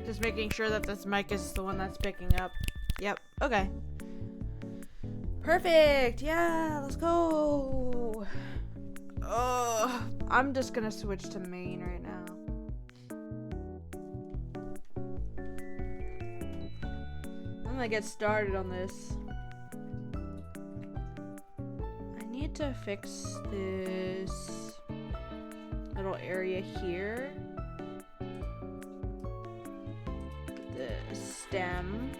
Just making sure that this mic is the one that's picking up. Yep. Okay. Perfect. Yeah, let's go. I'm just gonna switch to main right now. I'm gonna get started on this. I need to fix this little area here. The stem.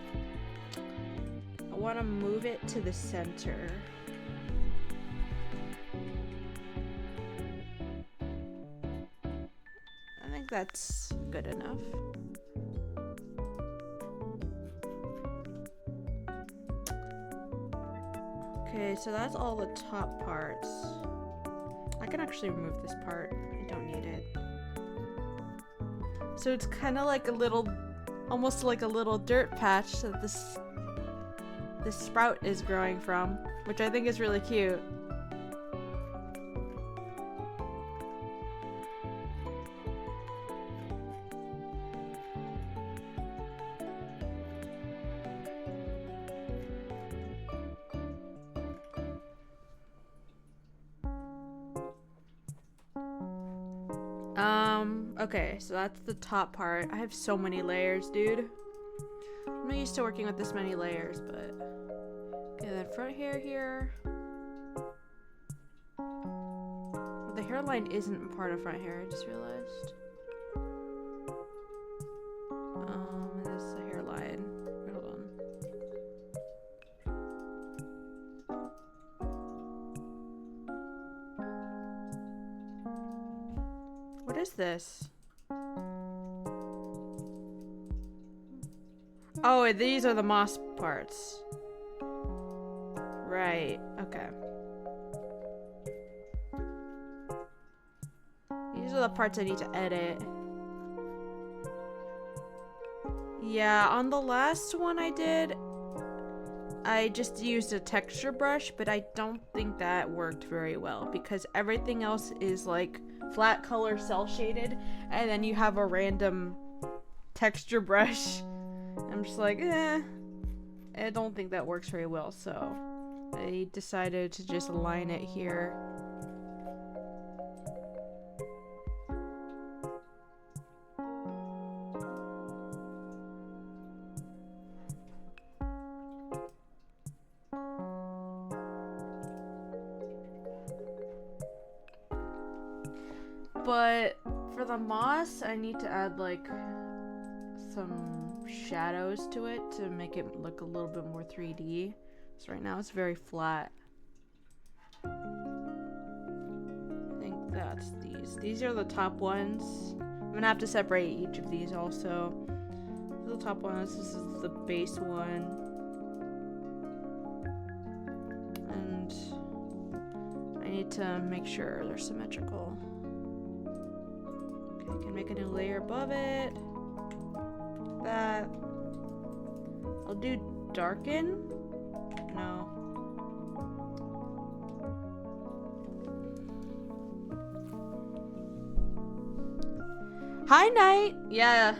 I want to move it to the center. I think that's good enough. Okay, so that's all the top parts. I can actually remove this part. I don't need it. So it's kind of like a little, almost like a little dirt patch that this sprout is growing from, which I think is really cute. Okay, so that's the top part. I have so many layers, dude. I'm not used to working with this many layers, but... Okay, then front hair here. Well, the hairline isn't part of front hair, I just realized. And that's the hairline. Hold on. What is this? Oh, these are the moss parts. Right, okay. These are the parts I need to edit. Yeah, on the last one I did, I just used a texture brush, but I don't think that worked very well because everything else is like flat color cell shaded, and then you have a random texture brush. I'm just like, I don't think that works very well, so I decided to just align it here. But for the moss, I need to add like some shadows to it to make it look a little bit more 3D. So right now it's very flat. I think that's these. These are the top ones. I'm gonna have to separate each of these also. These are the top ones. This is the base one. And I need to make sure they're symmetrical. Okay, I can make a new layer above it. That. I'll do darken. No. Hi, Night. Yeah.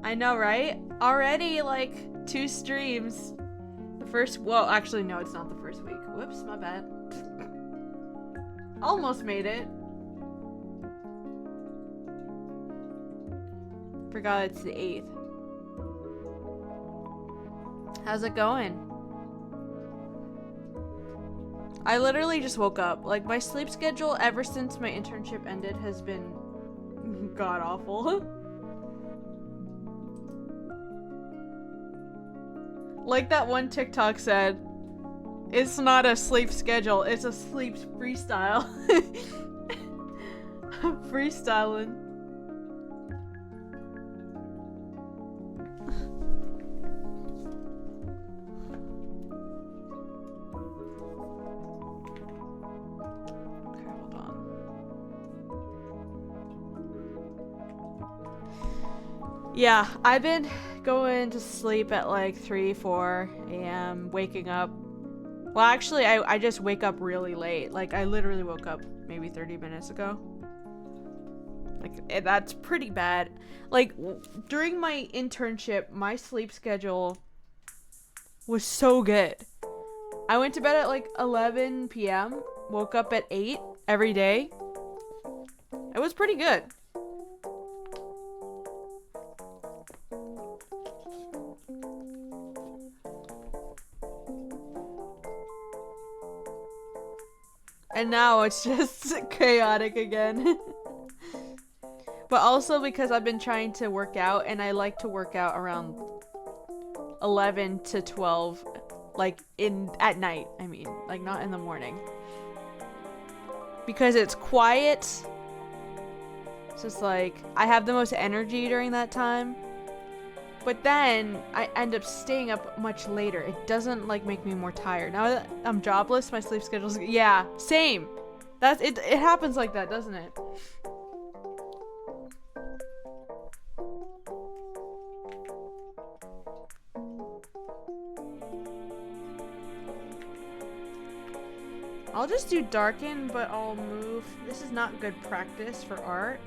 I know, right? Already like 2 streams. The first, well, actually no, it's not the first week. Whoops, my bad. Almost made it. Forgot it's the 8th. How's it going? I literally just woke up. Like, my sleep schedule ever since my internship ended has been god awful. Like that one TikTok said, it's not a sleep schedule, it's a sleep freestyle. Freestyling. Yeah, I've been going to sleep at like 3, 4 a.m. waking up. Well, actually, I just wake up really late. Like, I literally woke up maybe 30 minutes ago. Like, that's pretty bad. Like, during my internship, my sleep schedule was so good. I went to bed at like 11 p.m., woke up at 8 every day. It was pretty good. And now it's just chaotic again. But also because I've been trying to work out, and I like to work out around 11 to 12, like at night, I mean, like not in the morning. Because it's quiet. It's just like, I have the most energy during that time. But then I end up staying up much later. It doesn't like make me more tired. Now that I'm jobless, my sleep schedule's, yeah, same. That's it. It happens like that, doesn't it? I'll just do darken, but I'll move. This is not good practice for art,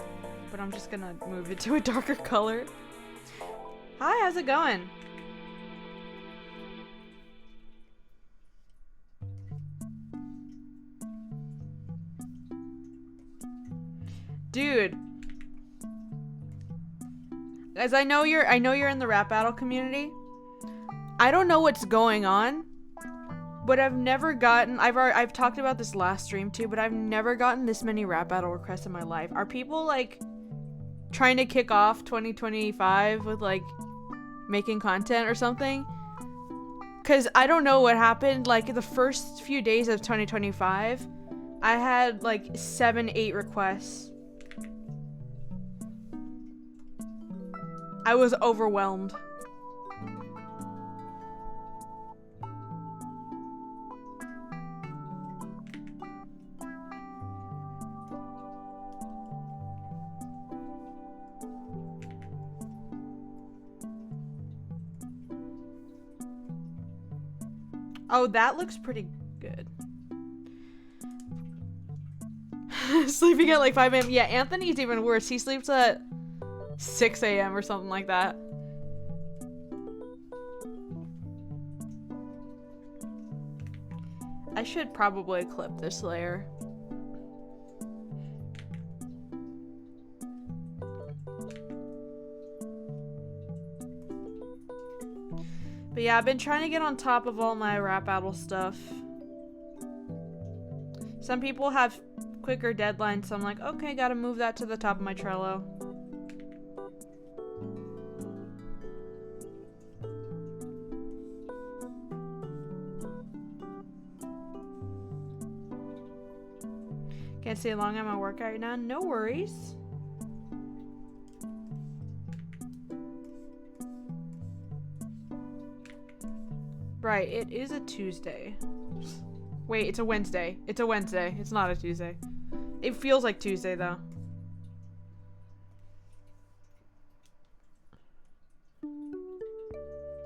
but I'm just gonna move it to a darker color. Hi, how's it going? Dude. As I know you're in the rap battle community. I don't know what's going on, but I've never gotten, I've talked about this last stream too, but I've never gotten this many rap battle requests in my life. Are people like trying to kick off 2025 with like making content or something? Cause I don't know what happened. Like the first few days of 2025, I had like 7-8 requests. I was overwhelmed. Oh, that looks pretty good. Sleeping at like 5 a.m. Yeah, Anthony's even worse. He sleeps at 6 a.m. or something like that. I should probably clip this layer. But yeah, I've been trying to get on top of all my rap battle stuff. Some people have quicker deadlines, so I'm like, okay, gotta move that to the top of my Trello. Can't stay long on my workout right now. No worries. Right, it is a Tuesday. Wait, it's a Wednesday. It's a Wednesday. It's not a Tuesday. It feels like Tuesday, though.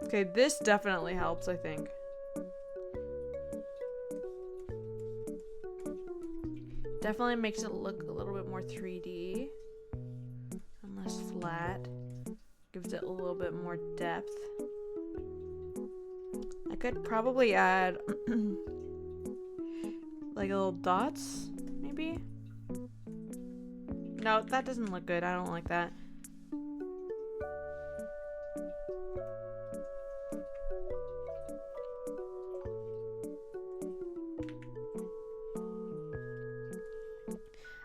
Okay, this definitely helps, I think. Definitely makes it look a little bit more 3D. And less flat. Gives it a little bit more depth. I could probably add like little dots, maybe? No, that doesn't look good. I don't like that.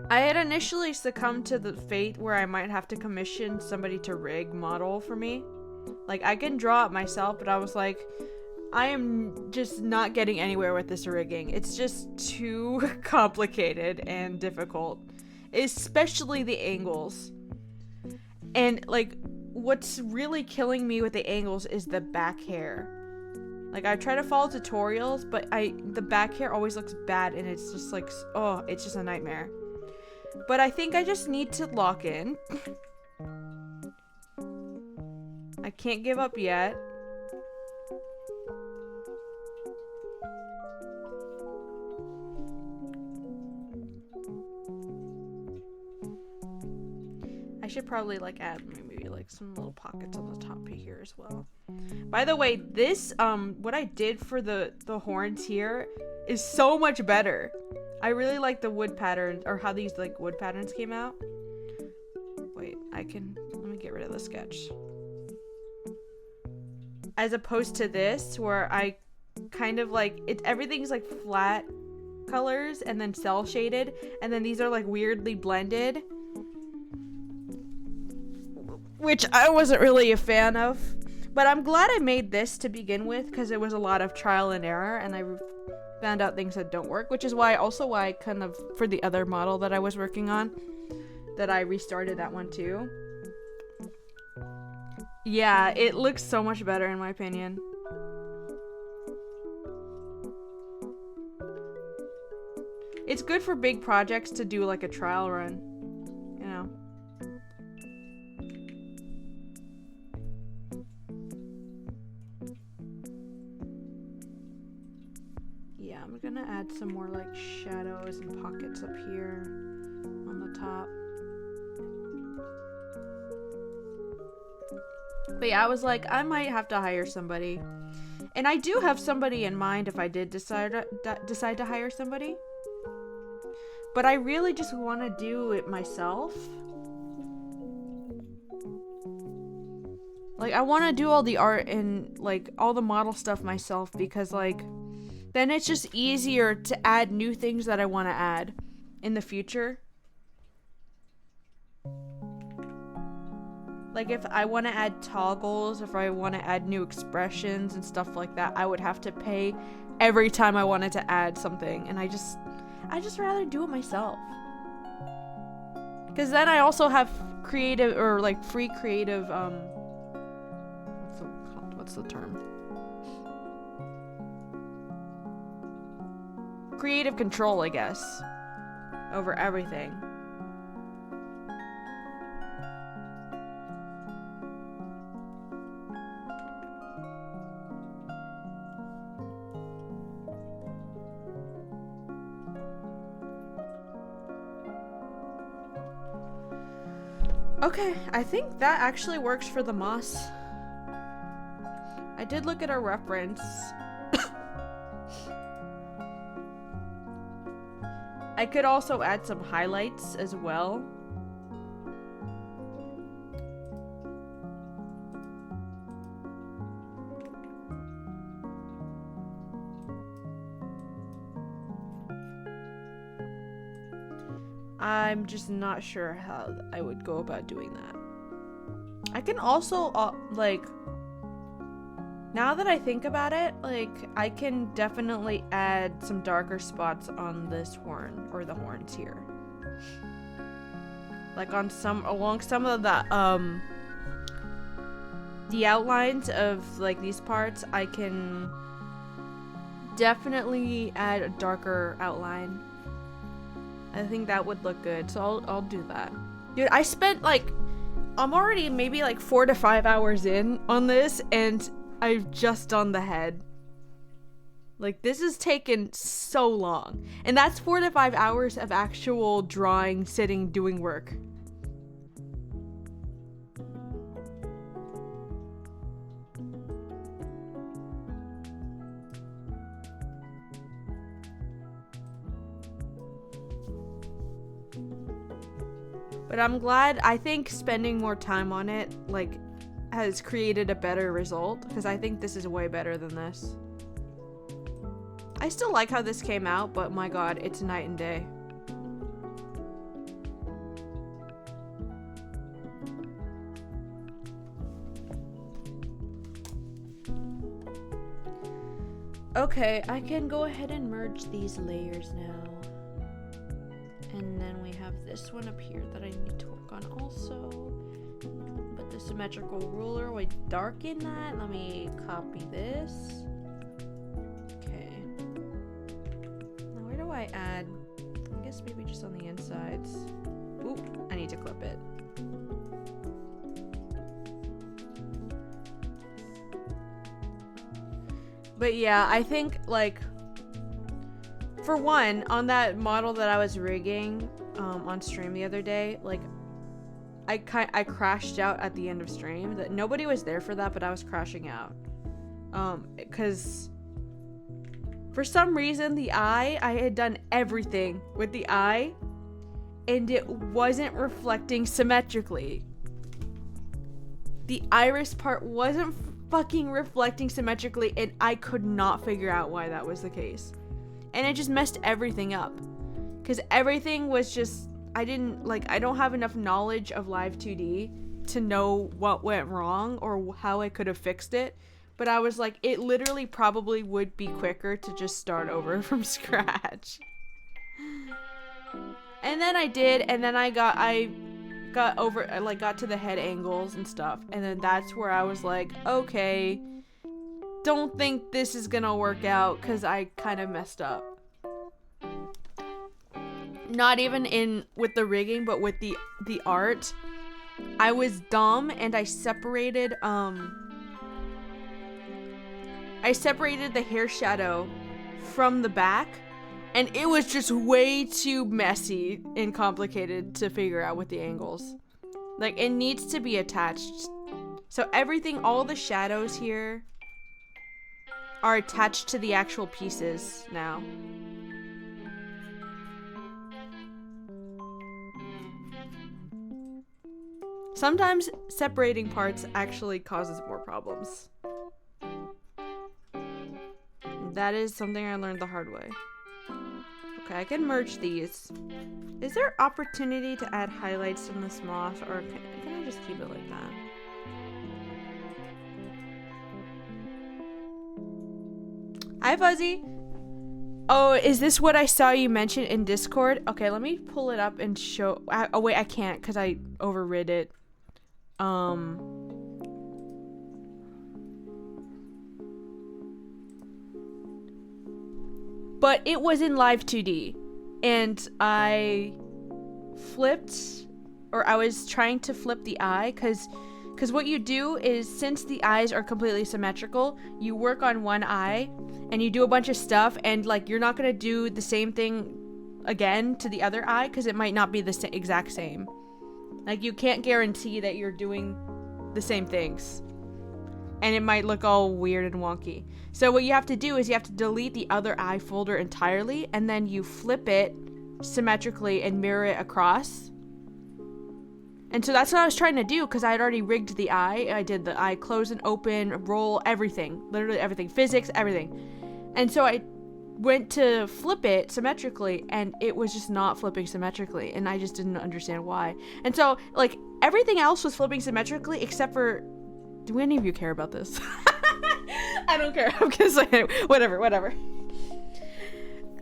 I had initially succumbed to the fate where I might have to commission somebody to rig model for me. Like, I can draw it myself, but I was like, I am just not getting anywhere with this rigging. It's just too complicated and difficult. Especially the angles. And, like, what's really killing me with the angles is the back hair. Like, I try to follow tutorials, but the back hair always looks bad, and it's just like, oh, it's just a nightmare. But I think I just need to lock in. I can't give up yet. I should probably like add maybe like some little pockets on the top here as well. By the way, this what I did for the horns here is so much better. I really like the wood pattern, or how these like wood patterns came out. Wait, let me get rid of the sketch. As opposed to this, where I kind of like everything's like flat colors and then cell shaded, and then these are like weirdly blended, which I wasn't really a fan of. But I'm glad I made this to begin with, because it was a lot of trial and error, and I found out things that don't work, which is why I kind of, for the other model that I was working on, that I restarted that one too. Yeah, it looks so much better in my opinion. It's good for big projects to do like a trial run, you know. Yeah, I'm gonna add some more like shadows and pockets up here on the top. But yeah, I was like, I might have to hire somebody. And I do have somebody in mind if I did decide to hire somebody. But I really just want to do it myself. Like, I want to do all the art and, like, all the model stuff myself, because, like, then it's just easier to add new things that I want to add in the future. Like, if I want to add toggles, if I want to add new expressions and stuff like that, I would have to pay every time I wanted to add something. And I just rather do it myself. Because then I also have creative, or like free creative, what's the term? Creative control, I guess, over everything. Okay, I think that actually works for the moss. I did look at a reference. I could also add some highlights as well. I'm just not sure how I would go about doing that. I can also, like, now that I think about it, like, I can definitely add some darker spots on this horn, or the horns here. Like, on along some of the outlines of, like, these parts, I can definitely add a darker outline. I think that would look good, so I'll do that. Dude, I spent, like, I'm already maybe like 4 to 5 hours in on this, and I've just done the head. Like, this has taken so long. And that's 4 to 5 hours of actual drawing, sitting, doing work. But I'm glad. I think spending more time on it, like, has created a better result, because I think this is way better than this. I still like how this came out, but my god, it's night and day. Okay, I can go ahead and merge these layers now. And then we have this one up here that I need to work on also. But the symmetrical ruler, we darken that. Let me copy this. Okay. Now where do I add? I guess maybe just on the insides. Oop, I need to clip it. But yeah, I think, like, for one, on that model that I was rigging on stream the other day, like, I crashed out at the end of stream. That nobody was there for that, but I was crashing out. Because for some reason I had done everything with the eye, and it wasn't reflecting symmetrically. The iris part wasn't fucking reflecting symmetrically, and I could not figure out why that was the case. And it just messed everything up. Because everything was just, I don't have enough knowledge of Live 2D to know what went wrong or how I could have fixed it. But I was like, it literally probably would be quicker to just start over from scratch. And then I did, and then I got to the head angles and stuff. And then that's where I was like, okay, don't think this is gonna work out, because I kind of messed up. Not even with the rigging, but with the art. I was dumb, and I separated the hair shadow from the back, and it was just way too messy and complicated to figure out with the angles. Like, it needs to be attached. So everything, all the shadows here are attached to the actual pieces now. Sometimes separating parts actually causes more problems. That is something I learned the hard way. Okay, I can merge these. Is there opportunity to add highlights in this moth, or can I just keep it like that? Hi, Fuzzy. Oh, is this what I saw you mention in Discord? Okay, let me pull it up and show. Oh wait, I can't because I overrid it. But it was in Live 2D, and I was trying to flip the eye, because what you do is, since the eyes are completely symmetrical, you work on one eye, and you do a bunch of stuff, and, like, you're not gonna do the same thing again to the other eye, because it might not be the exact same. Like, you can't guarantee that you're doing the same things. And it might look all weird and wonky. So what you have to do is you have to delete the other eye folder entirely, and then you flip it symmetrically and mirror it across. And so that's what I was trying to do, because I had already rigged the eye. I did the eye close and open, roll, everything. Literally everything. Physics, everything. And so I went to flip it symmetrically, and it was just not flipping symmetrically, and I just didn't understand why. And so, like, everything else was flipping symmetrically except for... Do any of you care about this? I don't care. I'm gonna say it. Whatever.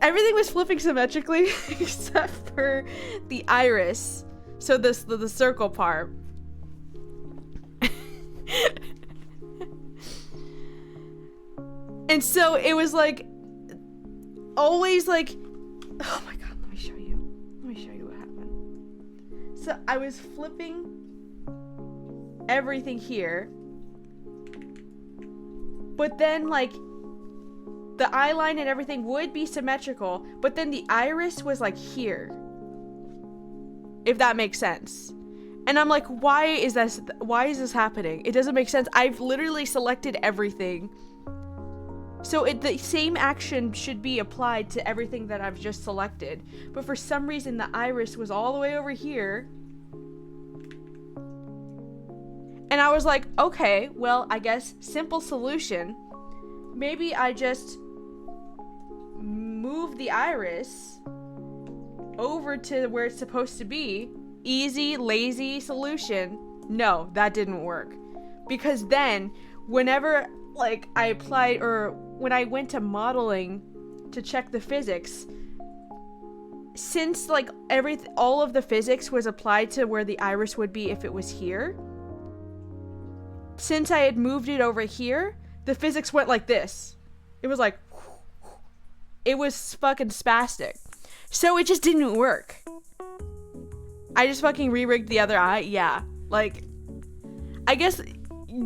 Everything was flipping symmetrically except for the iris. So the circle part. And so it was like always like, oh my god, let me show you what happened. So I was flipping everything here, but then, like, the eye line and everything would be symmetrical, but then the iris was, like, here. If that makes sense. And I'm like, why is this happening? It doesn't make sense. I've literally selected everything. So the same action should be applied to everything that I've just selected. But for some reason, the iris was all the way over here. And I was like, okay, well, I guess simple solution. Maybe I just move the iris over to where it's supposed to be. Easy, lazy solution. No, that didn't work. Because then, whenever, like, I applied, or when I went to modeling to check the physics, since, like, all of the physics was applied to where the iris would be if it was here, since I had moved it over here, the physics went like this. It was like, it was fucking spastic. So it just didn't work. I just fucking re-rigged the other eye. Yeah, like, I guess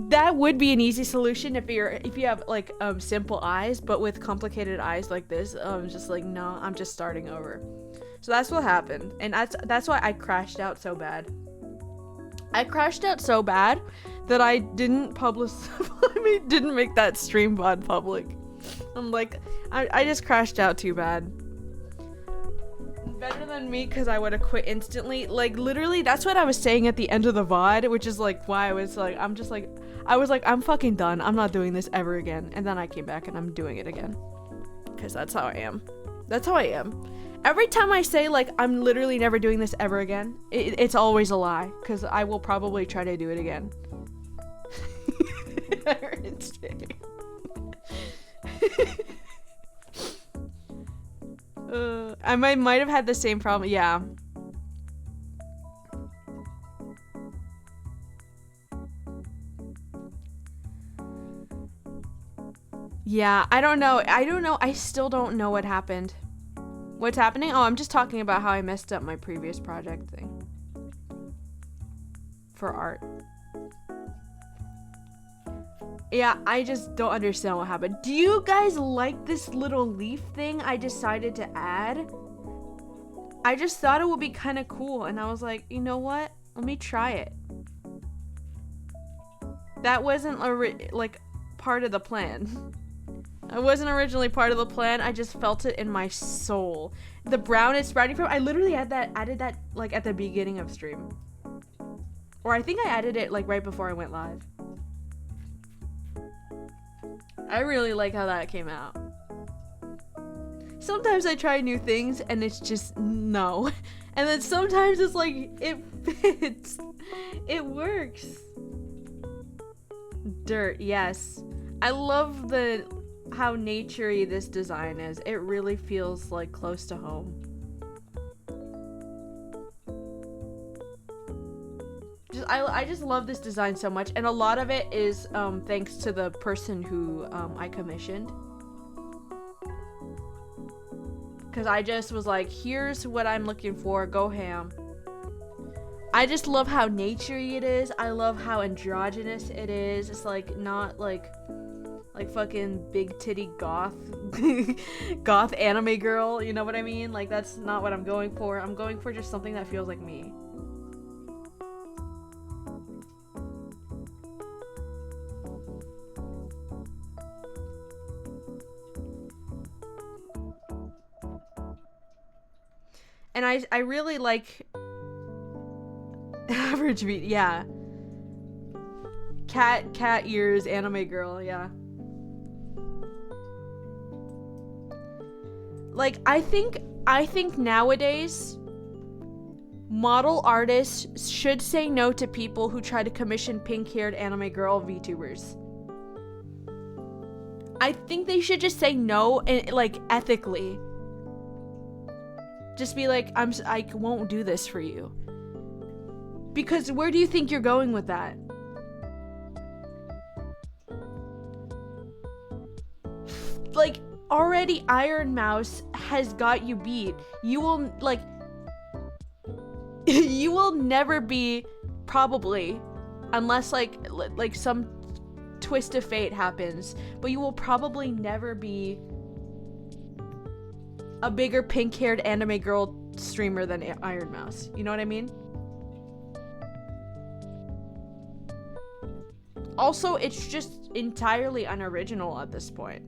that would be an easy solution if you have, like, simple eyes, but with complicated eyes like this, I'm just like, no, I'm just starting over. So that's what happened, and that's why I crashed out so bad. I crashed out so bad that I didn't didn't make that stream VOD public. I'm like, I just crashed out too bad. Better than me, because I would have quit instantly. Like, literally, that's what I was saying at the end of the VOD, which is like why I was like, I'm fucking done. I'm not doing this ever again. And then I came back and I'm doing it again. Because that's how I am. That's how I am. Every time I say, like, I'm literally never doing this ever again, it's always a lie. Because I will probably try to do it again. I might have had the same problem. Yeah. Yeah, I don't know. I still don't know what happened. What's happening? Oh, I'm just talking about how I messed up my previous project thing. For art. Yeah, I just don't understand what happened. Do you guys like this little leaf thing I decided to add? I just thought it would be kind of cool, and I was like, you know what? Let me try it. That wasn't like part of the plan. It wasn't originally part of the plan. I just felt it in my soul. The brown it's sprouting from. I literally added that like at the beginning of stream, or I think I added it like right before I went live. I really like how that came out. Sometimes I try new things and it's just no. And then sometimes it's like it fits. It works. Dirt, yes. I love how naturey this design is. It really feels like close to home. I just love this design so much, and a lot of it is thanks to the person who I commissioned. Because I just was like, here's what I'm looking for, go ham. I just love how naturey it is. I love how androgynous it is. It's like not like fucking big titty goth goth anime girl, you know what I mean? Like, that's not what I'm going for. I'm going for just something that feels like me. And I really like average beat, yeah. Cat ears anime girl, yeah. Like, I think nowadays model artists should say no to people who try to commission pink-haired anime girl VTubers. I think they should just say no, and like ethically. Just be like, I won't do this for you. Because where do you think you're going with that? Like, already Iron Mouse has got you beat. You will, like, you will never be, probably, unless like some twist of fate happens, but you will probably never be a bigger pink-haired anime girl streamer than Iron Mouse. You know what I mean? Also, it's just entirely unoriginal at this point.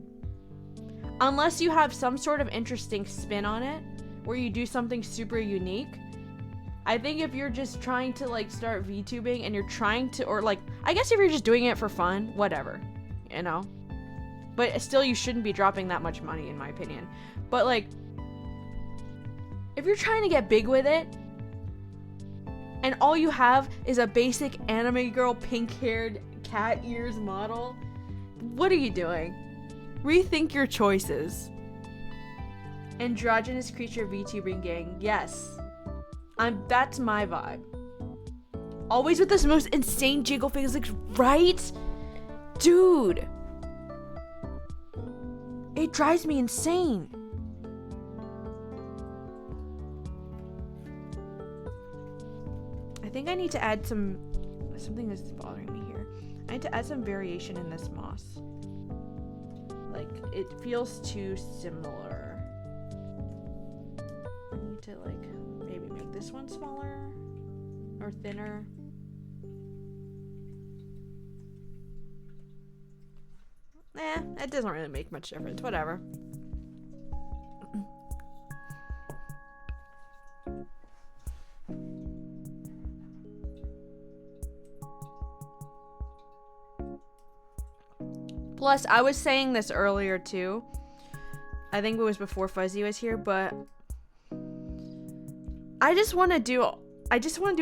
Unless you have some sort of interesting spin on it, where you do something super unique. I think if you're just trying to like start VTubing and you're trying to, or like, I guess if you're just doing it for fun, whatever, you know? But still, you shouldn't be dropping that much money, in my opinion. But like, if you're trying to get big with it, and all you have is a basic anime girl pink-haired cat ears model, what are you doing? Rethink your choices. Androgynous creature VTubing gang, yes. That's my vibe. Always with this most insane jiggle physics, right? Dude. It drives me insane. I think I need to add something is bothering me here. I need to add some variation in this moss. Like, it feels too similar. I need to like maybe make this one smaller or thinner. it doesn't really make much difference. Whatever. Plus, I was saying this earlier too. I think it was before Fuzzy was here, but I just want to do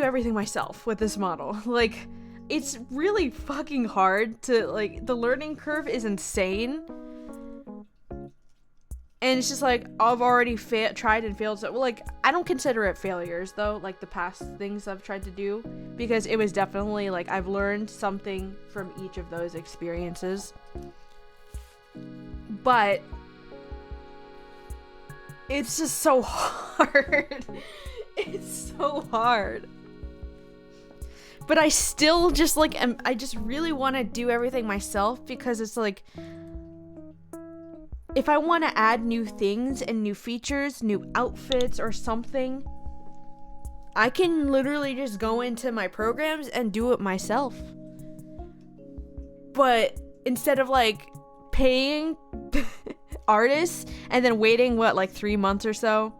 everything myself with this model. Like, it's really fucking hard to, like, the learning curve is insane. And it's just like, I've already tried and failed. So, like, I don't consider it failures, though, like the past things I've tried to do. Because it was definitely, like, I've learned something from each of those experiences. But it's just so hard. It's so hard. But I still just, like, I just really want to do everything myself, because it's like, if I want to add new things and new features, new outfits or something, I can literally just go into my programs and do it myself. But instead of, like, paying artists and then waiting, what, like 3 months or so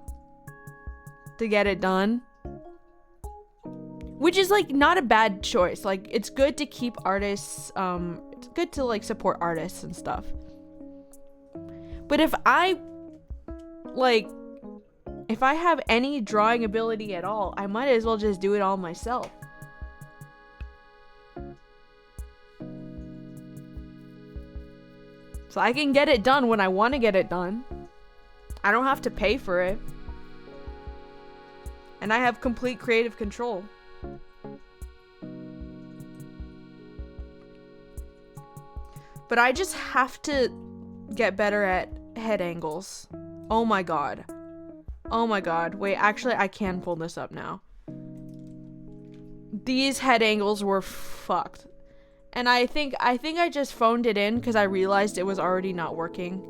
to get it done, which is, like, not a bad choice. Like, it's good to keep artists, it's good to, like, support artists and stuff. But if I have any drawing ability at all, I might as well just do it all myself. So I can get it done when I want to get it done. I don't have to pay for it. And I have complete creative control. But I just have to get better at head angles. Oh my god. Oh my god. Wait, actually, I can pull this up now. These head angles were fucked. And I think I just phoned it in because I realized it was already not working.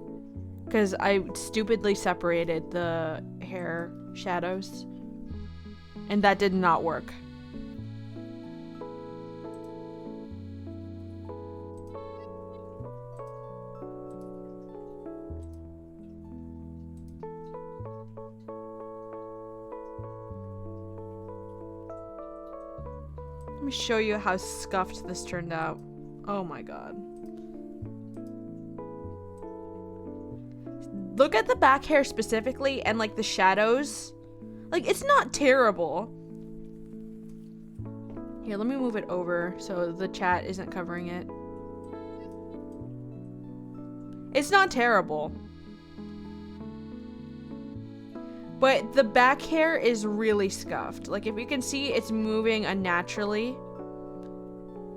Because I stupidly separated the hair shadows. And that did not work. Let me show you how scuffed this turned out. Oh my god. Look at the back hair specifically and, like, the shadows. Like, it's not terrible. Here, let me move it over so the chat isn't covering it. It's not terrible. But the back hair is really scuffed. Like, if you can see, it's moving unnaturally.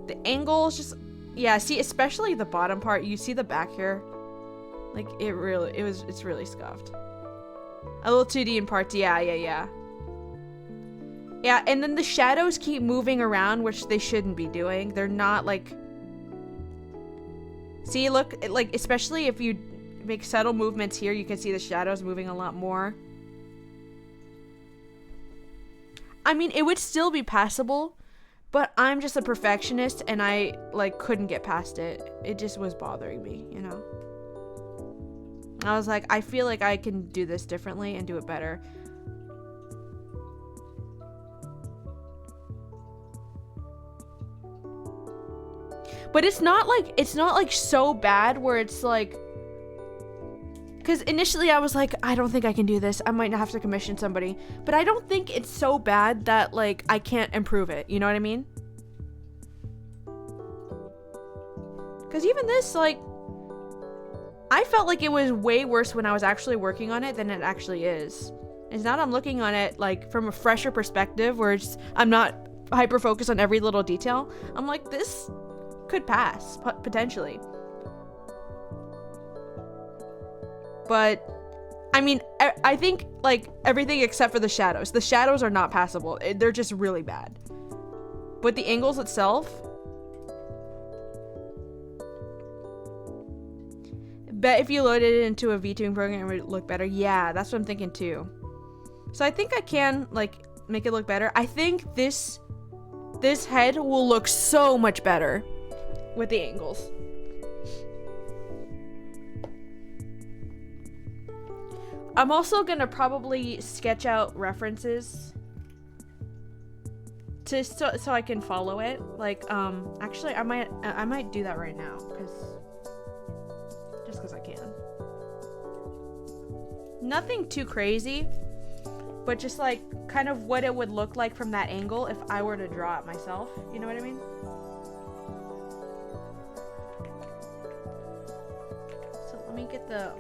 The angle is just... Yeah, see, especially the bottom part, you see the back hair. Like, it's really scuffed. A little 2D in parts, yeah. Yeah, and then the shadows keep moving around, which they shouldn't be doing. They're not, like... See, look, like, especially if you make subtle movements here, you can see the shadows moving a lot more. I mean, it would still be passable, but I'm just a perfectionist, and I, like, couldn't get past it. It just was bothering me, you know? I was like, I feel like I can do this differently and do it better. But it's not like so bad where it's like, because initially I was like, I don't think I can do this. I might have to commission somebody. But I don't think it's so bad that, like, I can't improve it. You know what I mean? Because even this, like, I felt like it was way worse when I was actually working on it than it actually is. And now I'm looking on it, like, from a fresher perspective where I'm not hyper-focused on every little detail. I'm like, this could pass, potentially. But, I mean, I think, like, everything except for the shadows. The shadows are not passable. They're just really bad. But the angles itself... Bet if you loaded it into a VTubing program, it would look better. Yeah, that's what I'm thinking too. So I think I can, like, make it look better. I think this head will look so much better with the angles. I'm also gonna probably sketch out references to so I can follow it. Like, actually, I might do that right now, because I can. Nothing too crazy, but just like kind of what it would look like from that angle if I were to draw it myself. You know what I mean? So let me get the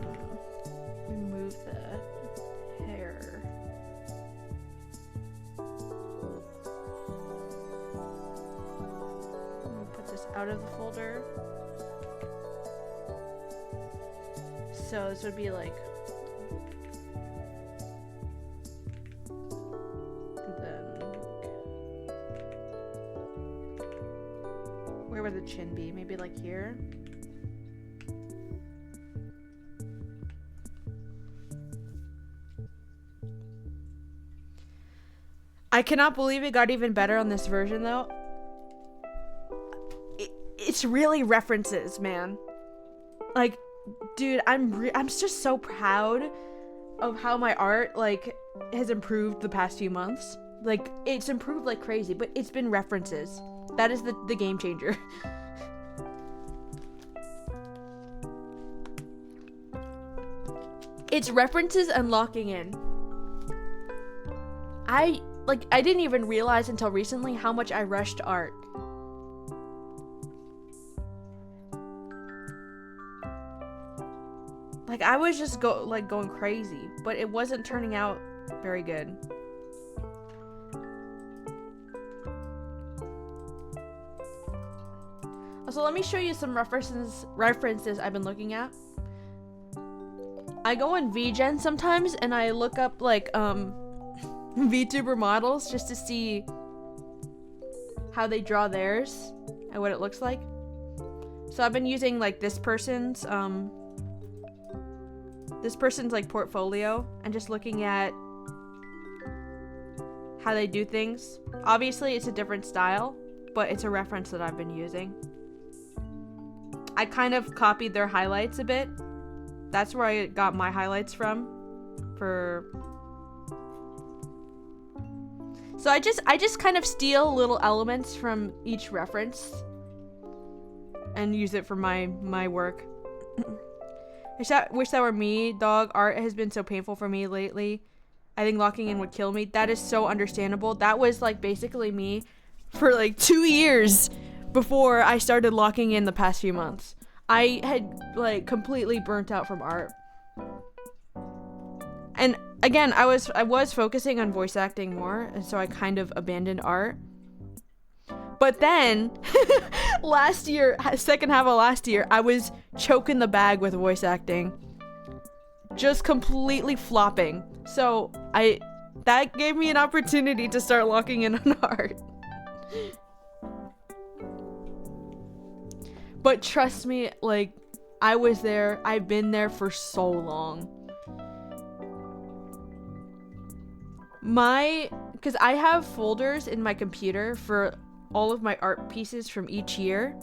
remove the hair. I'm gonna put this out of the folder. So this would be like, and then where would the chin be? Maybe like here. I cannot believe it got even better on this version though. It's really references, man. Like, dude, I'm just so proud of how my art like has improved the past few months. Like, it's improved like crazy, but it's been references. That is the game changer. It's references and locking in. I didn't even realize until recently how much I rushed art. Like, I was just going crazy, but it wasn't turning out very good. So let me show you some references I've been looking at. I go on VGen sometimes and I look up like VTuber models just to see how they draw theirs and what it looks like. So I've been using like this person's like portfolio and just looking at how they do things. Obviously it's a different style, but it's a reference that I've been using. I kind of copied their highlights a bit. That's where I got my highlights from. So I just kind of steal little elements from each reference and use it for my work. Wish that were me, dog. Art has been so painful for me lately. I think locking in would kill me. That is so understandable. That was like basically me for like 2 years before I started locking in the past few months. I had like completely burnt out from art. And again, I was focusing on voice acting more, and so I kind of abandoned art. But then last year, second half of last year, I was choking the bag with voice acting. Just completely flopping. So that gave me an opportunity to start locking in on art. But trust me, like, I was there. I've been there for so long. Because I have folders in my computer for all of my art pieces from each year.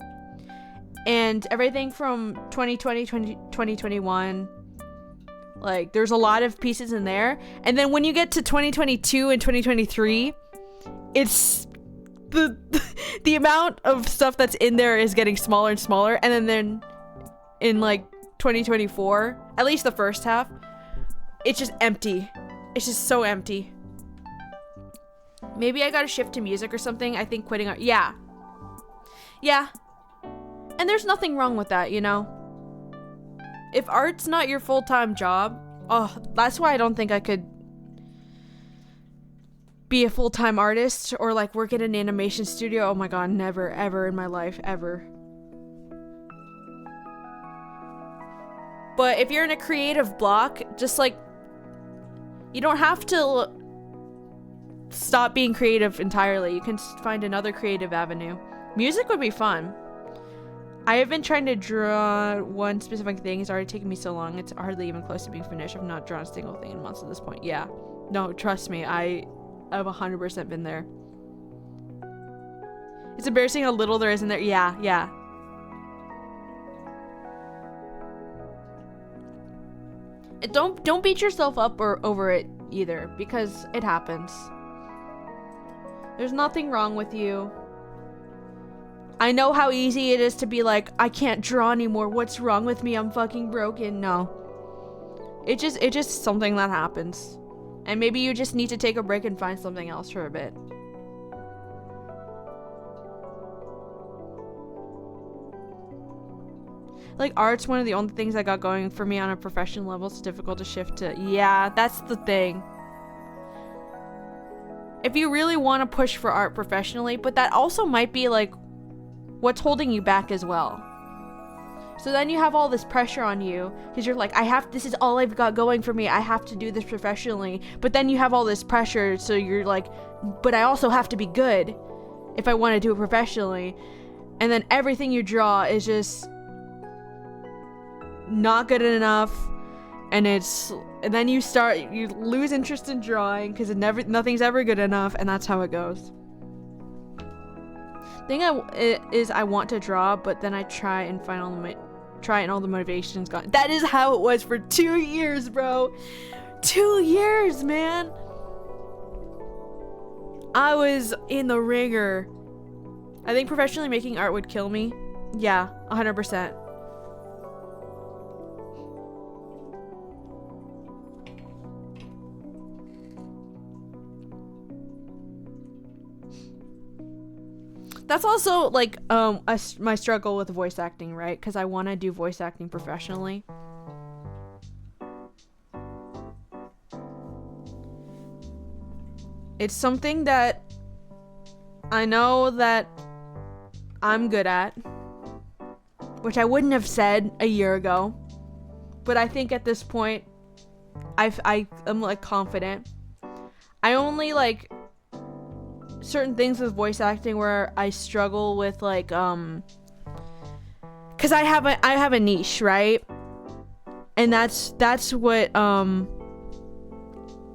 And everything from 2020, 2021, like, there's a lot of pieces in there. And then when you get to 2022 and 2023, it's the amount of stuff that's in there is getting smaller and smaller. And then in like 2024, at least the first half, it's just empty. It's just so empty. Maybe I gotta shift to music or something. I think quitting art. Yeah. And there's nothing wrong with that, you know? If art's not your full-time job, that's why I don't think I could be a full-time artist or like work in an animation studio. Oh my god, never, ever in my life, ever. But if you're in a creative block, just like, you don't have to stop being creative entirely. You can find another creative avenue. Music would be fun. I have been trying to draw one specific thing. It's already taken me so long. It's hardly even close to being finished. I've not drawn a single thing in months at this point. Yeah. No, trust me. I've 100% been there. It's embarrassing how little there is in there. Yeah. Don't beat yourself up or over it either, because it happens. There's nothing wrong with you. I know how easy it is to be like, I can't draw anymore. What's wrong with me? I'm fucking broken. No. It's just something that happens. And maybe you just need to take a break and find something else for a bit. Like, art's one of the only things I got going for me on a professional level. It's difficult to shift to. Yeah, that's the thing. If you really want to push for art professionally, but that also might be like what's holding you back as well. So then you have all this pressure on you because you're like, this is all I've got going for me. I have to do this professionally. But then you have all this pressure. So you're like, but I also have to be good if I want to do it professionally. And then everything you draw is just not good enough. And then you lose interest in drawing because nothing's ever good enough. And that's how it goes. Thing I want to draw, but then I try and all the motivation's gone. That is how it was for 2 years, bro. 2 years, man. I was in the ringer. I think professionally making art would kill me. Yeah, 100%. That's also like my struggle with voice acting, right? Because I want to do voice acting professionally. It's something that I know that I'm good at, which I wouldn't have said a year ago. But I think at this point, I'm like confident. I only like certain things with voice acting where I struggle with like because I have a niche, right? And that's what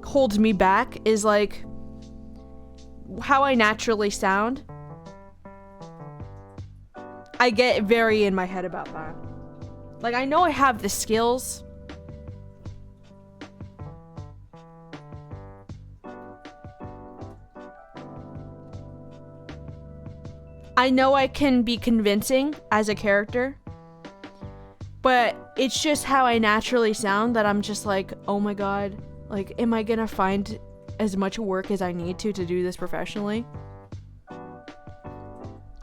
holds me back is like how I naturally sound. I get very in my head about that. Like, I know I have the skills. I know I can be convincing as a character, but it's just how I naturally sound that I'm just like, oh my god, like, am I gonna find as much work as I need to do this professionally?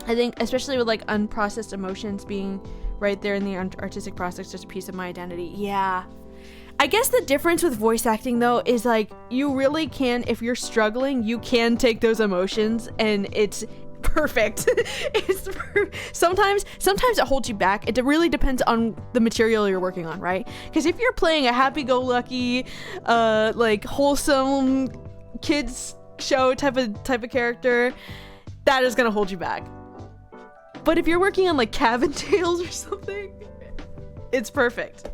I think, especially with like unprocessed emotions being right there in the artistic process, just a piece of my identity. Yeah. I guess the difference with voice acting though is like, you really can, if you're struggling, you can take those emotions and it's perfect. Sometimes it holds you back. It really depends on the material you're working on, right? Because if you're playing a happy-go-lucky like wholesome kids show type of character, that is gonna hold you back. But if you're working on like Cabin Tales or something, it's perfect.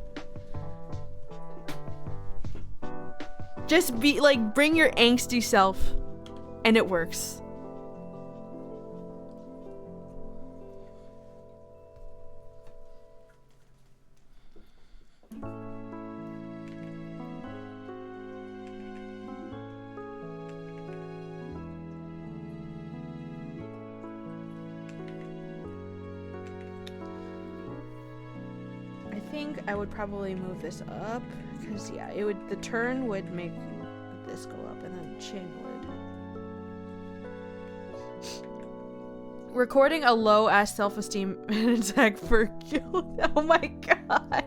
Just be like, bring your angsty self and it works. I would probably move this up because yeah, the turn would make this go up and then the chin would. Recording a low ass self-esteem attack for kill. Oh my god.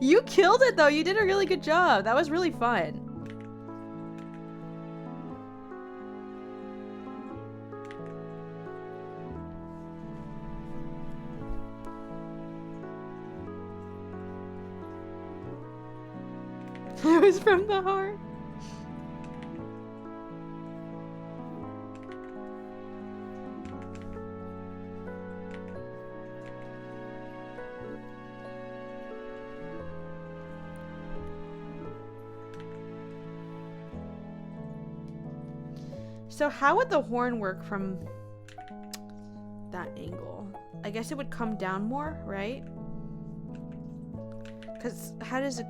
You killed it though. You did a really good job. That was really fun. It was from the heart. So how would the horn work from that angle? I guess it would come down more, right? Because how does it...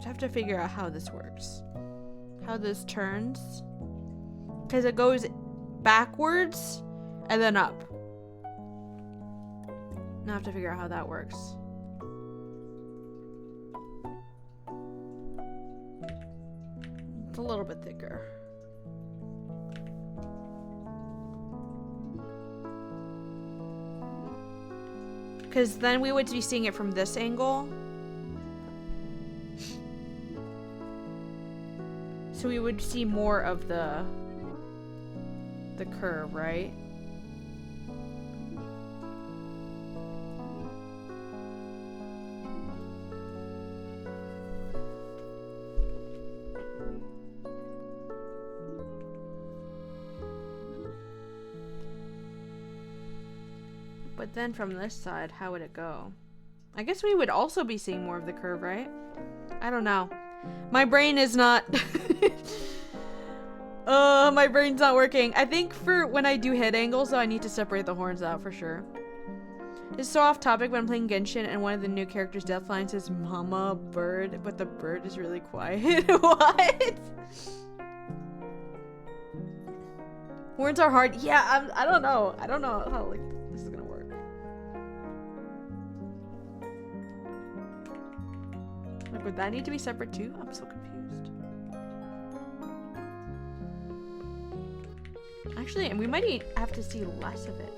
have to figure out how this works. How this turns. Because it goes backwards and then up. Now I have to figure out how that works. It's a little bit thicker. Because then we would be seeing it from this angle. So we would see more of the curve, right? But then from this side, how would it go? I guess we would also be seeing more of the curve, right? I don't know. My brain is not... my brain's not working. I think for when I do head angles, though, I need to separate the horns out for sure. It's so off topic, but I'm playing Genshin and one of the new characters' death lines says Mama Bird, but the bird is really quiet. What? Horns are hard. Yeah, I don't know. I don't know how like this is gonna work. Like, would that need to be separate too? I'm so confused. Actually, and we might have to see less of it.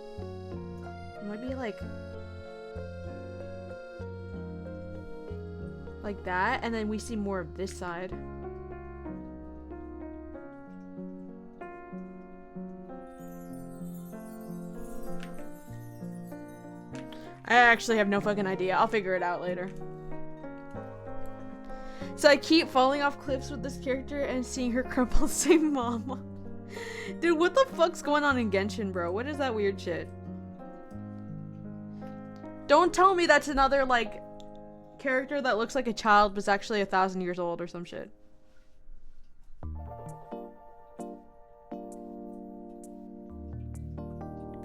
It might be like that, and then we see more of this side. I actually have no fucking idea. I'll figure it out later. So I keep falling off cliffs with this character and seeing her crumple say mama. Dude, what the fuck's going on in Genshin, bro? What is that weird shit? Don't tell me that's another, like, character that looks like a child but is actually 1,000 years old or some shit.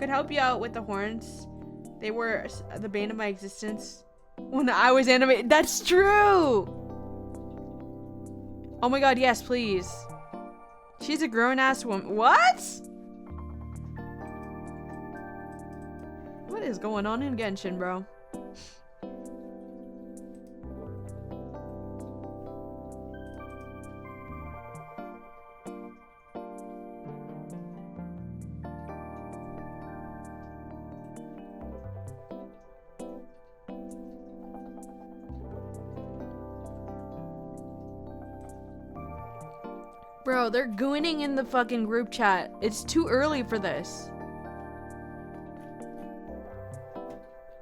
Could help you out with the horns. They were the bane of my existence when I was animated. That's true! Oh my god, yes, please. She's a grown-ass woman. What? What is going on in Genshin, bro? Bro, they're gooning in the fucking group chat. It's too early for this.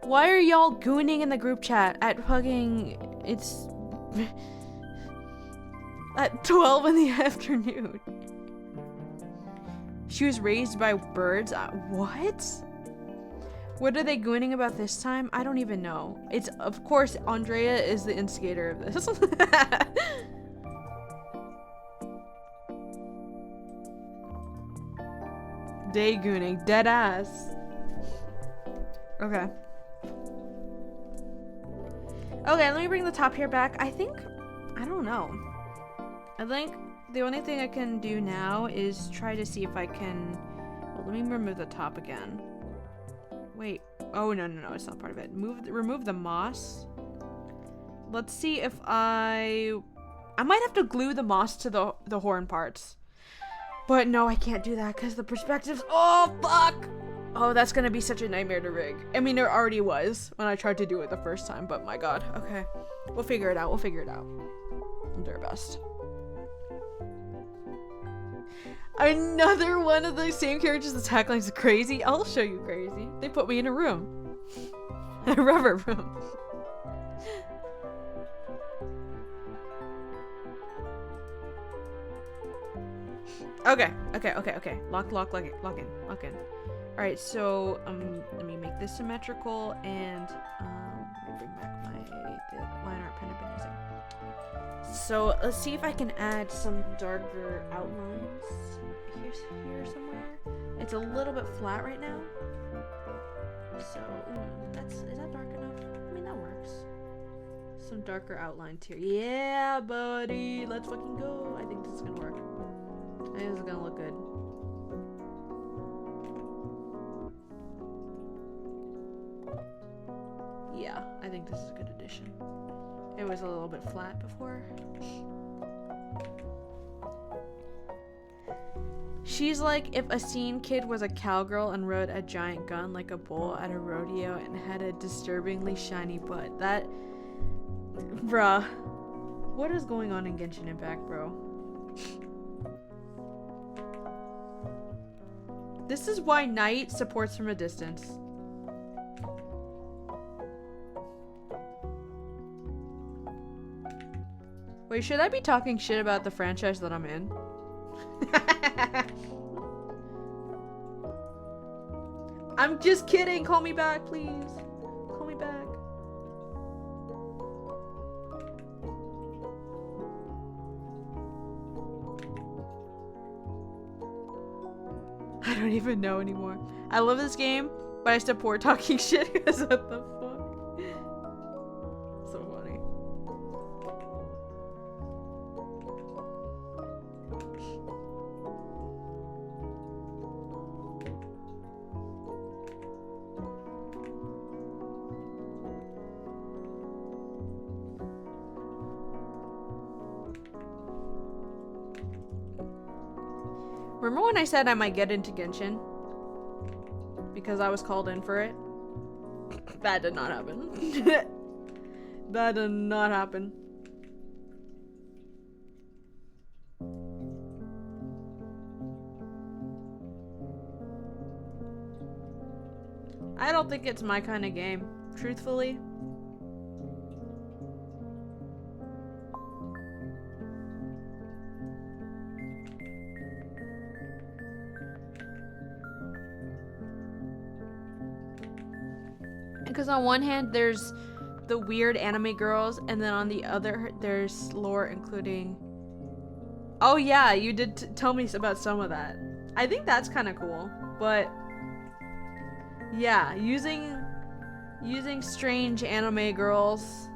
Why are y'all gooning in the group chat at fucking... It's... at 12 in the afternoon. She was raised by birds? What? What are they gooning about this time? I don't even know. It's, of course, Andrea is the instigator of this. Day gooning, dead ass. Okay. Okay, let me bring the top here back. I don't know. I think the only thing I can do now is try to see if I can... Well, let me remove the top again. Wait. Oh, no, it's not part of it. Remove the moss. Let's see if I might have to glue the moss to the horn parts. But no, I can't do that because the perspectives... Oh, fuck! Oh, that's gonna be such a nightmare to rig. I mean, it already was when I tried to do it the first time, but my god. Okay. We'll figure it out. We'll do our best. Another one of the same characters attack lines crazy. I'll show you crazy. They put me in a room. A rubber room. Okay. Lock in. Alright, so, let me make this symmetrical, and, let me bring back the line art pen I've been using. So, let's see if I can add some darker outlines here somewhere. It's a little bit flat right now. So, is that dark enough? I mean, that works. some darker outlines here. Yeah, buddy. Let's fucking go. I think this is gonna work. I think this is gonna look good. Yeah, I think this is a good addition. It was a little bit flat before. She's like if a scene kid was a cowgirl and rode a giant gun like a bull at a rodeo and had a disturbingly shiny butt. That... Bruh. What is going on in Genshin Impact, bro? This is why Knight supports from a distance. Wait, should I be talking shit about the franchise that I'm in? I'm just kidding. Call me back, please. Call me back. I don't even know anymore. I love this game, but I support talking shit because what the fuck? So funny. Remember when I said I might get into Genshin? Because I was called in for it? That did not happen. That did not happen. I don't think it's my kind of game, truthfully. Because on one hand, there's the weird anime girls, and then on the other, there's lore including... Oh yeah, you did tell me about some of that. I think that's kind of cool, but... Yeah, using strange anime girls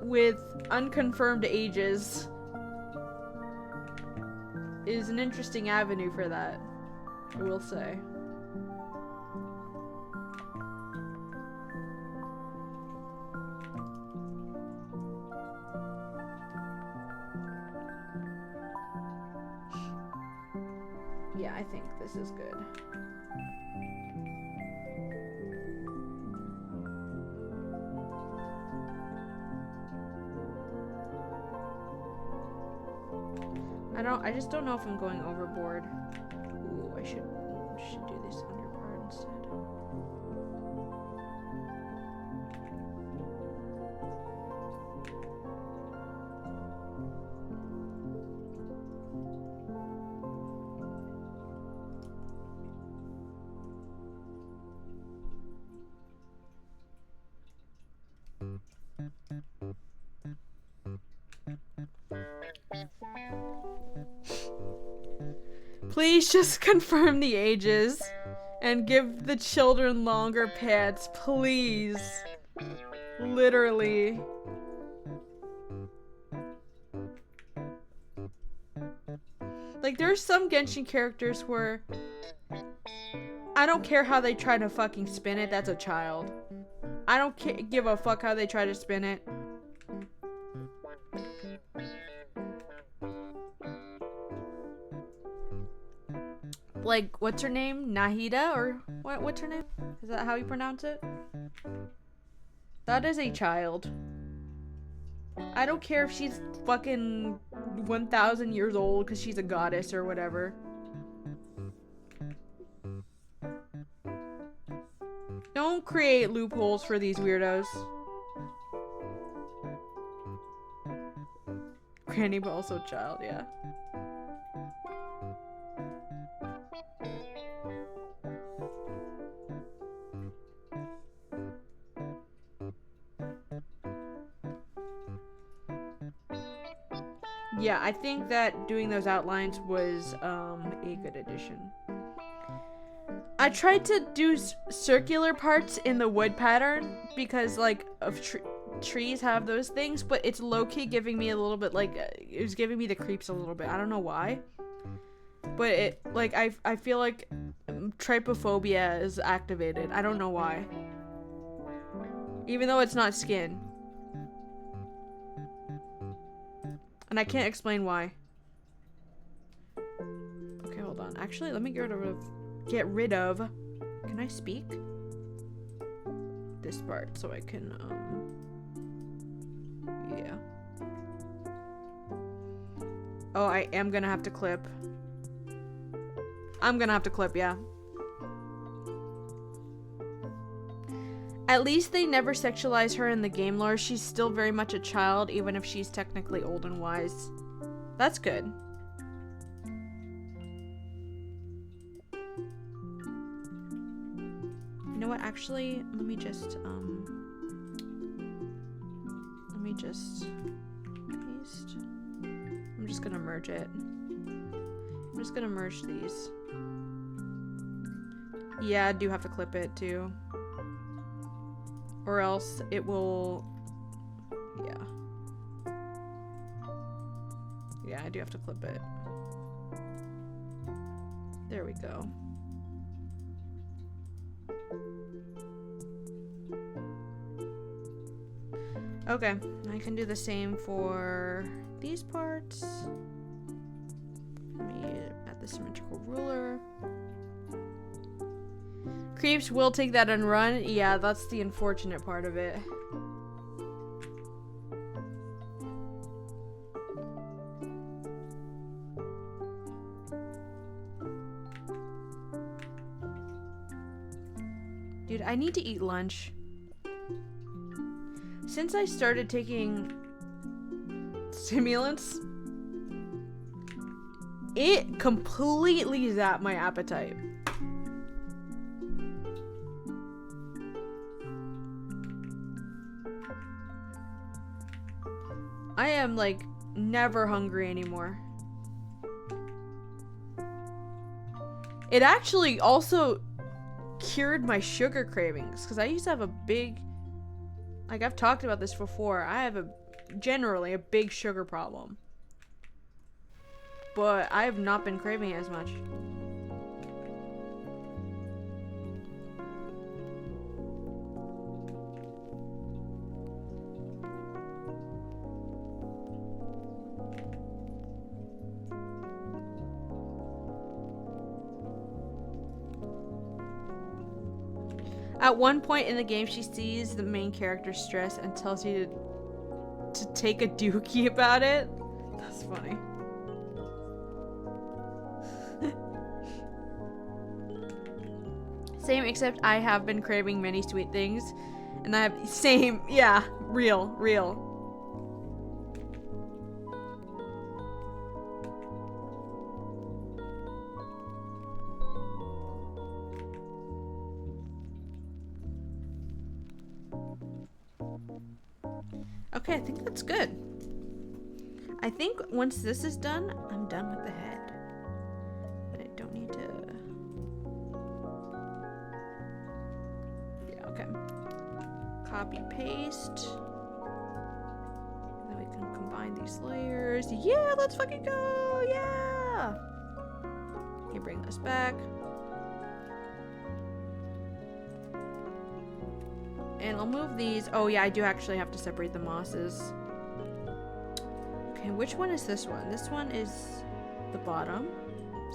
with unconfirmed ages is an interesting avenue for that, I will say. Yeah, I think this is good. I just don't know if I'm going overboard. Ooh, I should do this under part instead. Please just confirm the ages and give the children longer pants, please. Literally. Like, there's some Genshin characters where I don't care how they try to fucking spin it, that's a child. I don't give a fuck how they try to spin it. Like, what's her name? Nahida? Or what's her name? Is that how you pronounce it? That is a child. I don't care if she's fucking 1,000 years old because she's a goddess or whatever. Don't create loopholes for these weirdos. Granny, but also child, yeah. Yeah, I think that doing those outlines was a good addition. I tried to do circular parts in the wood pattern because like of trees have those things, but it's low-key giving me a little bit like it was giving me the creeps a little bit. I don't know why, but it like I feel like trypophobia is activated. I don't know why, even though it's not skin, and I can't explain why. Okay, hold on. Actually, let me get rid of. Can I speak? This part so I can yeah. Oh, I am gonna have to clip. I'm gonna have to clip, yeah. At least they never sexualize her in the game lore. She's still very much a child, even if she's technically old and wise. That's good. You know what, actually, let me just paste. I'm just gonna merge it. I'm just gonna merge these. Yeah, I do have to clip it too. Or else it will... Yeah. Yeah, I do have to clip it. There we go. Okay, I can do the same for these parts. Let me add the symmetrical ruler. Creeps will take that and run. Yeah, that's the unfortunate part of it. Dude, I need to eat lunch. Since I started taking stimulants, it completely zapped my appetite. I am like never hungry anymore. It actually also cured my sugar cravings because I used to have a big, like I've talked about this before, I have generally a big sugar problem, but I have not been craving it as much. At one point in the game, she sees the main character's stress and tells you to take a dookie about it. That's funny. Same, except I have been craving many sweet things. And I have, same, yeah, real. Okay, I think that's good. I think once this is done, I'm done with the head. But I don't need to... Yeah, okay. Copy, paste. And then we can combine these layers. Yeah, let's fucking go! Yeah! Okay, bring this back. And I'll move these. Oh yeah, I do actually have to separate the mosses. Okay, which one is this one? This one is the bottom.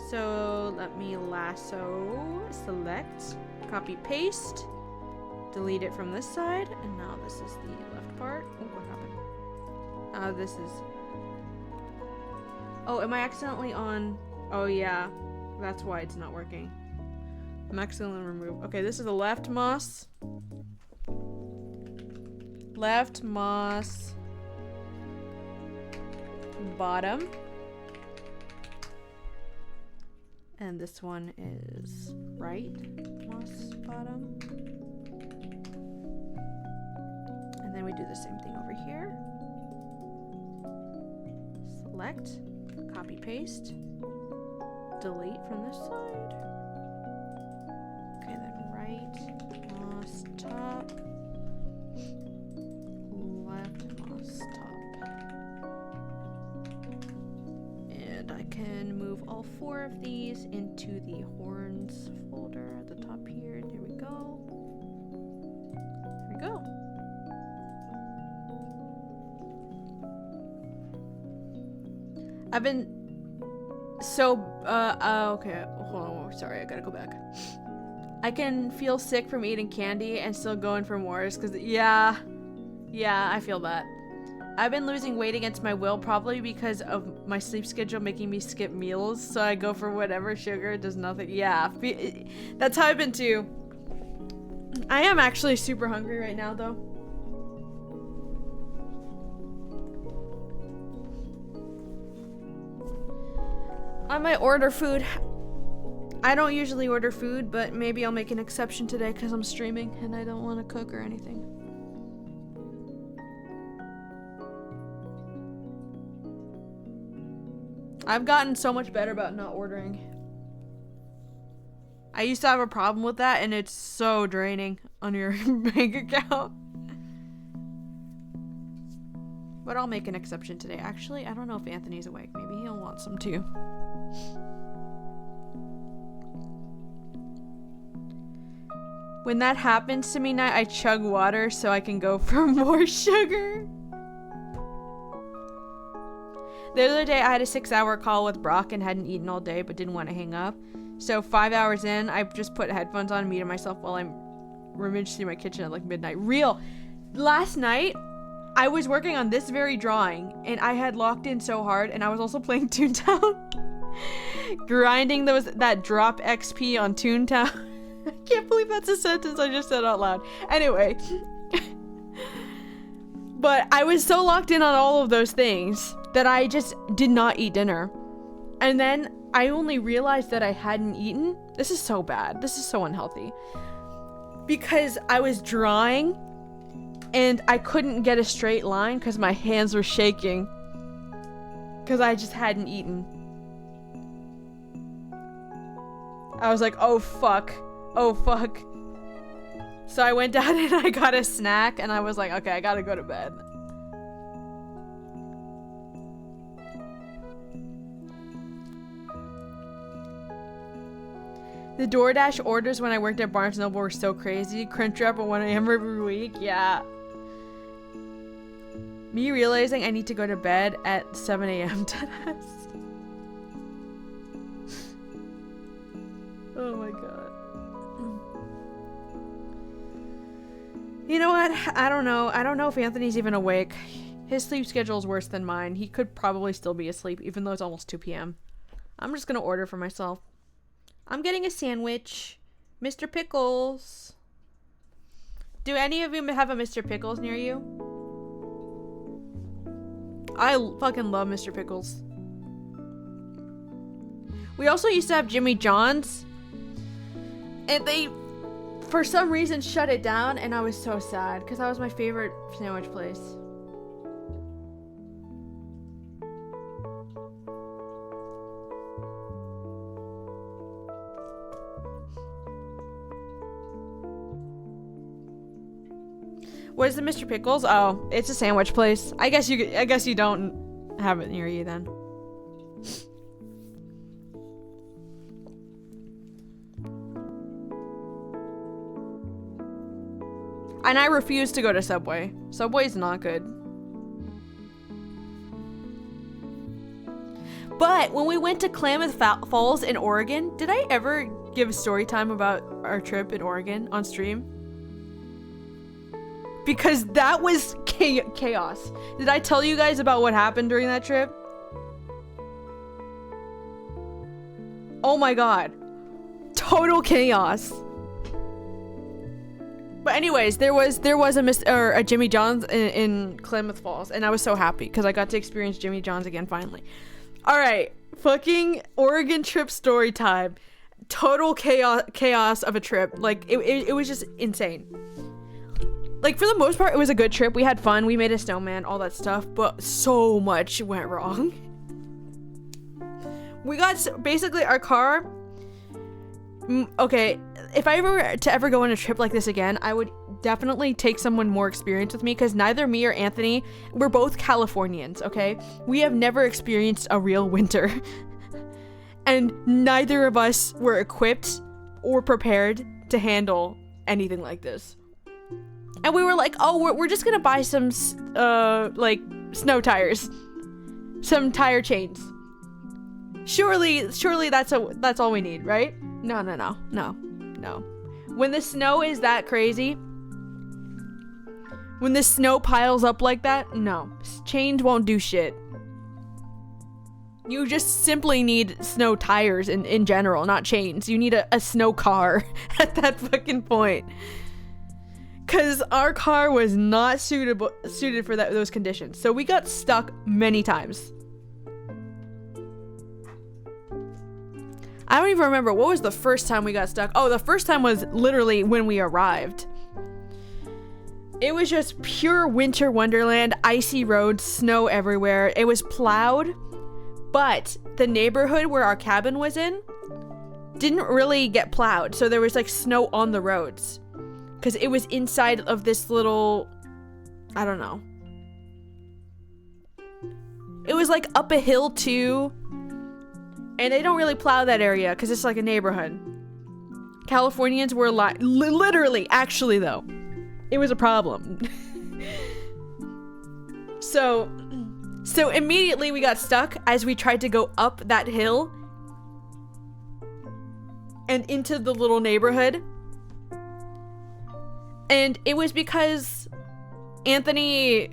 So let me lasso, select, copy, paste, delete it from this side. And now this is the left part. Oh, what happened? This is... Oh, am I accidentally on... Oh yeah, that's why it's not working. I'm accidentally remove. Okay, this is the left moss. Left moss bottom, and this one is right moss bottom, and then we do the same thing over here. Select, copy, paste, delete from this side. moss top, left moss top. And I can move all 4 of these into the horns folder at the top here. There we go. There we go. I've been so okay, hold on, sorry, I gotta go back. I can feel sick from eating candy and still going for more, because yeah, I feel that. I've been losing weight against my will, probably because of my sleep schedule making me skip meals, so I go for whatever sugar does nothing. Yeah, that's how I've been too. I am actually super hungry right now though. I might order food. I don't usually order food, but maybe I'll make an exception today because I'm streaming and I don't want to cook or anything. I've gotten so much better about not ordering. I used to have a problem with that, and it's so draining on your bank account. But I'll make an exception today. Actually, I don't know if Anthony's awake. Maybe he'll want some too. When that happens to me now, I chug water so I can go for more sugar. The other day, I had a 6-hour call with Brock and hadn't eaten all day but didn't want to hang up. So 5 hours in, I just put headphones on and muted myself while I'm rummaged through my kitchen at like midnight. Real. Last night, I was working on this very drawing and I had locked in so hard, and I was also playing Toontown. Grinding that drop XP on Toontown. I can't believe that's a sentence I just said out loud. Anyway. But I was so locked in on all of those things that I just did not eat dinner. And then I only realized that I hadn't eaten. This is so bad. This is so unhealthy. Because I was drawing and I couldn't get a straight line because my hands were shaking. Because I just hadn't eaten. I was like, oh fuck. Oh fuck. So I went down and I got a snack and I was like, okay, I gotta go to bed. The DoorDash orders when I worked at Barnes & Noble were so crazy. Crunchwrap at 1 a.m. every week. Yeah. Me realizing I need to go to bed at 7 a.m. Oh my god. You know what? I don't know. I don't know if Anthony's even awake. His sleep schedule is worse than mine. He could probably still be asleep even though it's almost 2 p.m. I'm just gonna order for myself. I'm getting a sandwich. Mr. Pickles. Do any of you have a Mr. Pickles near you? I fucking love Mr. Pickles. We also used to have Jimmy John's. And they, for some reason, shut it down. And I was so sad. Because that was my favorite sandwich place. What is the Mr. Pickles? Oh, it's a sandwich place. I guess you don't have it near you then. And I refuse to go to Subway. Subway's not good. But when we went to Klamath Falls in Oregon, did I ever give a story time about our trip in Oregon on stream? Because that was chaos. Did I tell you guys about what happened during that trip? Oh my god. Total chaos. But anyways, there was a Jimmy John's in Klamath Falls, and I was so happy because I got to experience Jimmy John's again finally. All right, fucking Oregon trip story time. Total chaos of a trip. Like it was just insane. Like, for the most part, it was a good trip. We had fun. We made a snowman, all that stuff. But so much went wrong. We got... Basically, our car... Okay, if I ever to ever go on a trip like this again, I would definitely take someone more experienced with me, because neither me or Anthony, we're both Californians, okay? We have never experienced a real winter. And neither of us were equipped or prepared to handle anything like this. And we were like, oh, we're just gonna buy some like snow tires, some tire chains. Surely that's all we need, right? No. When the snow is that crazy, when the snow piles up like that, no, chains won't do shit. You just simply need snow tires in general, not chains. You need a snow car at that fucking point. Because our car was not suited for those conditions. So we got stuck many times. I don't even remember what was the first time we got stuck. Oh, the first time was literally when we arrived. It was just pure winter wonderland, icy roads, snow everywhere. It was plowed, but the neighborhood where our cabin was in didn't really get plowed. So there was like snow on the roads because it was inside of this little, I don't know. It was like up a hill too. And they don't really plow that area because it's like a neighborhood. Californians were literally, actually though, it was a problem. So immediately we got stuck as we tried to go up that hill and into the little neighborhood. And it was because Anthony,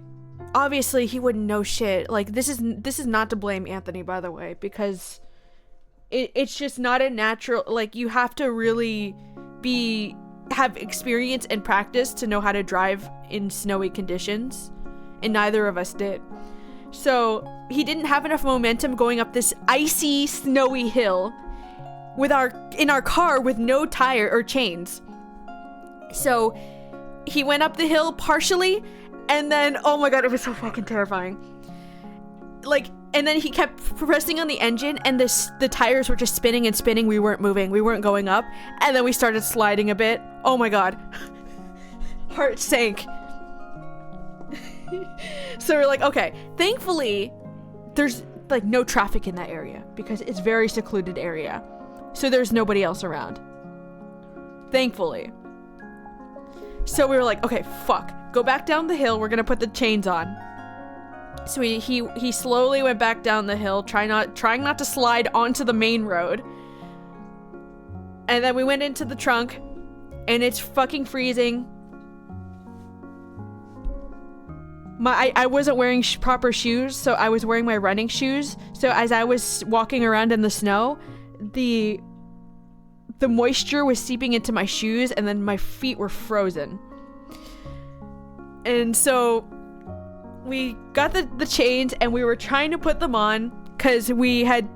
obviously he wouldn't know shit. Like this is not to blame Anthony, by the way, because it's just not a natural, like you have to really have experience and practice to know how to drive in snowy conditions, and neither of us did. So he didn't have enough momentum going up this icy, snowy hill in our car with no tire or chains. So he went up the hill partially, and then, oh my god, it was so fucking terrifying. Like, and then he kept pressing on the engine, and the tires were just spinning and spinning. We weren't moving. We weren't going up. And then we started sliding a bit. Oh my god. Heart sank. So we're like, okay. Thankfully, there's like no traffic in that area because it's a very secluded area. So there's nobody else around. Thankfully. So we were like, okay, fuck. Go back down the hill. We're gonna put the chains on. So he slowly went back down the hill, trying not to slide onto the main road. And then we went into the trunk, and it's fucking freezing. I wasn't wearing proper shoes, so I was wearing my running shoes. So as I was walking around in the snow, the moisture was seeping into my shoes, and then my feet were frozen. And so we got the chains, and we were trying to put them on because we had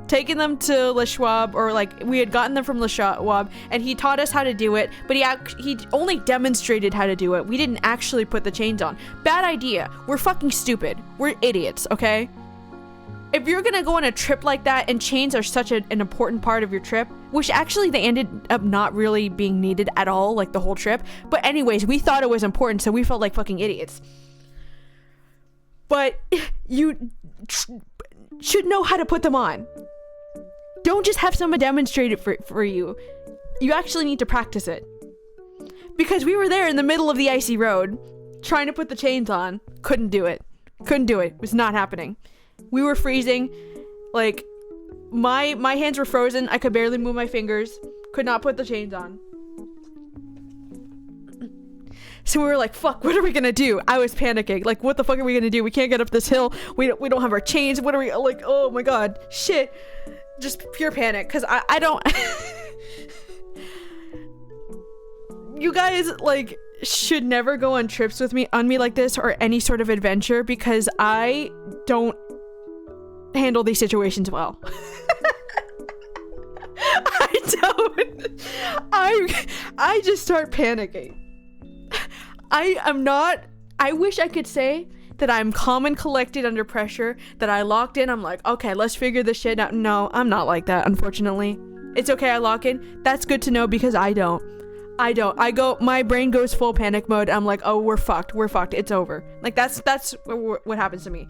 taken them to Le Schwab, or like we had gotten them from Le Schwab, and he taught us how to do it, but he only demonstrated how to do it. We didn't actually put the chains on. Bad idea. We're fucking stupid. We're idiots, okay? If you're gonna go on a trip like that, and chains are such an important part of your trip, which actually they ended up not really being needed at all, like the whole trip, but anyways, we thought it was important, so we felt like fucking idiots. But you should know how to put them on. Don't just have someone demonstrate it for you. You actually need to practice it. Because we were there in the middle of the icy road, trying to put the chains on. Couldn't do it. It was not happening. We were freezing. Like, my hands were frozen. I could barely move my fingers. Could not put the chains on. So we were like, fuck, what are we gonna do? I was panicking. Like, what the fuck are we gonna do? We can't get up this hill. We don't have our chains. What are we, like, oh my god. Shit. Just pure panic. Because I don't... You guys, like, should never go on trips with me like this, or any sort of adventure, because I don't handle these situations well. I just start panicking. I wish I could say that I'm calm and collected under pressure, that I locked in, I'm like, okay, let's figure this shit out. No, I'm not like that, unfortunately. It's okay, I lock in. That's good to know because I don't. My brain goes full panic mode. I'm like, oh, we're fucked. It's over. Like, that's what happens to me.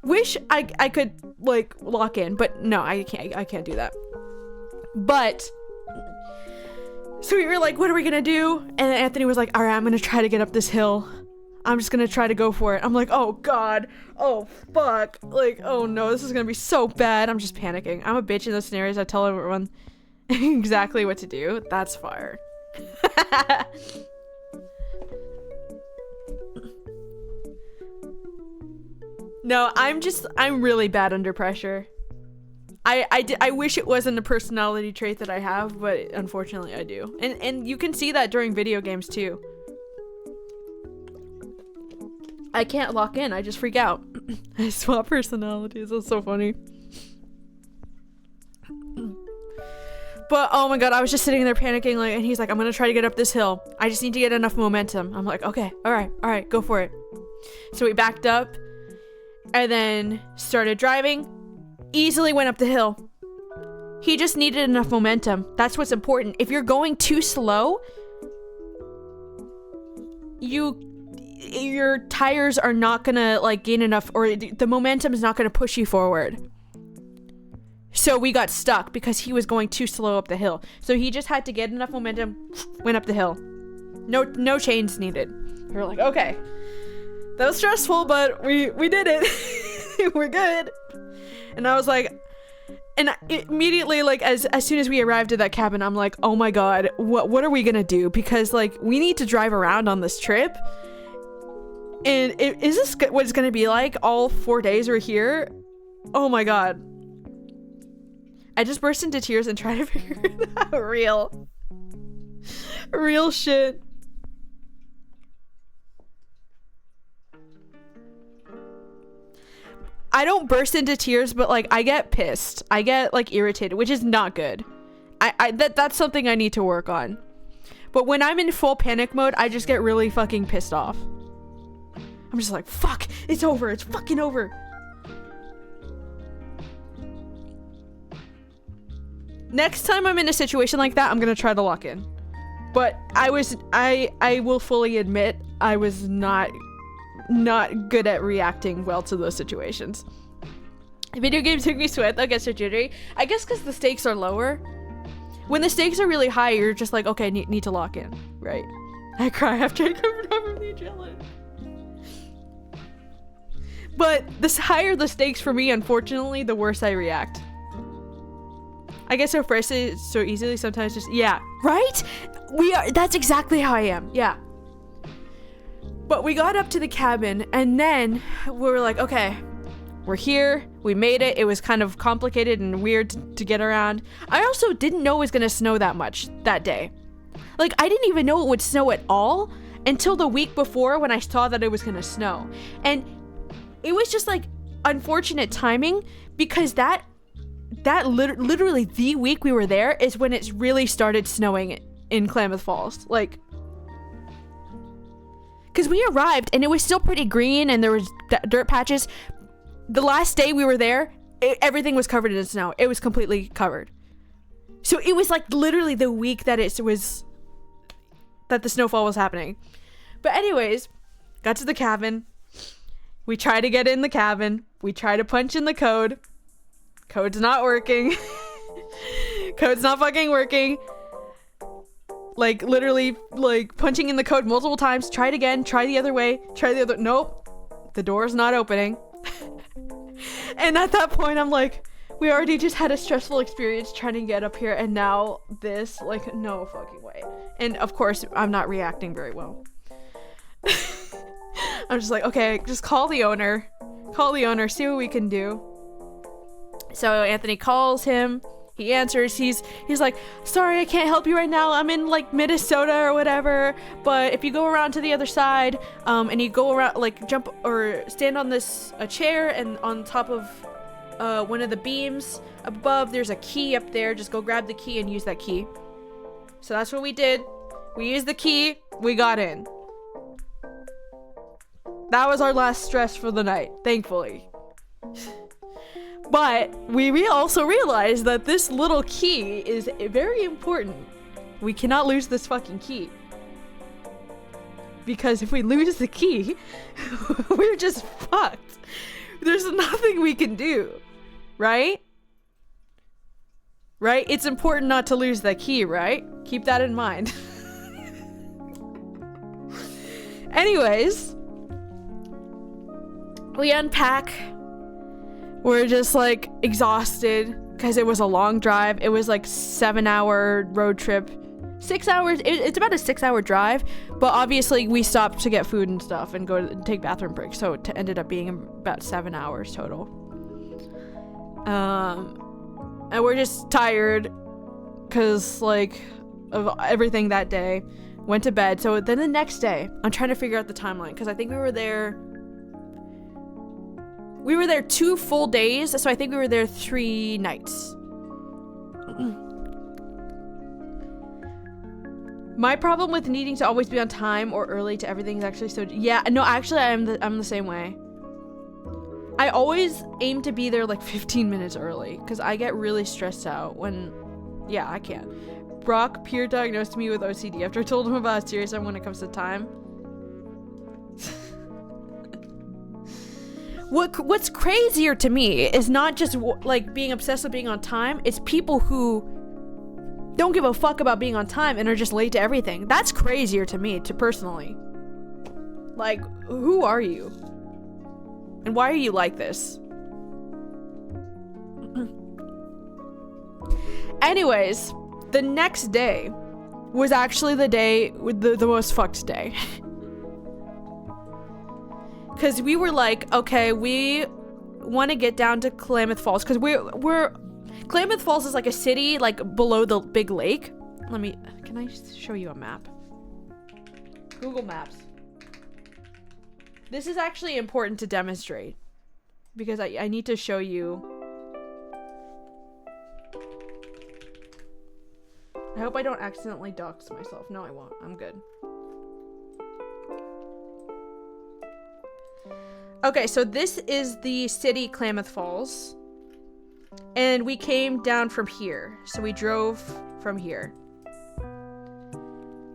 Wish I could, like, lock in, but no, I can't do that. But, so we were like, what are we gonna do? And Anthony was like, all right, I'm gonna try to get up this hill. I'm just gonna try to go for it. I'm like, oh god, oh fuck, like, oh no, this is gonna be so bad. I'm just panicking. I'm a bitch in those scenarios. I tell everyone exactly what to do. That's fire. No, I'm really bad under pressure. I wish it wasn't a personality trait that I have, but unfortunately I do. And you can see that during video games too. I can't lock in, I just freak out. I swap personalities, that's so funny. But oh my god, I was just sitting there panicking, like, and he's like, I'm gonna try to get up this hill. I just need to get enough momentum. I'm like, okay, alright, go for it. So we backed up and then started driving. Easily went up the hill. He just needed enough momentum. That's what's important. If you're going too slow, your tires are not gonna like gain enough, or the momentum is not gonna push you forward. So we got stuck because he was going too slow up the hill. So he just had to get enough momentum, went up the hill. No chains needed. We were like, okay, that was stressful, but we did it. We're good. And I was like, and immediately, like, as soon as we arrived at that cabin, I'm like, oh my god, what are we gonna do? Because, like, we need to drive around on this trip. And is this what it's gonna be like all 4 days we're here? Oh my god. I just burst into tears and tried to figure it out. Real shit. I don't burst into tears, but like I get pissed. I get like irritated, which is not good. That's something I need to work on. But when I'm in full panic mode, I just get really fucking pissed off. I'm just like, fuck, it's over. It's fucking over. Next time I'm in a situation like that, I'm gonna try to lock in. But I will fully admit I was not good at reacting well to those situations. Video games make me sweat, I guess, or jittery. I guess because the stakes are lower. When the stakes are really high, you're just like, okay, need to lock in, right? I cry after I come from the adrenaline. But the higher the stakes for me, unfortunately, the worse I react. I get so frustrated so easily sometimes, just, yeah, right? That's exactly how I am, yeah. But we got up to the cabin, and then we were like, okay, we're here. We made it. It was kind of complicated and weird to get around. I also didn't know it was going to snow that much that day. Like, I didn't even know it would snow at all until the week before when I saw that it was going to snow. And it was just, like, unfortunate timing because that literally the week we were there is when it really started snowing in Klamath Falls. Like, because we arrived and it was still pretty green and there was dirt patches. The last day we were there, everything was covered in snow. It was completely covered. So it was like literally the week that that the snowfall was happening. But anyways, got to the cabin. We try to get in the cabin. We try to punch in the code. Code's not working. Code's not fucking working. Like, literally, like, punching in the code multiple times. Try it again. Try the other way. Try the other... Nope. The door's not opening. And at that point, I'm like, we already just had a stressful experience trying to get up here, and now this, like, no fucking way. And, of course, I'm not reacting very well. I'm just like, okay, just call the owner. Call the owner. See what we can do. So Anthony calls him. He answers. He's like, sorry, I can't help you right now. I'm in like Minnesota or whatever. But if you go around to the other side, and you go around, like jump or stand on this chair, and on top of one of the beams above, there's a key up there. Just go grab the key and use that key. So that's what we did. We used the key. We got in. That was our last stress for the night, thankfully. But we also realized that this little key is very important. We cannot lose this fucking key. Because if we lose the key, we're just fucked. There's nothing we can do. Right? Right? It's important not to lose that key, right? Keep that in mind. Anyways, we unpack. We're just like exhausted because it was a long drive. It was like 7-hour road trip. 6 hours. It's about a 6-hour drive, but obviously we stopped to get food and stuff and go to take bathroom breaks, so it ended up being about 7 hours total. And we're just tired because like of everything that day. Went to bed. So then the next day, I'm trying to figure out the timeline because I think we were there 2 full days, so I think we were there 3 nights. My problem with needing to always be on time or early to everything is actually actually I'm the same way. I always aim to be there like 15 minutes early because I get really stressed out when I can't. Brock peer diagnosed me with OCD after I told him about how serious I am when it comes to time. What's crazier to me is not just like being obsessed with being on time. It's people who don't give a fuck about being on time and are just late to everything. That's crazier to me, personally. Like, who are you? And why are you like this? Anyways, the next day was actually the day with the most fucked day. Because we were like, okay, we want to get down to Klamath Falls because we're Klamath Falls is like a city like below the big lake. Can I show you a map? Google Maps. This is actually important to demonstrate because I need to show you. I hope I don't accidentally dox myself. No, I won't. I'm good. Okay, so this is the city Klamath Falls. And we came down from here. So we drove from here.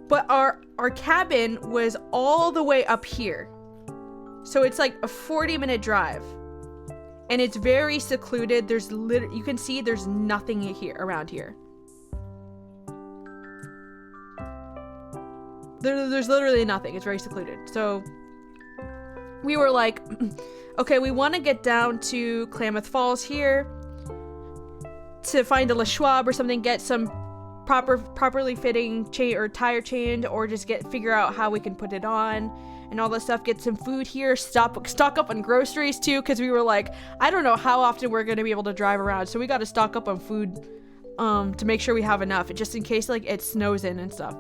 But our cabin was all the way up here. So it's like a 40-minute drive. And it's very secluded. You can see there's nothing here around here. There's literally nothing. It's very secluded. So we were like, okay, we want to get down to Klamath Falls here to find a Le Schwab or something, get some properly fitting chain or tire chained, or just figure out how we can put it on and all that stuff. Get some food here, stock up on groceries too, because we were like, I don't know how often we're going to be able to drive around, so we got to stock up on food to make sure we have enough, just in case like it snows in and stuff.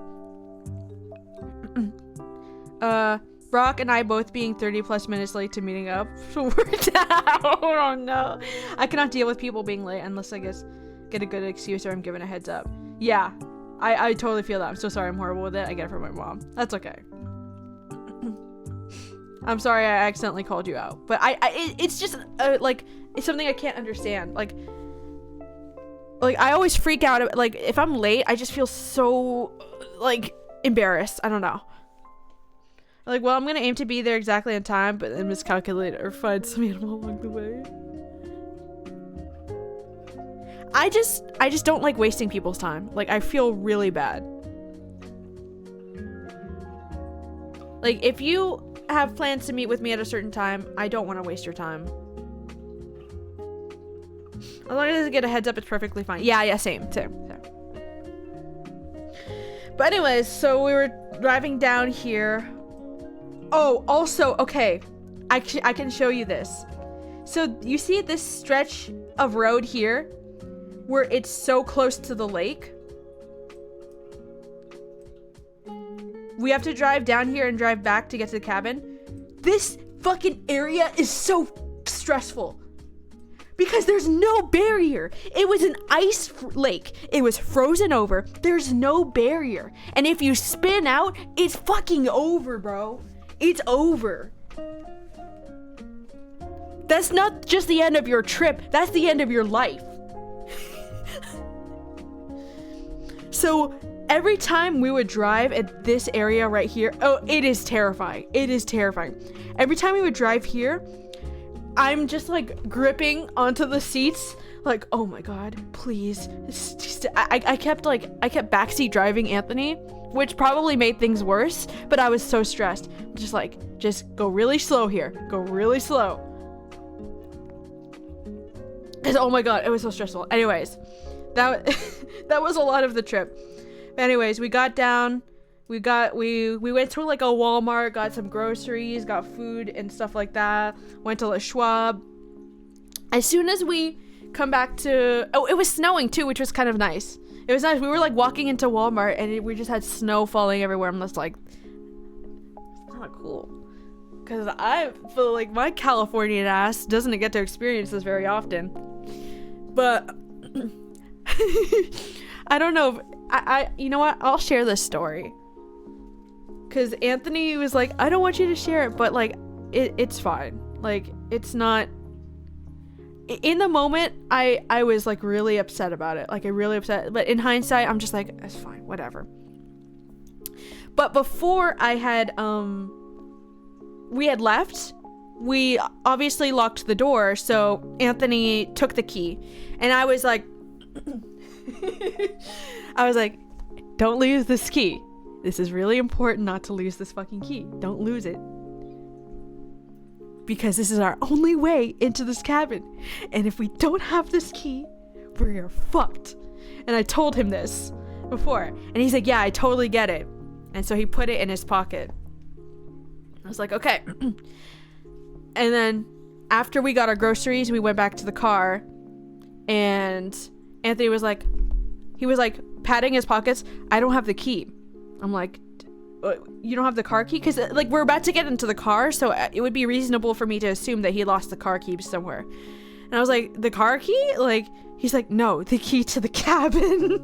Brock and I both being 30 plus minutes late to meeting up. We're down. Oh no. I cannot deal with people being late unless I get a good excuse or I'm given a heads up. Yeah, I totally feel that. I'm so sorry I'm horrible with it. I get it from my mom. That's okay. I'm sorry I accidentally called you out. But it's just like, it's something I can't understand. Like I always freak out. Like if I'm late, I just feel so like embarrassed. I don't know. Like, well, I'm gonna aim to be there exactly on time, but then miscalculate or find some animal along the way. I just don't like wasting people's time. Like, I feel really bad. Like, if you have plans to meet with me at a certain time, I don't want to waste your time. As long as I get a heads up, it's perfectly fine. Yeah, same. But anyways, so we were driving down here. Oh, also, okay, I can show you this. So you see this stretch of road here where it's so close to the lake? We have to drive down here and drive back to get to the cabin. This fucking area is so stressful because there's no barrier. It was an ice lake. It was frozen over. There's no barrier. And if you spin out, it's fucking over, bro. It's over. That's not just the end of your trip, that's the end of your life. So every time we would drive at this area right here, oh, it is terrifying. It is terrifying. Every time we would drive here, I'm just like gripping onto the seats, like, oh my god, please. I kept backseat driving Anthony, which probably made things worse, but I was so stressed. Just go really slow here. Go really slow. Cause oh my god, it was so stressful. Anyways, that was a lot of the trip. Anyways, we got down. We went to like a Walmart, got some groceries, got food and stuff like that. Went to La Schwab. As soon as we come back to, oh, it was snowing too, which was kind of nice. It was nice. We were like walking into Walmart and we just had snow falling everywhere. I'm just like, it's kind of cool. Cause I feel like my Californian ass doesn't get to experience this very often. But I don't know if I you know what? I'll share this story. Cause Anthony was like, I don't want you to share it, but like it's fine. Like it's not, in the moment I was like really upset about it. Like I really upset, but in hindsight I'm just like, it's fine, whatever. But before I had we had left, we obviously locked the door, so Anthony took the key. And I was like don't lose this key. This is really important not to lose this fucking key. Don't lose it. Because this is our only way into this cabin. And if we don't have this key, we're fucked. And I told him this before. And he's like, yeah, I totally get it. And so he put it in his pocket. I was like, okay. And then after we got our groceries, we went back to the car. And Anthony was like, he was like patting his pockets. I don't have the key. I'm like, you don't have the car key? Because like we're about to get into the car, so it would be reasonable for me to assume that he lost the car key somewhere. And I was like, the car key? Like, he's like, no, the key to the cabin.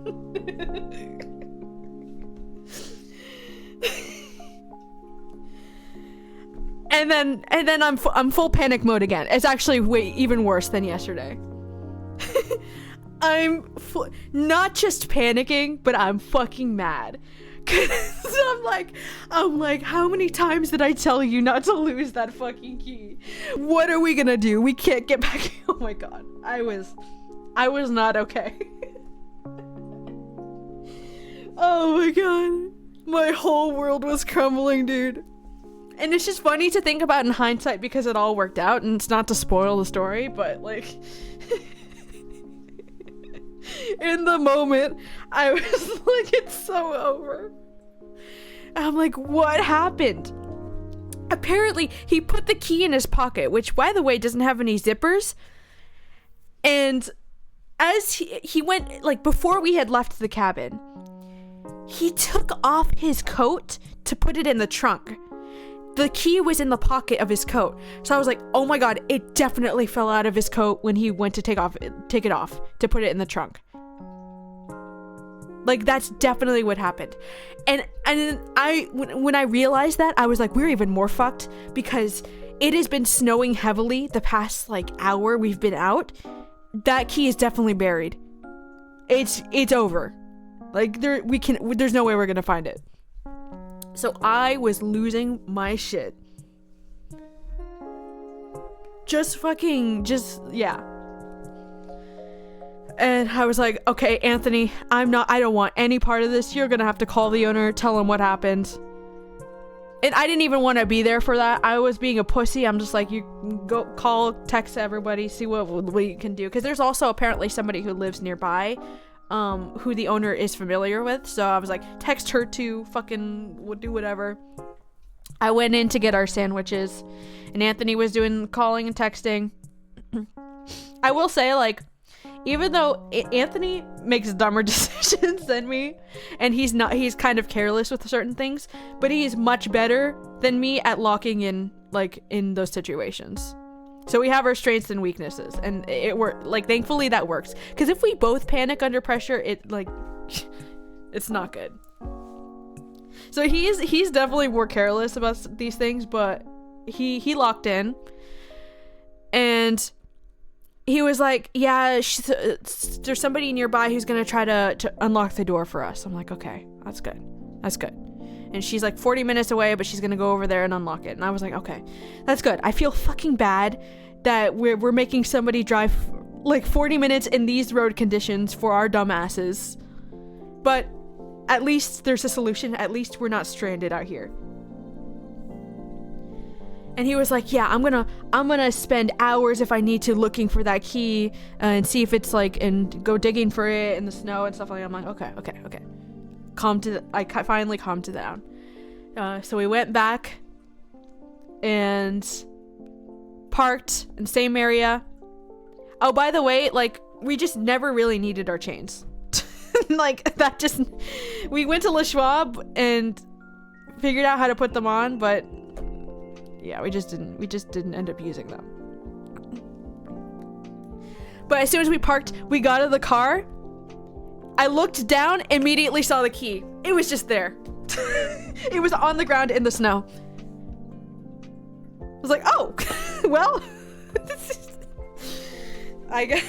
and then I'm full panic mode again. It's actually way even worse than yesterday. I'm not just panicking, but I'm fucking mad. Cause I'm like, how many times did I tell you not to lose that fucking key? What are we gonna do? We can't get back. Oh my god. I was not okay. Oh my god. My whole world was crumbling, dude. And it's just funny to think about in hindsight because it all worked out, and it's not to spoil the story, but like in the moment, I was like, it's so over. I'm like, what happened? Apparently, he put the key in his pocket, which, by the way, doesn't have any zippers. And as he went, like, before we had left the cabin, he took off his coat to put it in the trunk. The key was in the pocket of his coat. So I was like, oh my god, it definitely fell out of his coat when he went to take it off to put it in the trunk. Like, that's definitely what happened. And then when I realized that, I was like, we're even more fucked, because it has been snowing heavily the past like hour we've been out. That key is definitely buried. It's over. Like, there's no way we're gonna find it. So I was losing my shit. Yeah. And I was like, okay, Anthony, I don't want any part of this. You're gonna have to call the owner, tell him what happened. And I didn't even want to be there for that. I was being a pussy. I'm just like, you go call, text everybody, see what you can do. Because there's also apparently somebody who lives nearby, who the owner is familiar with. So I was like, text her to fucking do whatever. I went in to get our sandwiches, and Anthony was doing calling and texting. I will say, like, even though Anthony makes dumber decisions than me, and he's kind of careless with certain things, but he's much better than me at locking in, like, in those situations. So we have our strengths and weaknesses, and it worked. Like, thankfully that works. Because if we both panic under pressure, it's not good. So he's definitely more careless about these things, but he locked in. And And he was like, yeah, there's somebody nearby who's going to try to unlock the door for us. I'm like, okay, that's good. That's good. And she's like 40 minutes away, but she's going to go over there and unlock it. And I was like, okay, that's good. I feel fucking bad that we're making somebody drive like 40 minutes in these road conditions for our dumbasses. But at least there's a solution. At least we're not stranded out here. And he was like, yeah, I'm gonna spend hours if I need to looking for that key and see if it's like, and go digging for it in the snow and stuff like that. I'm like, okay. I finally calmed down. So we went back and parked in the same area. Oh, by the way, like, we just never really needed our chains. Like, that just, we went to Le Schwab and figured out how to put them on, but yeah, we just didn't end up using them. But as soon as we parked, we got out of the car. I looked down, immediately saw the key. It was just there. It was on the ground in the snow. I was like, oh, well, I guess.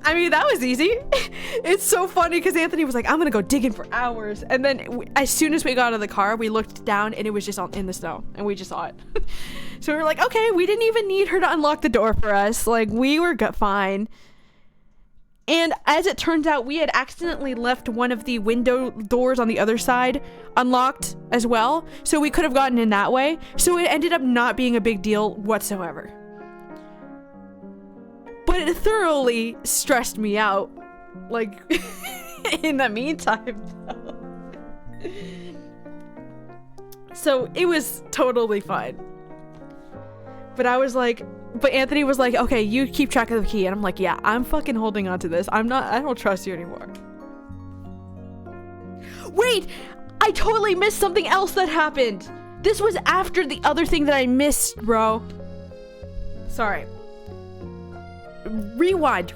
I mean, that was easy. It's so funny because Anthony was like, I'm gonna go digging for hours. And then as soon as we got out of the car, we looked down and it was just in the snow and we just saw it. So we were like, okay, we didn't even need her to unlock the door for us. Like, we were fine. And as it turns out, we had accidentally left one of the window doors on the other side unlocked as well. So we could have gotten in that way. So it ended up not being a big deal whatsoever. But it thoroughly stressed me out, like, in the meantime, though. So it was totally fine. But I was like, but Anthony was like, okay, you keep track of the key. And I'm like, yeah, I'm fucking holding on to this. I don't trust you anymore. Wait, I totally missed something else that happened. This was after the other thing that I missed, bro. Sorry. Rewind.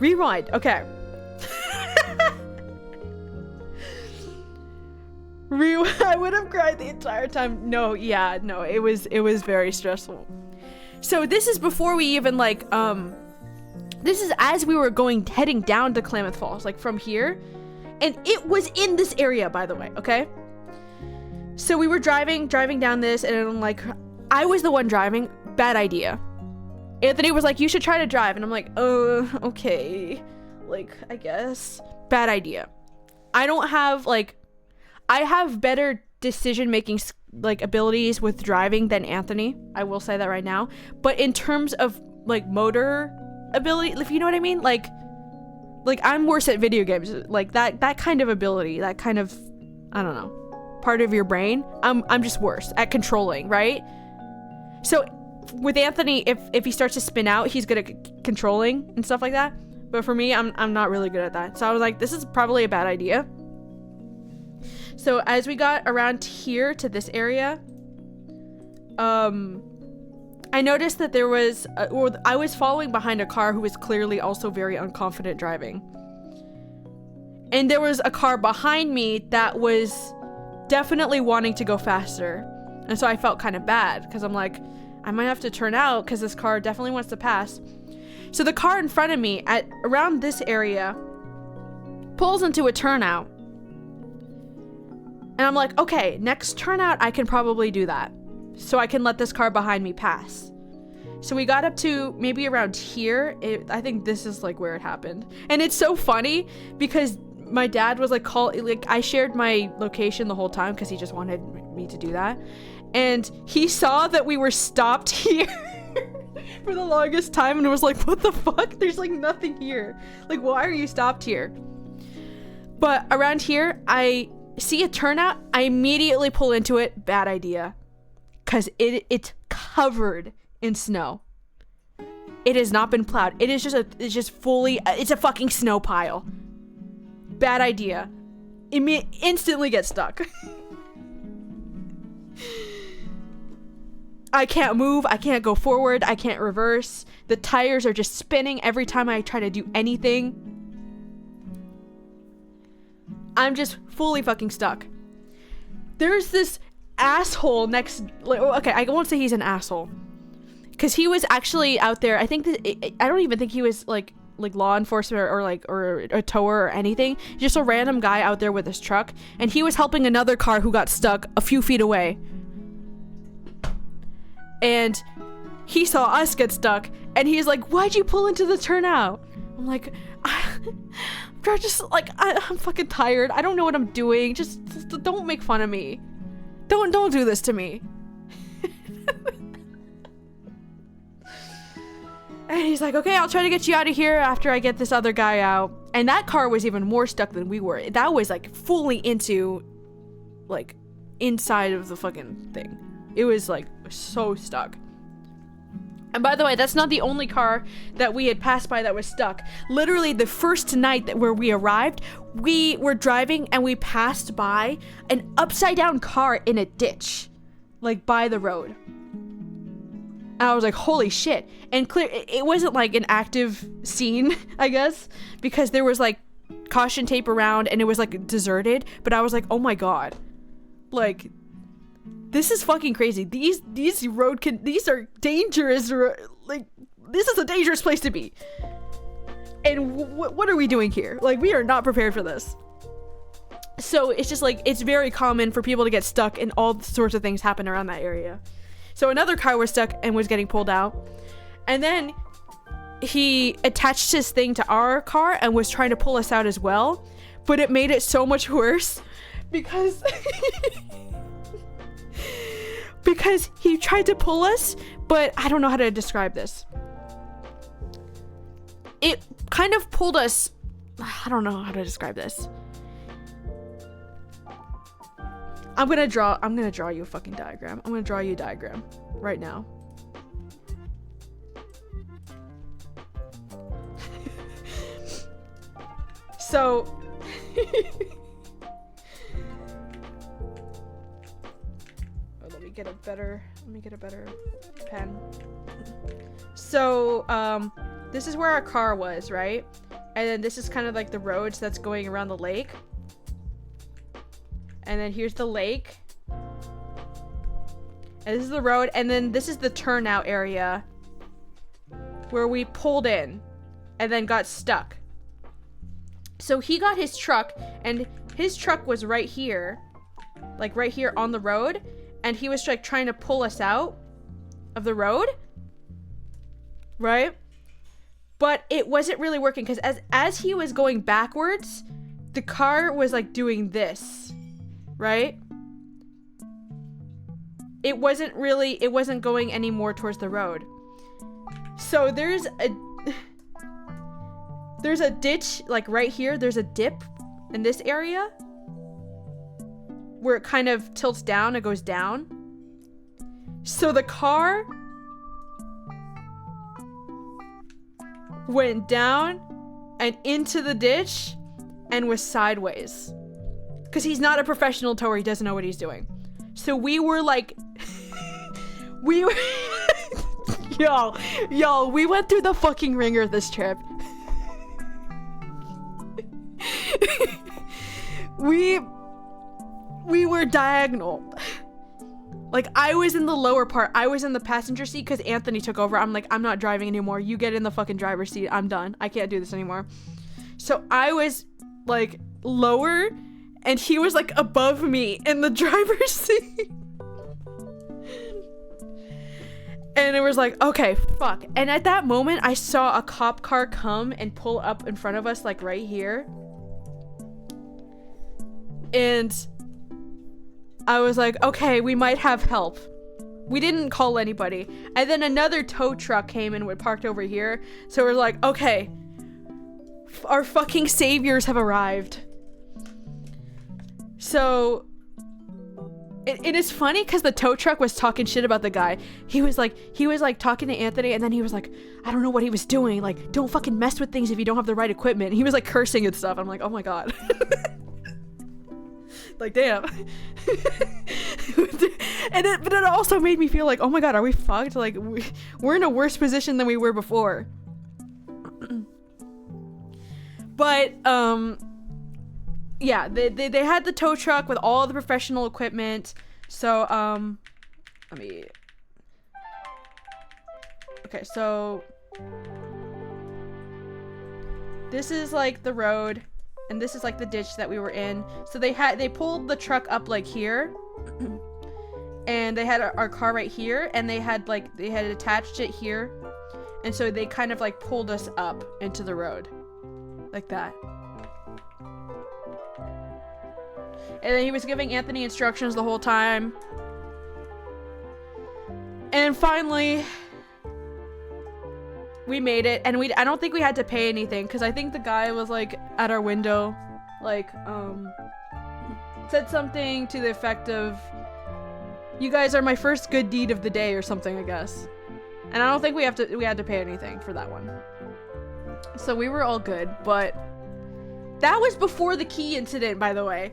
Okay. I would have cried the entire time. No, it was very stressful. So this is before we even like this is as we were heading down to Klamath Falls, like from here, and it was in this area, by the way. Okay, so we were driving down this, and I'm like, I was the one driving. Bad idea. Anthony was like, you should try to drive. And I'm like, okay. Like, I guess. Bad idea. I don't have, like, I have better decision-making, like, abilities with driving than Anthony. I will say that right now. But in terms of, like, motor ability, if you know what I mean? Like I'm worse at video games. Like, that kind of ability, that kind of, I don't know, part of your brain. I'm just worse at controlling, right? So with Anthony, if he starts to spin out, he's good at controlling and stuff like that. But for me, I'm not really good at that. So I was like, this is probably a bad idea. So as we got around here to this area, I noticed that there was, I was following behind a car who was clearly also very unconfident driving. And there was a car behind me that was definitely wanting to go faster. And so I felt kind of bad because I'm like, I might have to turn out because this car definitely wants to pass. So the car in front of me at around this area pulls into a turnout. And I'm like, okay, next turnout, I can probably do that. So I can let this car behind me pass. So we got up to maybe around here. I think this is like where it happened. And it's so funny because my dad was like, I shared my location the whole time because he just wanted me to do that. And he saw that we were stopped here for the longest time and was like, what the fuck? There's like nothing here. Like, why are you stopped here? But around here, I see a turnout. I immediately pull into it. Bad idea. Because it's covered in snow. It has not been plowed. It's just fully, it's a fucking snow pile. Bad idea. Instantly get stuck. I can't move. I can't go forward. I can't reverse. The tires are just spinning every time I try to do anything. I'm just fully fucking stuck. There's this asshole next, like, okay, I won't say he's an asshole, because he was actually out there. I think that I don't even think he was like law enforcement or a tower or anything. Just a random guy out there with his truck, and he was helping another car who got stuck a few feet away. And he saw us get stuck, and he's like, "Why'd you pull into the turnout?" I'm like, I'm fucking tired. I don't know what I'm doing. Just don't make fun of me. Don't do this to me. And he's like, "Okay, I'll try to get you out of here after I get this other guy out." And that car was even more stuck than we were. That was like fully into, like, inside of the fucking thing. It was like so stuck. And by the way, that's not the only car that we had passed by that was stuck. Literally the first night where we arrived, we were driving and we passed by an upside down car in a ditch, like by the road. And I was like, holy shit. And clear, it wasn't like an active scene, I guess, because there was like caution tape around and it was like deserted. But I was like, oh my god, like, this is fucking crazy. These are dangerous. Like, this is a dangerous place to be. And what are we doing here? Like, we are not prepared for this. So it's just like, it's very common for people to get stuck, and all sorts of things happen around that area. So another car was stuck and was getting pulled out. And then he attached his thing to our car and was trying to pull us out as well. But it made it so much worse because because he tried to pull us, but I don't know how to describe this. It kind of pulled us. I don't know how to describe this. I'm gonna draw you a fucking diagram. I'm gonna draw you a diagram right now. So let me get a better pen. So this is where our car was, right? And then this is kind of like the roads that's going around the lake. And then here's the lake. And this is the road. And then this is the turnout area where we pulled in and then got stuck. So he got his truck, and his truck was right here, like right here on the road. And he was like trying to pull us out of the road, right? But it wasn't really working, because as he was going backwards, the car was like doing this, right? It wasn't going any more towards the road. So there's a ditch, like right here. There's a dip in this area where it kind of tilts down, it goes down. So the car went down and into the ditch and was sideways. Because he's not a professional tower, he doesn't know what he's doing. So we were like, yo, we went through the fucking ringer this trip. We were diagonal. Like, I was in the lower part. I was in the passenger seat because Anthony took over. I'm like, I'm not driving anymore. You get in the fucking driver's seat. I'm done. I can't do this anymore. So I was like lower, and he was like above me in the driver's seat. And it was like, okay, fuck. And at that moment, I saw a cop car come and pull up in front of us, like right here. And I was like, okay, we might have help. We didn't call anybody. And then another tow truck came and we parked over here. So we're like, okay, our fucking saviors have arrived. So it is funny because the tow truck was talking shit about the guy. He was like talking to Anthony, and then he was like, I don't know what he was doing. Like, don't fucking mess with things if you don't have the right equipment. And he was like cursing and stuff. I'm like, oh my god. Like, damn. But it also made me feel like, oh my god, are we fucked? Like, we're in a worse position than we were before. But yeah, they had the tow truck with all the professional equipment. So, let me... Okay, so... This is, like, the road, and this is, like, the ditch that we were in. So they pulled the truck up, like, here. And they had our car right here, and they had attached it here. And so they kind of, like, pulled us up into the road. Like that. And then he was giving Anthony instructions the whole time. And finally, we made it. And I don't think we had to pay anything, because I think the guy was, like, at our window, like, said something to the effect of, "You guys are my first good deed of the day," or something, I guess. And I don't think we had to pay anything for that one. So we were all good, but that was before the key incident, by the way.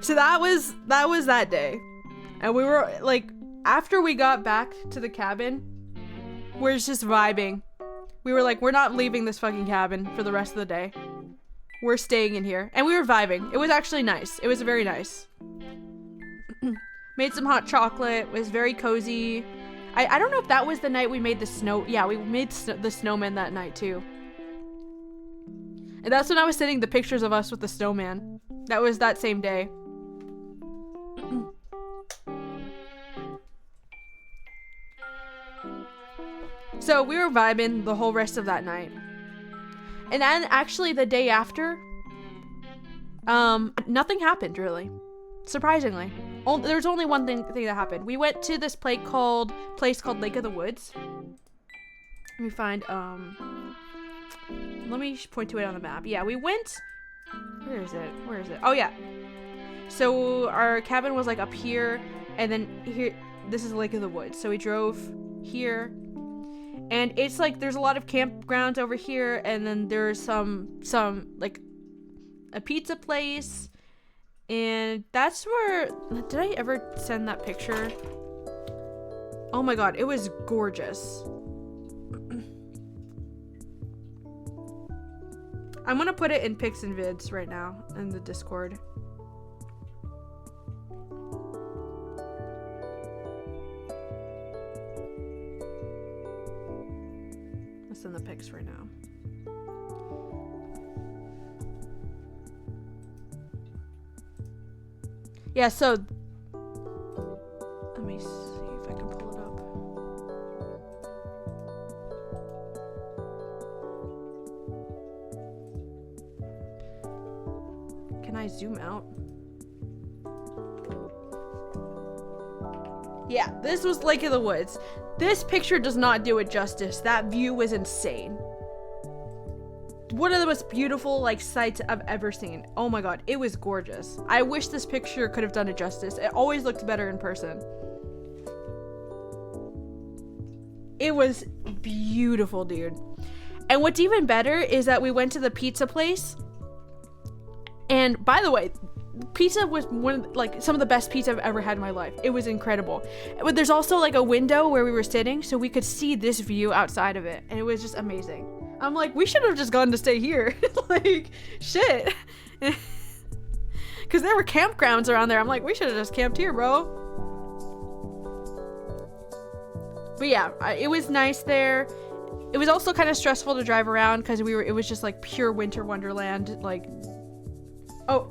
So that was that day. And we were like, after we got back to the cabin, we're just vibing. We were like, we're not leaving this fucking cabin for the rest of the day. We're staying in here. And we were vibing. It was actually nice. It was very nice. Made some hot chocolate. It was very cozy. I don't know if that was the night we made the snow. Yeah, we made the snowman that night too. And that's when I was sending the pictures of us with the snowman. That was that same day. So we were vibing the whole rest of that night. And then actually the day after, nothing happened really. Surprisingly. There was only one thing that happened. We went to this place called Lake of the Woods. Let me find, let me point to it on the map. Yeah, we went, where is it? Oh yeah. So our cabin was like up here, and then here, this is Lake of the Woods. So we drove here, and it's like, there's a lot of campgrounds over here, and then there's some like a pizza place, and that's where, did I ever send that picture? Oh my god, it was gorgeous. I'm gonna put it in pics and vids right now in the Discord. I'll send the pics right now. Yeah, so let me see if I can pull it up. Can I zoom out? Yeah, this was Lake of the Woods. This picture does not do it justice. That view was insane. One of the most beautiful like sights I've ever seen. Oh my god, it was gorgeous. I wish this picture could have done it justice. It always looked better in person. It was beautiful, dude. And what's even better is that we went to the pizza place. And by the way, pizza was some of the best pizza I've ever had in my life. It was incredible. But there's also like a window where we were sitting, so we could see this view outside of it, and it was just amazing. I'm like, we should have just gone to stay here. Like, shit. Because there were campgrounds around there. I'm like, we should have just camped here, bro. But yeah, it was nice there. It was also kind of stressful to drive around because it was just like pure winter wonderland. Like, oh.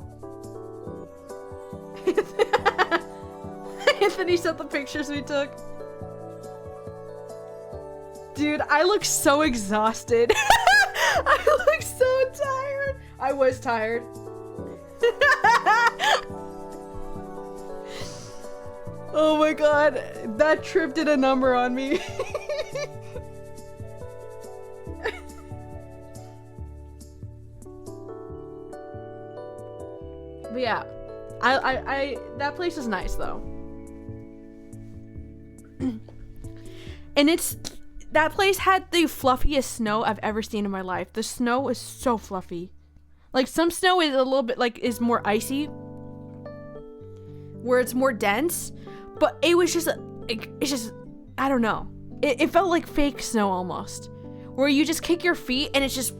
Anthony sent the pictures we took. Dude, I look so exhausted. I look so tired. I was tired. Oh my god, that trip did a number on me. But yeah, I that place is nice though. And that place had the fluffiest snow I've ever seen in my life. The snow was so fluffy. Like, some snow is a little bit is more icy, where it's more dense, but it was just, it's just, I don't know. it felt like fake snow almost, where you just kick your feet and it's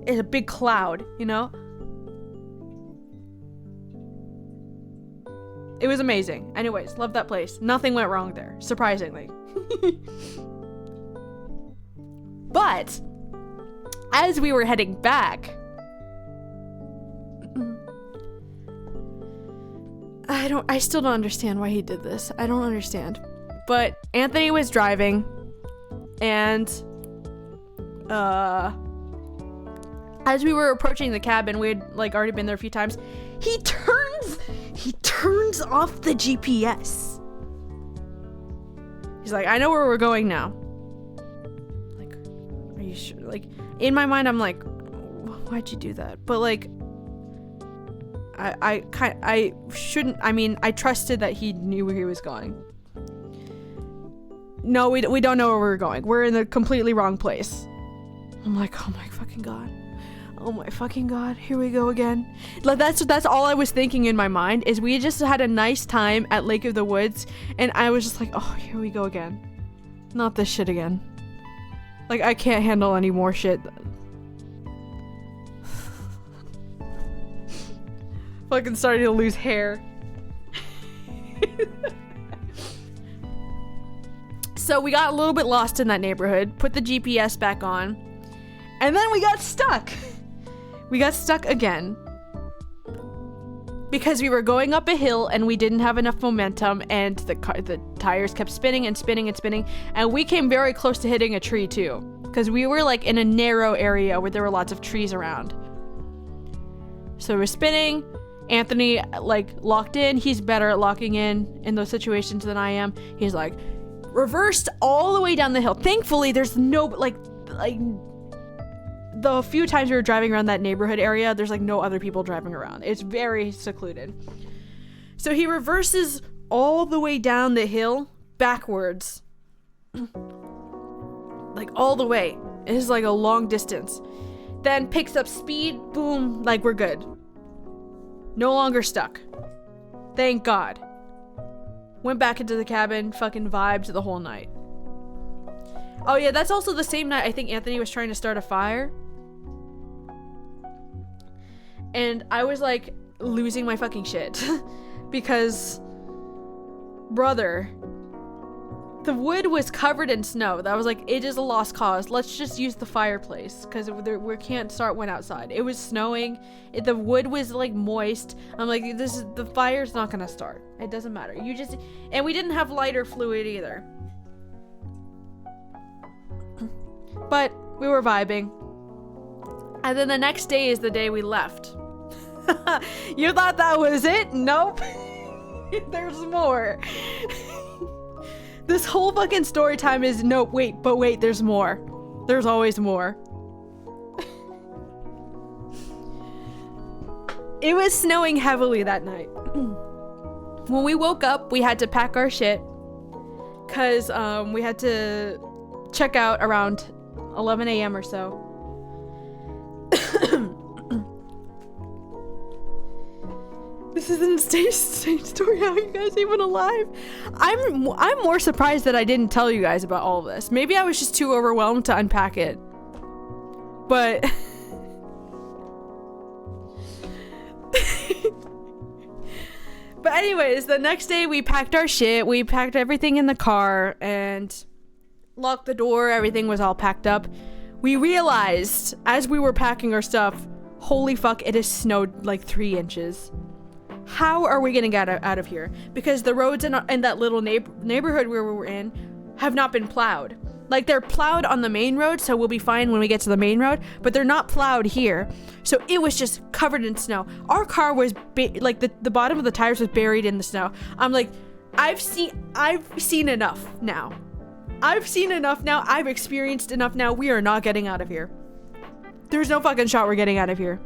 a big cloud, you know? It was amazing. Anyways, love that place. Nothing went wrong there, surprisingly. But as we were heading back, I still don't understand why he did this. I don't understand. But Anthony was driving, and as we were approaching the cabin, we had like already been there a few times, he turns off the GPS. He's like, I know where we're going now. Like, are you sure? Like, in my mind, I'm like, why'd you do that? But like, I shouldn't. I mean, I trusted that he knew where he was going. No, we don't know where we're going. We're in the completely wrong place. I'm like, oh my fucking god. Oh my fucking god, here we go again. Like, that's all I was thinking in my mind, is we just had a nice time at Lake of the Woods, and I was just like, oh, here we go again. Not this shit again. Like, I can't handle any more shit. Fucking starting to lose hair. So we got a little bit lost in that neighborhood, put the GPS back on, and then we got stuck. We got stuck again because we were going up a hill and we didn't have enough momentum, and the tires kept spinning and spinning and spinning, and we came very close to hitting a tree too, because we were like in a narrow area where there were lots of trees around. So we're spinning. Anthony like locked in. He's better at locking in those situations than I am. He's like reversed all the way down the hill. Thankfully, there's no like the few times we were driving around that neighborhood area, there's like no other people driving around. It's very secluded. So he reverses all the way down the hill backwards. Like all the way. It is like a long distance. Then picks up speed, boom, like we're good. No longer stuck. Thank God. Went back into the cabin, fucking vibed the whole night. Oh yeah, that's also the same night I think Anthony was trying to start a fire. And I was like losing my fucking shit. Because, brother, the wood was covered in snow. That was like, it is a lost cause. Let's just use the fireplace, because we can't start one outside. It was snowing. The wood was like moist. I'm like, the fire's not gonna start. It doesn't matter. And we didn't have lighter fluid either. But we were vibing. And then the next day is the day we left. You thought that was it? Nope. There's more. This whole fucking story time is nope, wait, there's more. There's always more. It was snowing heavily that night. When we woke up, we had to pack our shit, because we had to check out around 11 a.m. or so. This is an insane story. How are you guys even alive? I'm more surprised that I didn't tell you guys about all of this. Maybe I was just too overwhelmed to unpack it. But but anyways, the next day we packed our shit. We packed everything in the car and locked the door. Everything was all packed up. We realized as we were packing our stuff, holy fuck, it has snowed like 3 inches. How are we gonna get out of here? Because the roads in that little neighborhood where we were in have not been plowed. Like, they're plowed on the main road, so we'll be fine when we get to the main road, but they're not plowed here. So it was just covered in snow. Our car was like the bottom of the tires was buried in the snow. I'm like, I've seen enough now. I've seen enough now. I've experienced enough now. We are not getting out of here. There's no fucking shot we're getting out of here.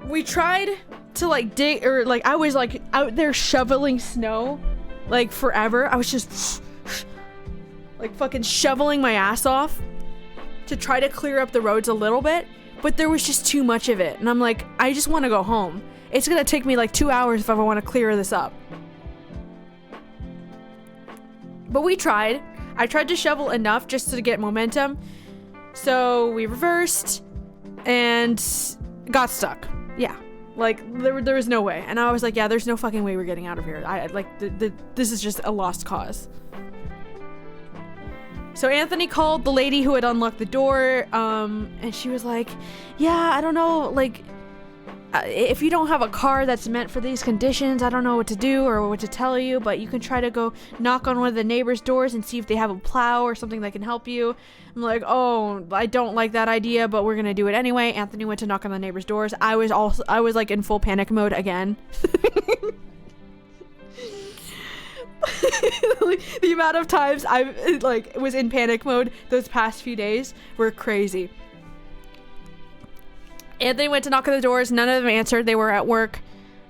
We tried to like dig, or like I was like out there shoveling snow like forever. I was just like fucking shoveling my ass off to try to clear up the roads a little bit, but there was just too much of it, and I'm like, I just want to go home. It's gonna take me like 2 hours if I want to clear this up. But we tried. I tried to shovel enough just to get momentum. So we reversed and got stuck. Yeah. Like, there was no way. And I was like, yeah, there's no fucking way we're getting out of here. This is just a lost cause. So Anthony called the lady who had unlocked the door, and she was like, yeah, I don't know, like, if you don't have a car that's meant for these conditions, I don't know what to do or what to tell you, but you can try to go knock on one of the neighbors' doors and see if they have a plow or something that can help you. I'm like, oh, I don't like that idea, but we're gonna do it anyway. Anthony went to knock on the neighbors' doors. I was like in full panic mode again. The amount of times I was in panic mode those past few days were crazy. Anthony went to knock on the doors. None of them answered. They were at work.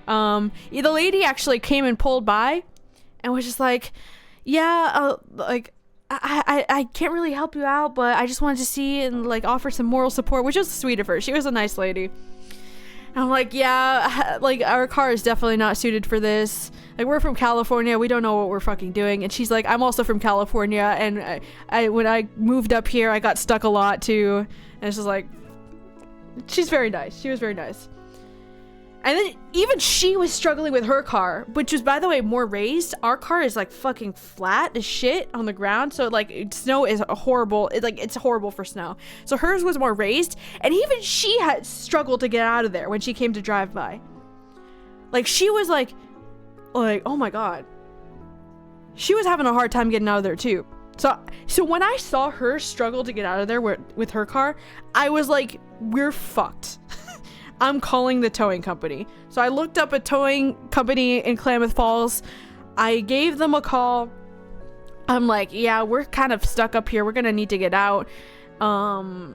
The lady actually came and pulled by and was just like, yeah, I can't really help you out, but I just wanted to see and like offer some moral support, which was sweet of her. She was a nice lady. And I'm like, yeah, like our car is definitely not suited for this. Like, we're from California. We don't know what we're fucking doing. And she's like, I'm also from California. And I when I moved up here, I got stuck a lot too. And it's just like, she's very nice. She was very nice. And then even she was struggling with her car, which was, by the way, more raised. Our car is like fucking flat as shit on the ground. So like snow is horrible. It's horrible for snow. So hers was more raised. And even she had struggled to get out of there when she came to drive by. Like, she was like, oh my God. She was having a hard time getting out of there too. So when I saw her struggle to get out of there with her car, I was like, we're fucked. I'm calling the towing company. So I looked up a towing company in Klamath Falls. I gave them a call. I'm like, yeah, we're kind of stuck up here. We're gonna need to get out. I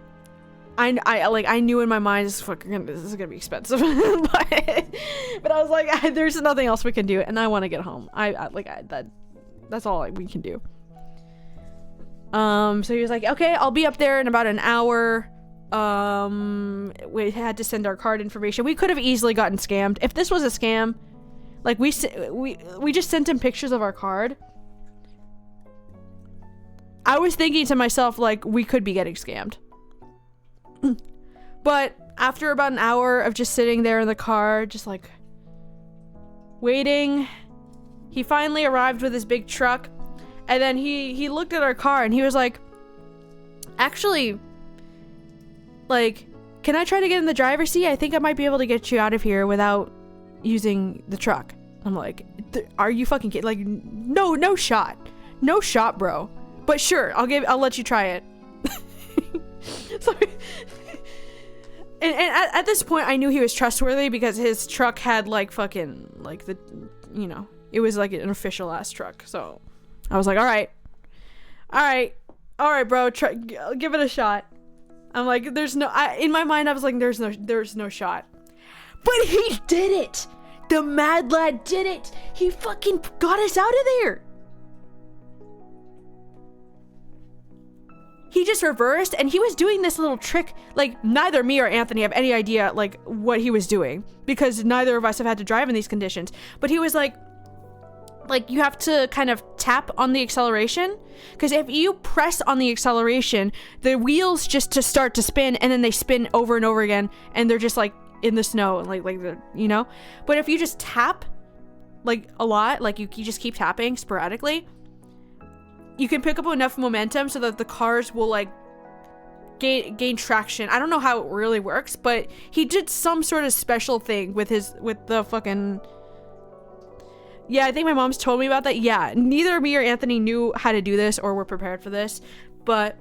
knew in my mind, this is gonna be expensive. but I was like, there's nothing else we can do, and I want to get home. That's all we can do. So he was like, okay, I'll be up there in about an hour. We had to send our card information. We could have easily gotten scammed. If this was a scam, like we just sent him pictures of our card. I was thinking to myself, like, we could be getting scammed. But after about an hour of just sitting there in the car, just like waiting, he finally arrived with his big truck. And then he looked at our car and he was like, actually, like, can I try to get in the driver's seat? I think I might be able to get you out of here without using the truck. I'm like, are you fucking kidding? Like, no shot. No shot, bro. But sure, I'll let you try it. Sorry. And at this point, I knew he was trustworthy because his truck had like fucking, like, the, you know, it was like an official ass truck. So I was like, all right, bro, give it a shot. I'm like, in my mind, I was like, there's no shot. But he did it. The mad lad did it. He fucking got us out of there. He just reversed, and he was doing this little trick. Like, neither me or Anthony have any idea, like, what he was doing, because neither of us have had to drive in these conditions. But he was like, you have to kind of tap on the acceleration, because if you press on the acceleration, the wheels just to start to spin, and then they spin over and over again, and they're just like in the snow, like the, you know. But if you just tap like a lot, like you just keep tapping sporadically, you can pick up enough momentum so that the cars will like gain traction. I don't know how it really works, but he did some sort of special thing with the fucking. Yeah, I think my mom's told me about that. Yeah, neither me or Anthony knew how to do this or were prepared for this, but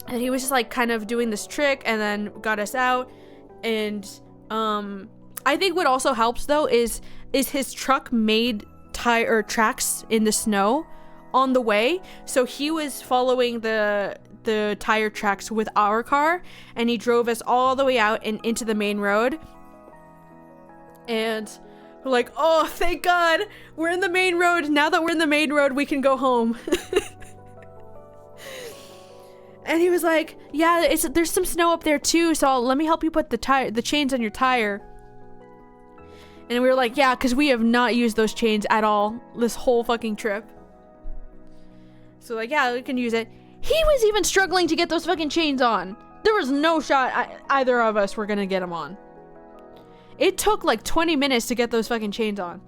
and he was just like kind of doing this trick and then got us out. And I think what also helps though is his truck made tire tracks in the snow on the way, so he was following the tire tracks with our car, and he drove us all the way out and into the main road. And we're like, oh, thank God, we're in the main road. Now that we're in the main road, we can go home. And he was like, yeah, there's some snow up there too, so let me help you put the chains on your tire. And we were like, yeah, because we have not used those chains at all this whole fucking trip. So like, yeah, we can use it. He was even struggling to get those fucking chains on. There was no shot either of us were gonna get them on. It took like 20 minutes to get those fucking chains on.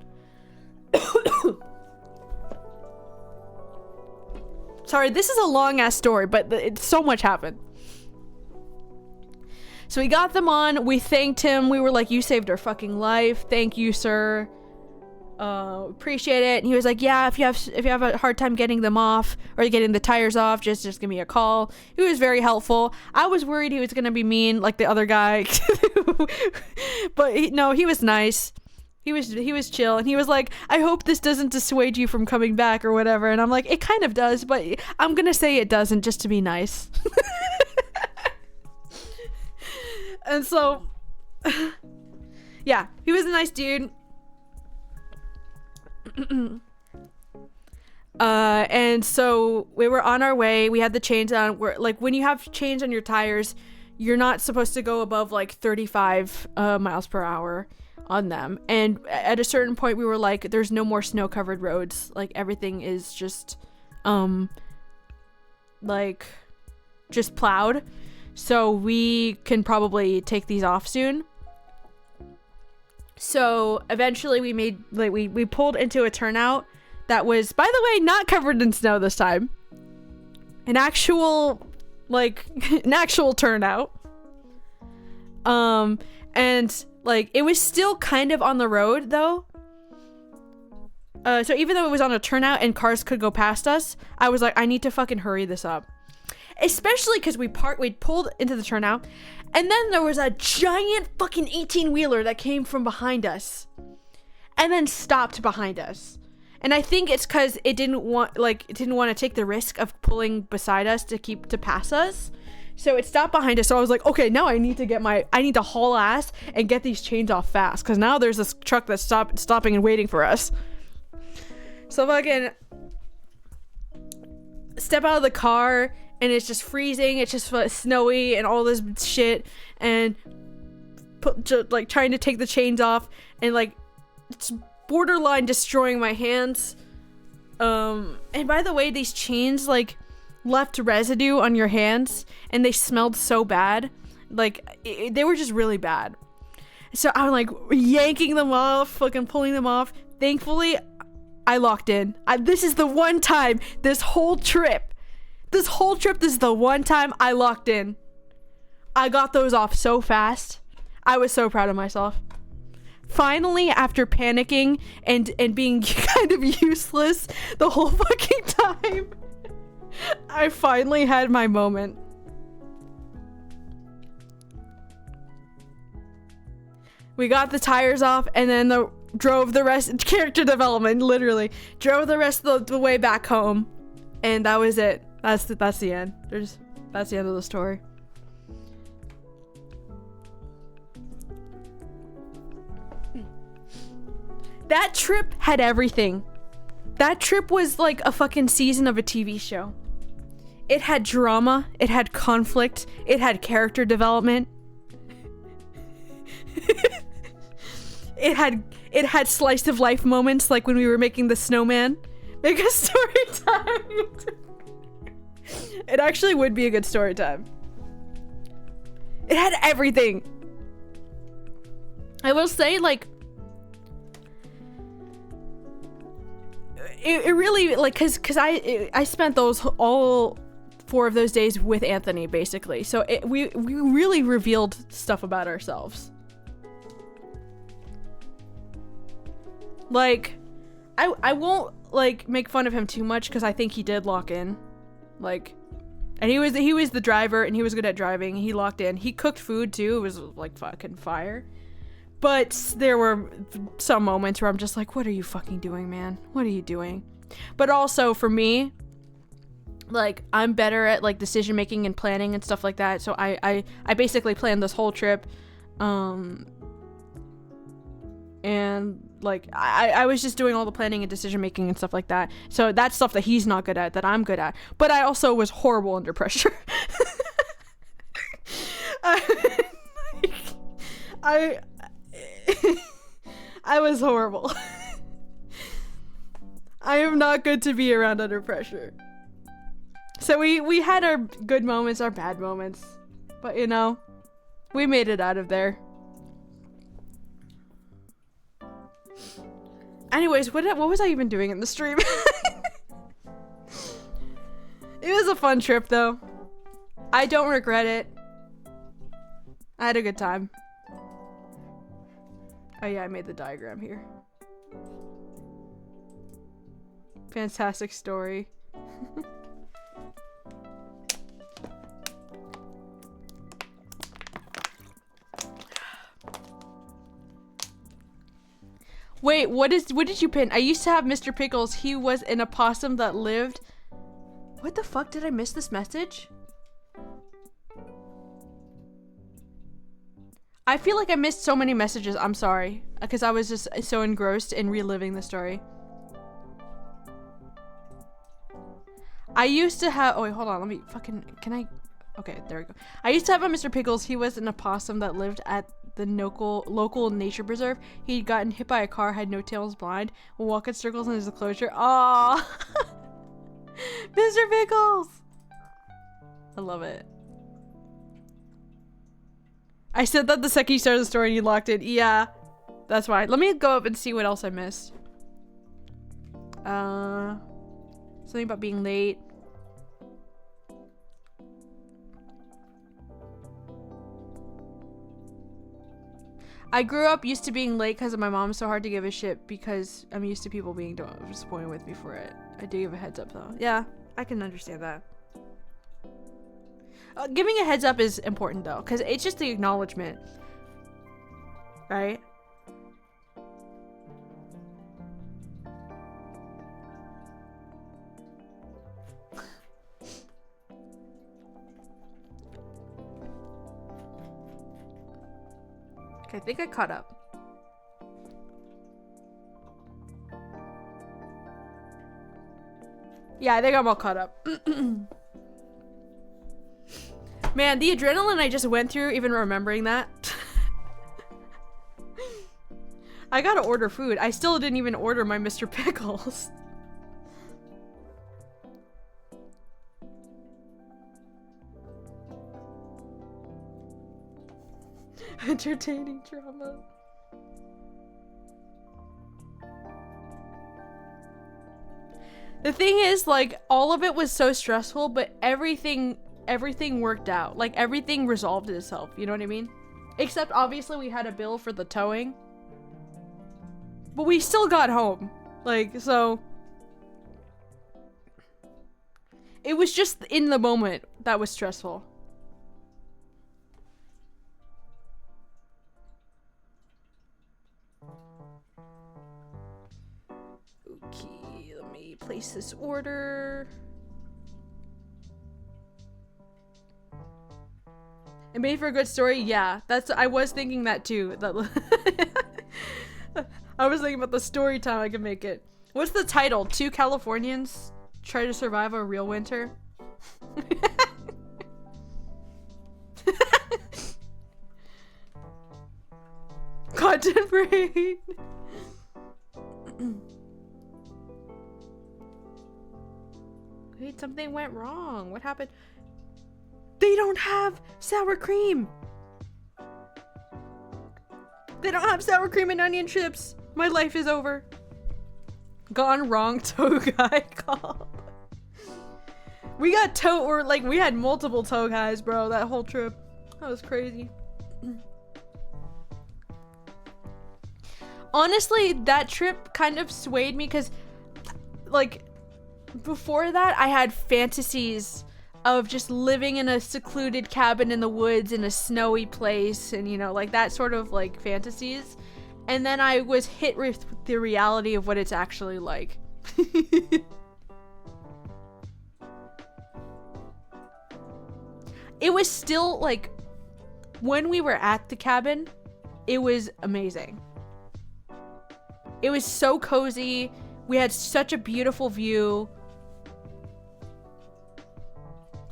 Sorry, this is a long ass story, but so much happened. So we got them on, we thanked him, we were like, you saved our fucking life, thank you, sir. Appreciate it. And he was like, yeah, if you have a hard time getting them off or getting the tires off, just give me a call. He was very helpful. I was worried he was gonna be mean like the other guy. But he was nice. He was chill, and he was like, I hope this doesn't dissuade you from coming back or whatever. And I'm like, it kind of does, but I'm gonna say it doesn't, just to be nice. And so yeah, he was a nice dude. And so we were on our way. We had the chains on. We're like, when you have chains on your tires, you're not supposed to go above like 35 miles per hour on them. And at a certain point we were like, there's no more snow covered roads, like everything is just like just plowed, so we can probably take these off soon. So eventually we pulled into a turnout that was, by the way, not covered in snow this time. An actual turnout. And like it was still kind of on the road though. So even though it was on a turnout and cars could go past us, I was like, I need to fucking hurry this up. Especially because we pulled into the turnout, and then there was a giant fucking 18-wheeler that came from behind us and then stopped behind us. And I think it's because it didn't want to take the risk of pulling beside us to pass us. So it stopped behind us. So I was like, okay, now I need to haul ass and get these chains off fast, because now there's this truck that's stopping and waiting for us. So fucking step out of the car, and it's just freezing. It's just snowy and all this shit, and trying to take the chains off, and like it's borderline destroying my hands. And by the way, these chains like left residue on your hands, and they smelled so bad. Like they were just really bad. So I'm like yanking them off, fucking pulling them off. Thankfully, I locked in. This is the one time this whole trip, this is the one time I locked in. I got those off so fast. I was so proud of myself. Finally, after panicking and being kind of useless the whole fucking time, I finally had my moment. We got the tires off, and then drove the rest, character development, literally drove the rest of the way back home, and that was it. That's the end. That's the end of the story. That trip had everything. That trip was like a fucking season of a TV show. It had drama, it had conflict, it had character development. It had slice of life moments, like when we were making the snowman. Make a story time. It actually would be a good story time. It had everything. I will say, like, it really, like, cause I spent all 4 of those days with Anthony, basically. So we really revealed stuff about ourselves. Like, I won't like make fun of him too much, because I think he did lock in. Like, and he was the driver, and he was good at driving. He locked in. He cooked food too. It was like fucking fire. But there were some moments where I'm just like, what are you fucking doing, man? What are you doing? But also for me, like, I'm better at like decision making and planning and stuff like that. So I basically planned this whole trip. And like I was just doing all the planning and decision making and stuff like that. So that's stuff that he's not good at, that I'm good at. But I also was horrible under pressure. I was horrible. I am not good to be around under pressure. So we had our good moments, our bad moments. But you know, we made it out of there. Anyways, what was I even doing in the stream? It was a fun trip though. I don't regret it. I had a good time. Oh yeah, I made the diagram here. Fantastic story. Wait, what did you pin? I used to have Mr. Pickles. He was an opossum that lived. What the fuck? Did I miss this message? I feel like I missed so many messages. I'm sorry. Because I was just so engrossed in reliving the story. I used to have... Oh, wait, hold on. Let me fucking... Can I... Okay, there we go. I used to have a Mr. Pickles. He was an opossum that lived at the local nature preserve. He'd gotten hit by a car, had no tail, was blind, would walk in circles in his enclosure. Aww! Mr. Pickles! I love it. I said that the second you started the story and you locked it. Yeah, that's why. Let me go up and see what else I missed. Something about being late. I grew up used to being late because of my mom. So hard to give a shit because I'm used to people being disappointed with me for it. I do give a heads up though. Yeah, I can understand that. Giving a heads up is important though, because it's just the acknowledgement, right? Okay, I think I caught up. Yeah, I think I'm all caught up. Man, the adrenaline I just went through, even remembering that. I gotta order food. I still didn't even order my Mr. Pickles. Entertaining drama. The thing is, like, all of it was so stressful, but everything worked out. Like, everything resolved itself, you know what I mean? Except, obviously, we had a bill for the towing. But we still got home. Like, so... It was just in the moment that was stressful. Okay, let me place this order. It made for a good story? Yeah, I was thinking that too. I was thinking about the story time I could make it. What's the title? Two Californians try to survive a real winter? Content brain. Wait, something went wrong. What happened? They don't have sour cream. They don't have sour cream and onion chips. My life is over. Gone wrong Togai call. We got we had multiple Togais, bro, that whole trip. That was crazy. Honestly, that trip kind of swayed me because, like, before that, I had fantasies of just living in a secluded cabin in the woods in a snowy place and, you know, like that sort of like fantasies. And then I was hit with the reality of what it's actually like. It was still like, when we were at the cabin, it was amazing. It was so cozy. We had such a beautiful view.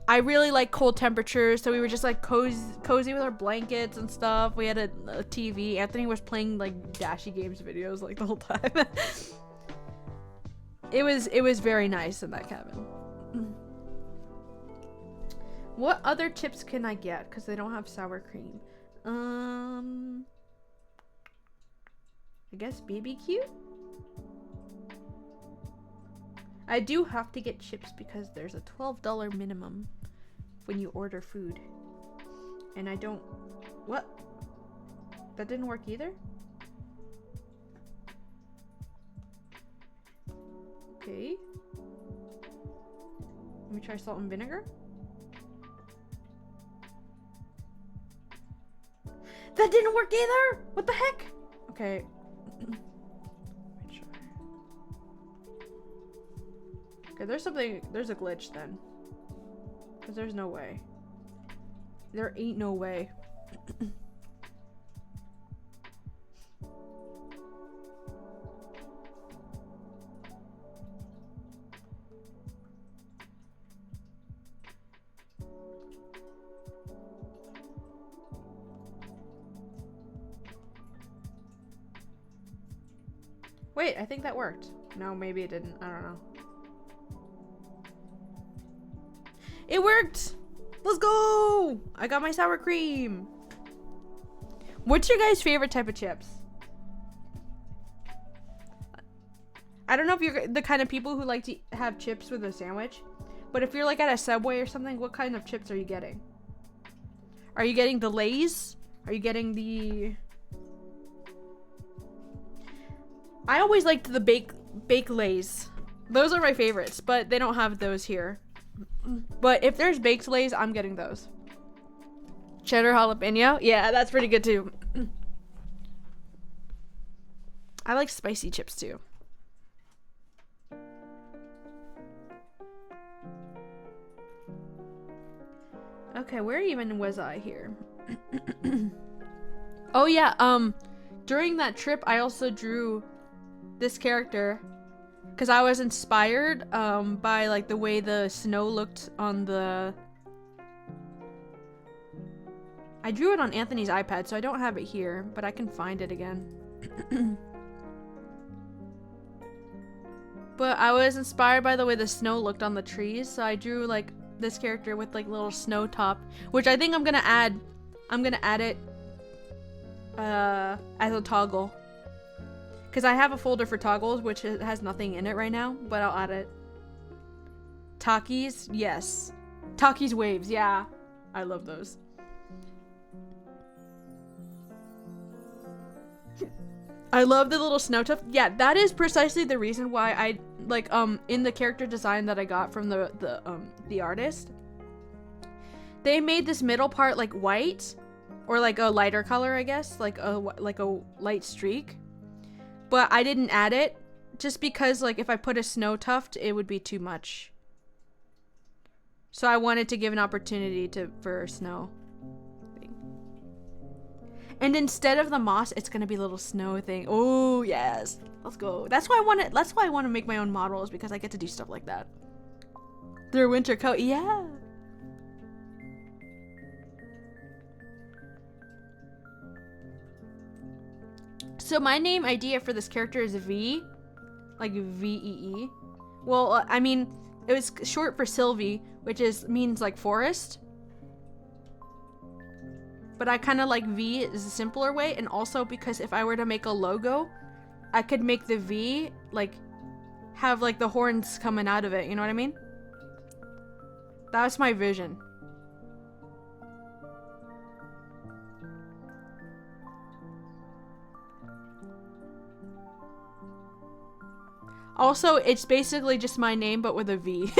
I really like cold temperatures, so we were just like cozy with our blankets and stuff. We had a TV. Anthony was playing like Dashy Games videos like the whole time. It was very nice in that cabin. What other chips can I get? Because they don't have sour cream. I guess BBQ? I do have to get chips because there's a $12 minimum when you order food. And I don't... What? That didn't work either? Okay. Let me try salt and vinegar. That didn't work either! What the heck? Okay. Okay, there's a glitch then. Because there's no way. There ain't no way. Wait, I think that worked. No, maybe it didn't. I don't know. It worked! Let's go! I got my sour cream. What's your guys' favorite type of chips? I don't know if you're the kind of people who like to have chips with a sandwich, but if you're like at a Subway or something, what kind of chips are you getting? Are you getting the Lay's? Are you getting the... I always liked the baked Lay's. Those are my favorites, but they don't have those here. But if there's baked Lay's, I'm getting those. Cheddar jalapeno? Yeah, that's pretty good too. I like spicy chips too. Okay, where even was I here? Oh yeah, during that trip I also drew this character because I was inspired by like the way the snow looked on the... I drew it on Anthony's iPad, so I don't have it here, but I can find it again. But I was inspired by the way the snow looked on the trees, so I drew like this character with like little snow top, which I think I'm gonna add it as a toggle. Because I have a folder for toggles, which has nothing in it right now, but I'll add it. Takis, yes. Takis waves, yeah. I love those. I love the little snow tuft. Yeah, that is precisely the reason why I, like, in the character design that I got from the artist, they made this middle part, like, white, or, like, a lighter color, I guess, like a light streak. But I didn't add it just because, like, if I put a snow tuft, it would be too much. So I wanted to give an opportunity for snow thing. And instead of the moss, it's gonna be a little snow thing. Oh yes, let's go. That's why I want to make my own models, because I get to do stuff like that. Their winter coat, yeah. So my name idea for this character is V, like V-E-E. Well, I mean, it was short for Sylvie, which means like forest. But I kind of like V is a simpler way, and also because if I were to make a logo, I could make the V like have like the horns coming out of it. You know what I mean? That's my vision. Also, it's basically just my name, but with a V.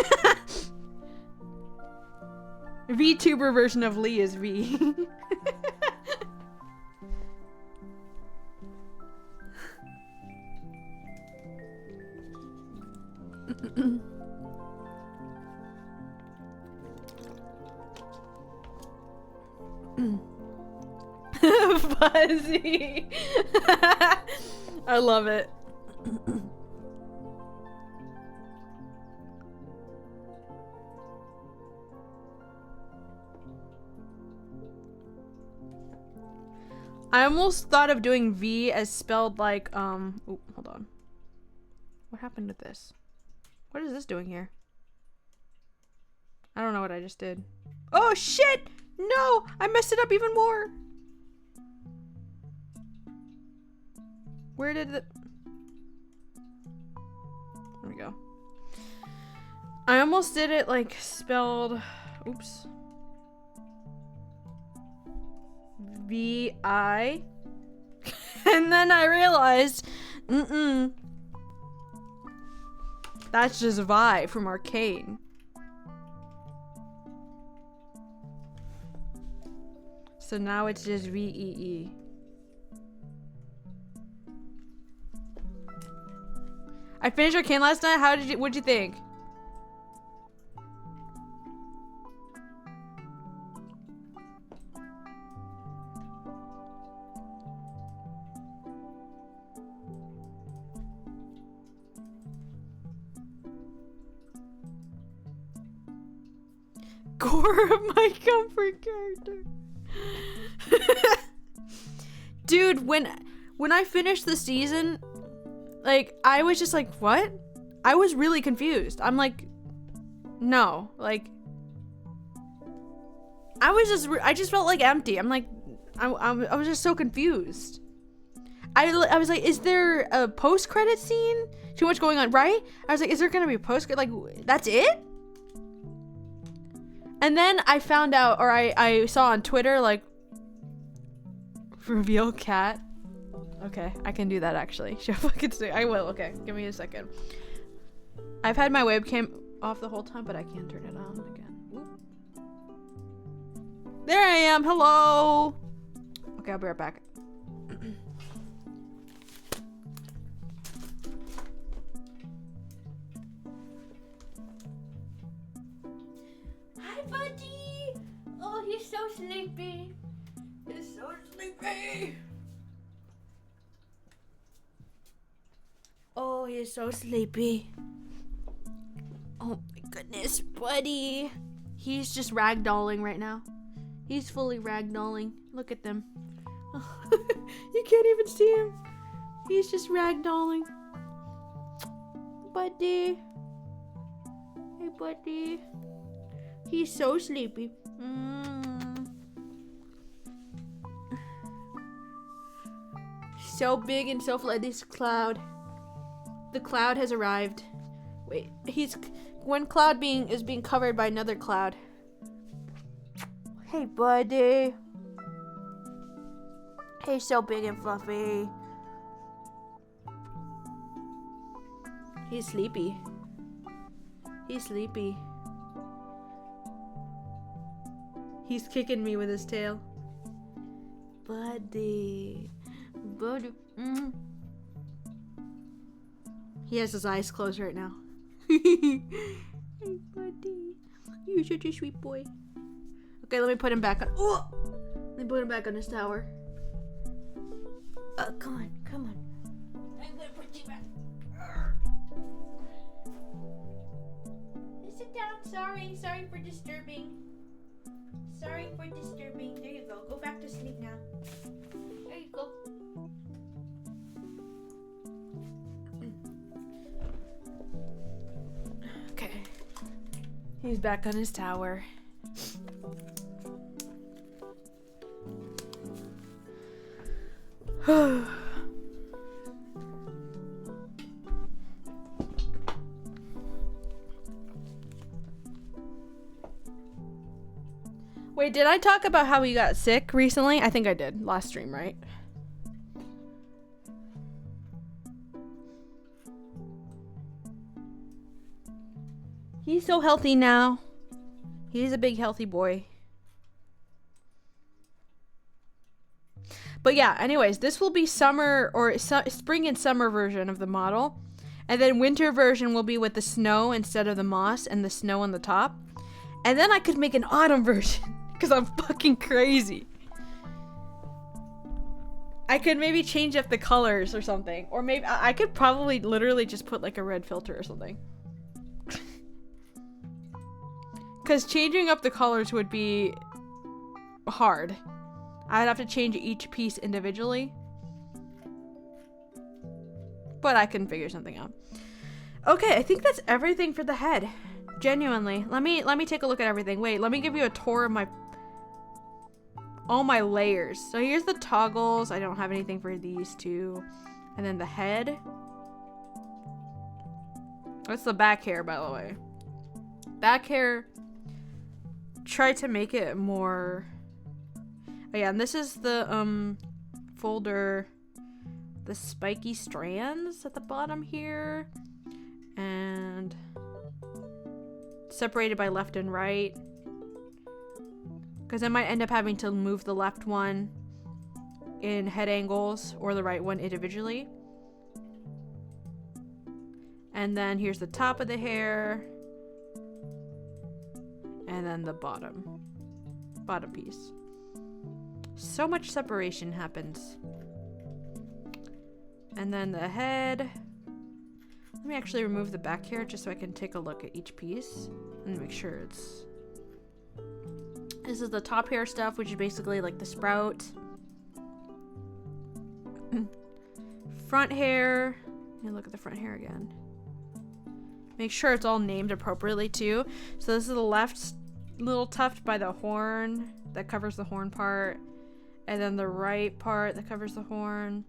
VTuber version of Lee is V. Fuzzy. I love it. I almost thought of doing V as spelled like, oh, hold on. What happened with this? What is this doing here? I don't know what I just did. Oh shit! No! I messed it up even more! Where did it... There we go. I almost did it like spelled... Oops. V-I. And then I realized... That's just Vi from Arcane. So now it's just V-E-E. I finished Arcane last night. What'd you think? Core of my comfort character. Dude, when I finished the season, like, I was just like, what? I was really confused. I'm like, no, like, I just felt like empty. I'm like, I was just so confused. I was like, is there a post-credit scene? Too much going on, right? I was like, is there gonna be a post-credit? Like, that's it? And then I found out, or I saw on Twitter, like, reveal cat. Okay, I can do that actually. I will, okay. Give me a second. I've had my webcam off the whole time, but I can't turn it on again. Oop. There I am, hello! Okay, I'll be right back. Hi, buddy! Oh, he's so sleepy. He's so sleepy. Oh, he's so sleepy. Oh my goodness, buddy. He's just ragdolling right now. He's fully ragdolling. Look at them. You can't even see him. He's just ragdolling. Buddy. Hey, buddy. He's so sleepy. So big and so flat. This cloud. The cloud has arrived. Wait, one cloud is being covered by another cloud. Hey, buddy. He's so big and fluffy. He's sleepy. He's sleepy. He's kicking me with his tail. Buddy. Buddy. He has his eyes closed right now. Hey, buddy. You're such a sweet boy. Okay, let me put him back on. Oh! Let me put him back on his tower. Come on, come on. I'm gonna put you back. Sit down. Sorry for disturbing. Sorry for disturbing. There you go. Go back to sleep now. There you go. Okay. He's back on his tower. Wait, did I talk about how he got sick recently? I think I did. Last stream, right? He's so healthy now. He's a big healthy boy. But yeah, anyways, this will be summer or spring and summer version of the model. And then winter version will be with the snow instead of the moss and the snow on the top. And then I could make an autumn version because I'm fucking crazy. I could maybe change up the colors or something. Or maybe I could probably literally just put like a red filter or something. Because changing up the colors would be hard. I'd have to change each piece individually. But I can figure something out. Okay, I think that's everything for the head. Genuinely. Let me take a look at everything. Wait, let me give you a tour of all my layers. So here's the toggles. I don't have anything for these two. And then the head. That's the back hair, by the way. Back hair. Try to make it more. Oh yeah, and this is the folder. The spiky strands at the bottom here. And separated by left and right. Because I might end up having to move the left one in head angles or the right one individually. And then here's the top of the hair. And then the bottom piece. So much separation happens. And then the head. Let me actually remove the back hair just so I can take a look at each piece and make sure it's... This is the top hair stuff, which is basically like the sprout. Front hair. Let me look at the front hair again. Make sure it's all named appropriately too. So this is the left little tuft by the horn that covers the horn part. And then the right part that covers the horn.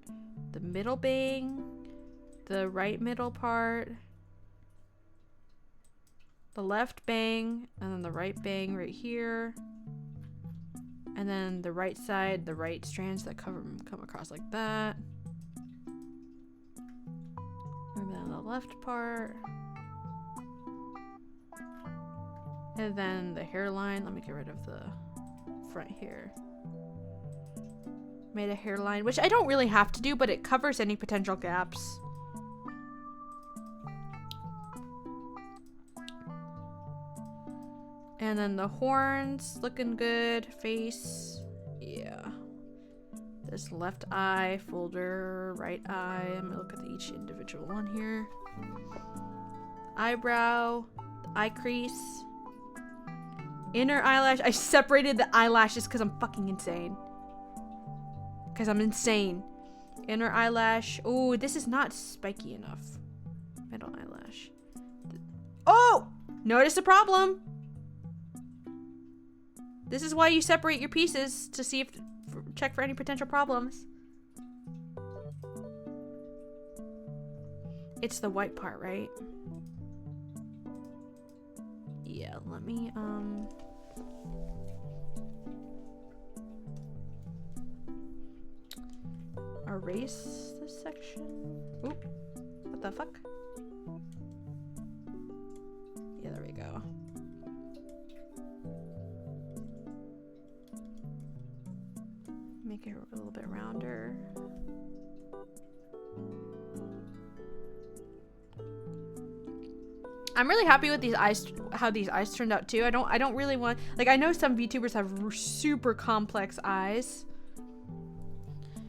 The middle bang. The right middle part. The left bang. And then the right bang right here. And then the right side, the right strands that come across like that. And then the left part. And then the hairline. Let me get rid of the front here. Made a hairline, which I don't really have to do, but it covers any potential gaps. And then the horns, looking good. Face, yeah. This left eye, folder, right eye. I'm gonna look at each individual one here. Eyebrow, eye crease. Inner eyelash. I separated the eyelashes because I'm fucking insane. Because I'm insane. Inner eyelash. Oh, this is not spiky enough. Middle eyelash. Oh! Notice the problem. This is why you separate your pieces to see if check for any potential problems. It's the white part, right? Yeah, let me erase this section. Oop. What the fuck? Yeah, there we go. Make it a little bit rounder. I'm really happy with these eyes, how these eyes turned out too. I don't really want, like, I know some VTubers have super complex eyes.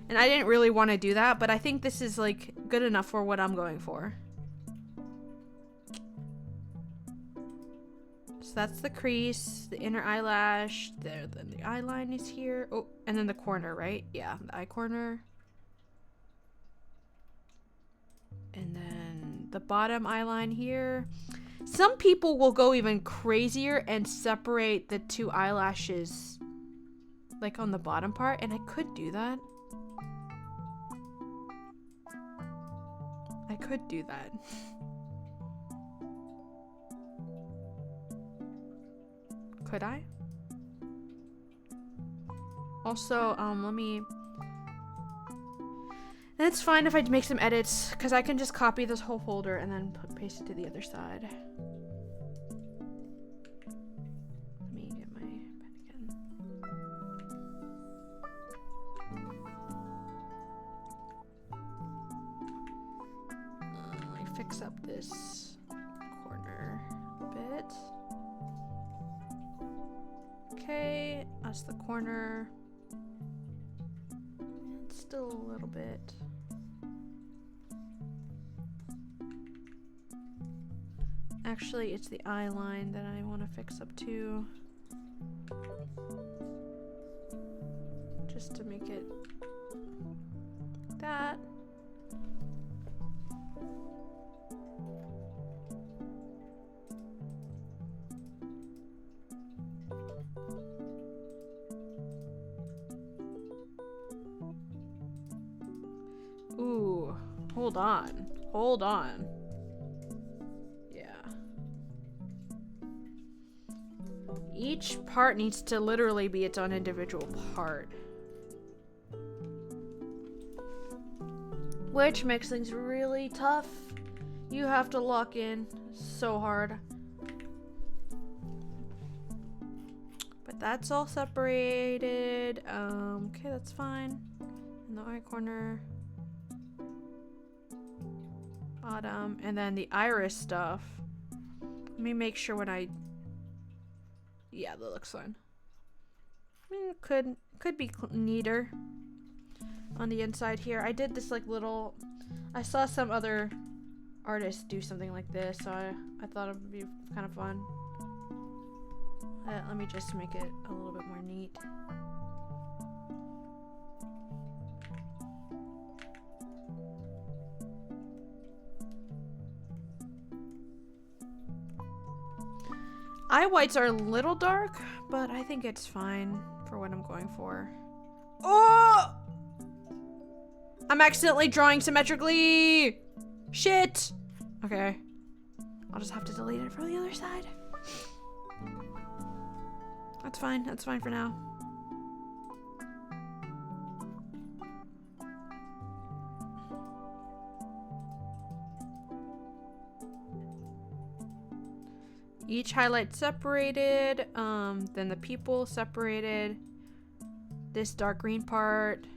And I didn't really want to do that, but I think this is like good enough for what I'm going for. So that's the crease, the inner eyelash, there, then the eye line is here. Oh, and then the corner, right? Yeah, the eye corner. And then the bottom eye line here. Some people will go even crazier and separate the two eyelashes like on the bottom part, and I could do that. I could do that. Could I? Also, let me... And it's fine if I make some edits, because I can just copy this whole folder and then paste it to the other side. Let me get my pen again. Let me fix up this corner a bit. Okay, that's the corner. And still a little bit. Actually, it's the eye line that I want to fix up too. Just to make it like that. Ooh, hold on. Hold on. Yeah. Each part needs to literally be its own individual part. Which makes things really tough. You have to lock in so hard. But that's all separated. Okay, that's fine. In the eye corner. Bottom. And then the iris stuff. Let me make sure when I... Yeah, that looks fine. Could be neater on the inside here. I did this like little... I saw some other artists do something like this, so I thought it would be kind of fun. Let me just make it a little bit more neat. Eye whites are a little dark, but I think it's fine for what I'm going for. Oh! I'm accidentally drawing symmetrically! Shit! Okay. I'll just have to delete it from the other side. That's fine. That's fine for now. Each highlight separated, then the pupil separated, this dark green part,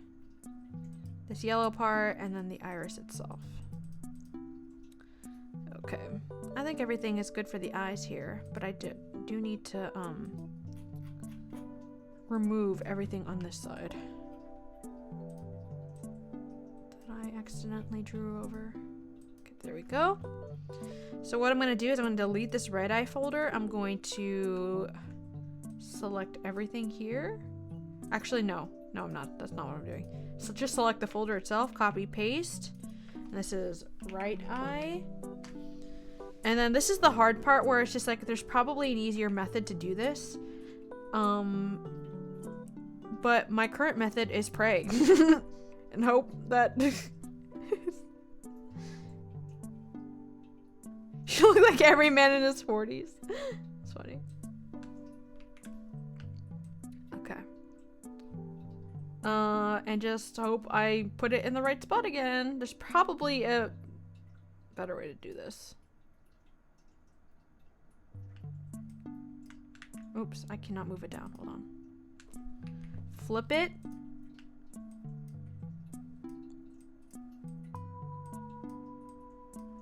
this yellow part, and then the iris itself. Okay, I think everything is good for the eyes here, but I do need to remove everything on this side that I accidentally drew over. Okay, there we go. So what I'm going to do is I'm going to delete this red eye folder. I'm going to select everything here. Actually, no. No, I'm not. That's not what I'm doing. So just select the folder itself, copy, paste. And this is right eye. And then this is the hard part where it's just like there's probably an easier method to do this. But my current method is pray. And hope that... You look like every man in his 40s. It's funny. Okay. And just hope I put it in the right spot again. There's probably a better way to do this. Oops, I cannot move it down. Hold on. Flip it.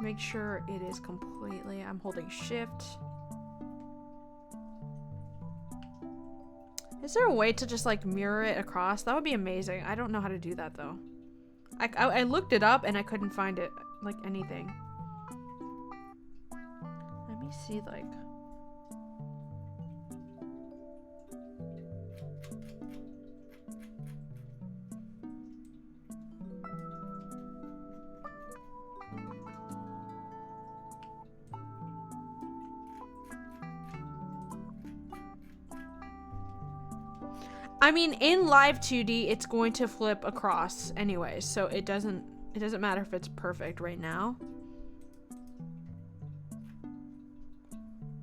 Make sure it is completely... I'm holding shift. Is there a way to just like mirror it across? That would be amazing. I don't know how to do that though. I looked it up and I couldn't find it, like anything. Let me see, like... I mean, in live 2D, it's going to flip across anyway, so it doesn't matter if it's perfect right now.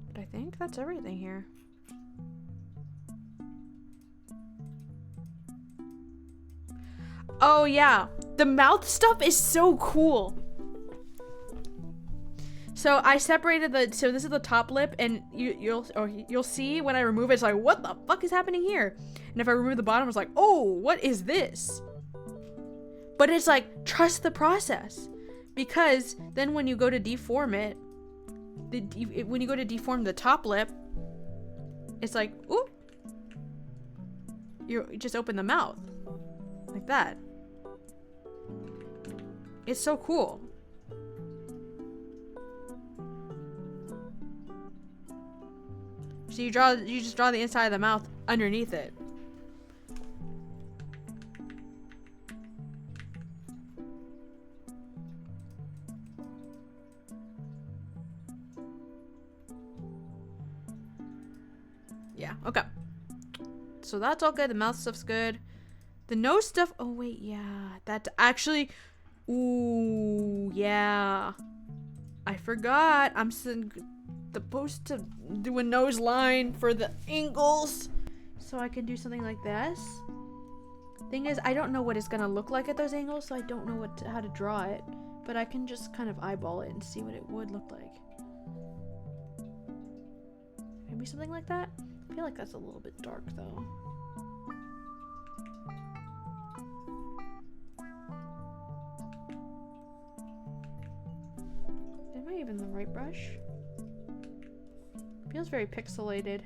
But I think that's everything here. Oh yeah, the mouth stuff is so cool. So I separated so this is the top lip, and you'll see when I remove it, it's like, what the fuck is happening here? And if I remove the bottom, it's like, oh, what is this? But it's like, trust the process, because then when you go to deform it, when you go to deform the top lip, it's like, ooh, you just open the mouth like that. It's so cool. So you just draw the inside of the mouth underneath it. Yeah, okay. So that's all good. The mouth stuff's good. The nose stuff, oh wait, yeah. That's actually, Ooh, yeah. I forgot. I'm supposed to do a nose line for the angles. So I can do something like this. Thing is, I don't know what it's gonna look like at those angles, so I don't know how to draw it. But I can just kind of eyeball it and see what it would look like. Maybe something like that? I feel like that's a little bit dark though. Am I even the right brush? Feels very pixelated.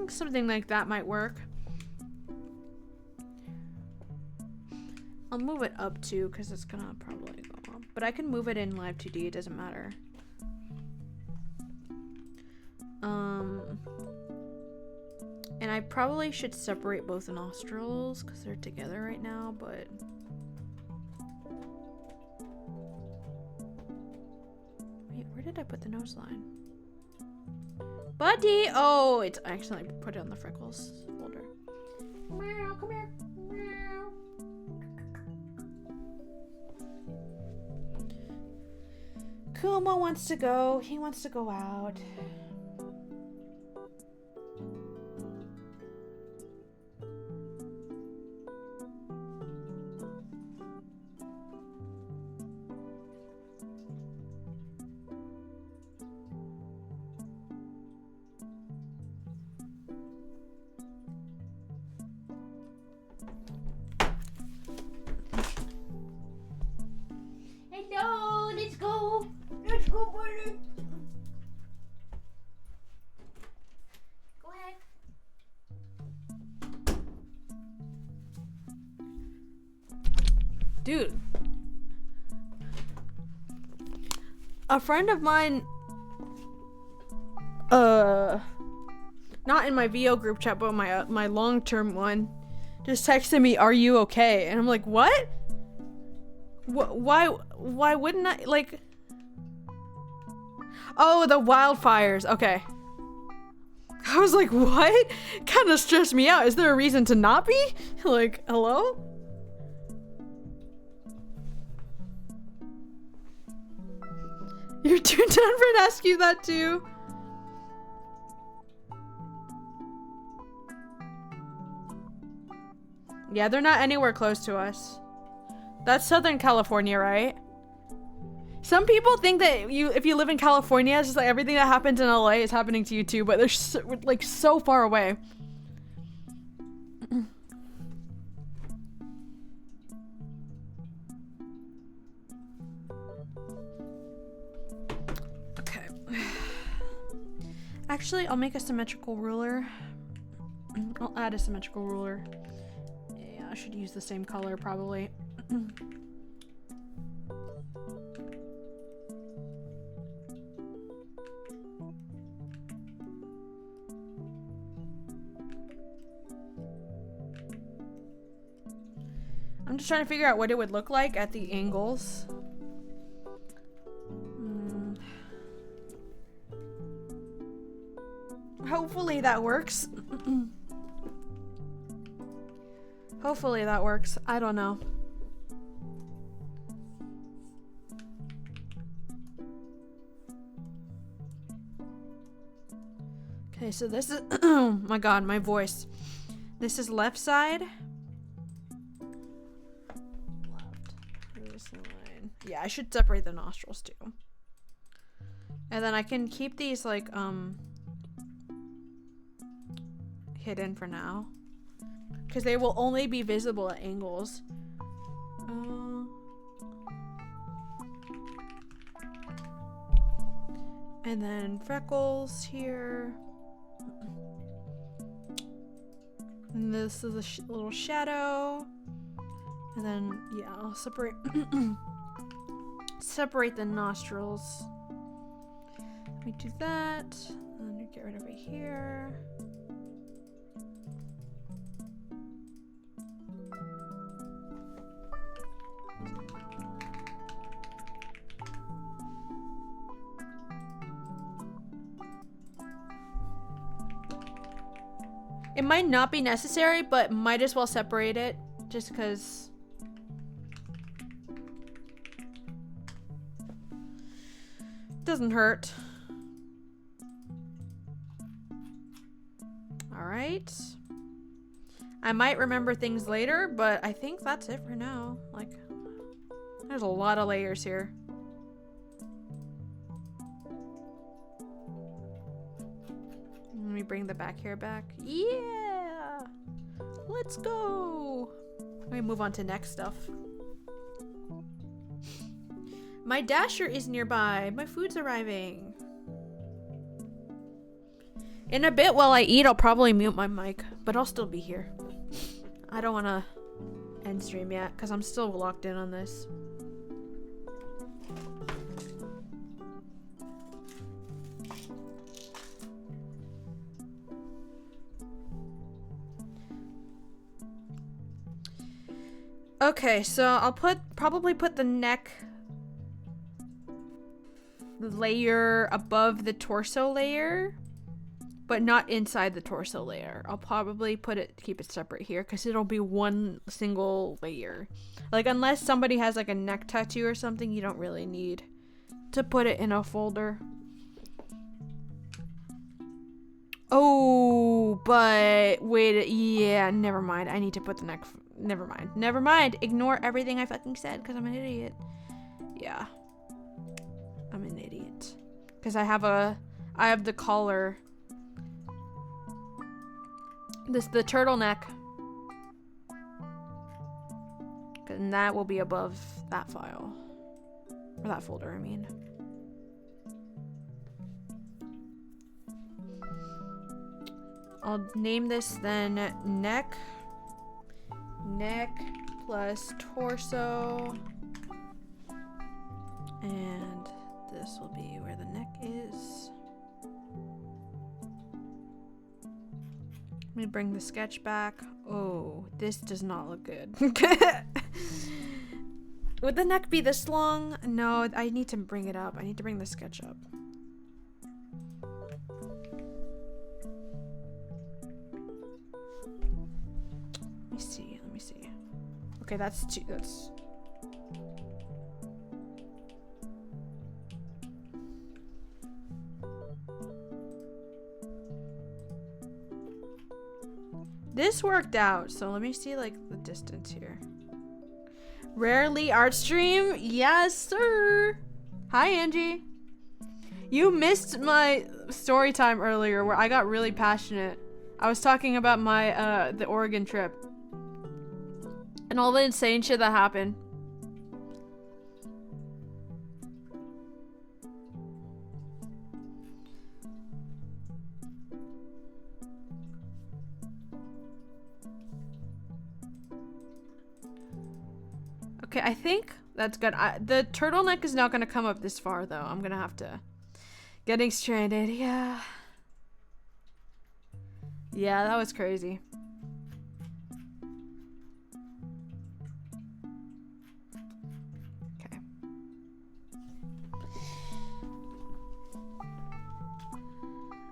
Something like that might work. I'll move it up too because it's gonna probably go up. But I can move it in Live 2D, it doesn't matter. And I probably should separate both the nostrils because they're together right now, but wait, where did I put the nose line? Buddy! Oh, it's I accidentally put it on the freckles folder. Meow, come here. Meow. Kuma wants to go. He wants to go out. Hello, let's go. Let's go, buddy. Go ahead. Dude. A friend of mine, not in my VO group chat, but my long-term one, just texted me, "Are you okay?" And I'm like, "What? Why wouldn't I, like..." Oh, the wildfires. Okay. I was like, what? Kind of stressed me out. Is there a reason to not be? Like, hello? You're too done for to ask you that too. Yeah, they're not anywhere close to us. That's Southern California, right? Some people think that if you live in California, it's just like everything that happens in LA is happening to you too, but they're like so far away. Okay. Actually, I'll make a symmetrical ruler. I'll add a symmetrical ruler. Yeah, I should use the same color probably. I'm just trying to figure out what it would look like at the angles. Hopefully that works. Hopefully that works. I don't know. Okay, so this is oh my god, my voice. This is left side. Yeah, I should separate the nostrils too. And then I can keep these like hidden for now, because they will only be visible at angles. And then freckles here. And this is a little shadow. And then yeah, I'll separate separate the nostrils. Let me do that. And then get rid of it here. It might not be necessary, but might as well separate it just because. Doesn't hurt. All right. I might remember things later, but I think that's it for now. Like, there's a lot of layers here. Let me bring the back hair back. Yeah! Let's go! Let me move on to next stuff. My dasher is nearby. My food's arriving. In a bit while I eat, I'll probably mute my mic, but I'll still be here. I don't want to end stream yet because I'm still locked in on this. Okay, so I'll probably put the neck layer above the torso layer, but not inside the torso layer. I'll probably keep it separate here because it'll be one single layer. Like, unless somebody has like a neck tattoo or something, you don't really need to put it in a folder. Oh, but wait, yeah, never mind. I need to put the neck, never mind. Ignore everything I fucking said because I'm an idiot. Yeah. I'm an idiot. Because I have the collar. The turtleneck. And that will be above that file. Or that folder, I mean. I'll name this then neck plus torso. And this will be where the neck is. Let me bring the sketch back. Oh, this does not look good. Would the neck be this long? No, I need to bring it up. I need to bring the sketch up. Let me see. Okay, that's two. This worked out, so let me see like the distance here. Rarely art stream? Yes, sir. Hi, Angie. You missed my story time earlier where I got really passionate. I was talking about my the Oregon trip and all the insane shit that happened. Okay, I think that's good. The turtleneck is not going to come up this far, though. I'm going to have to... Getting stranded, yeah. Yeah, that was crazy. Okay.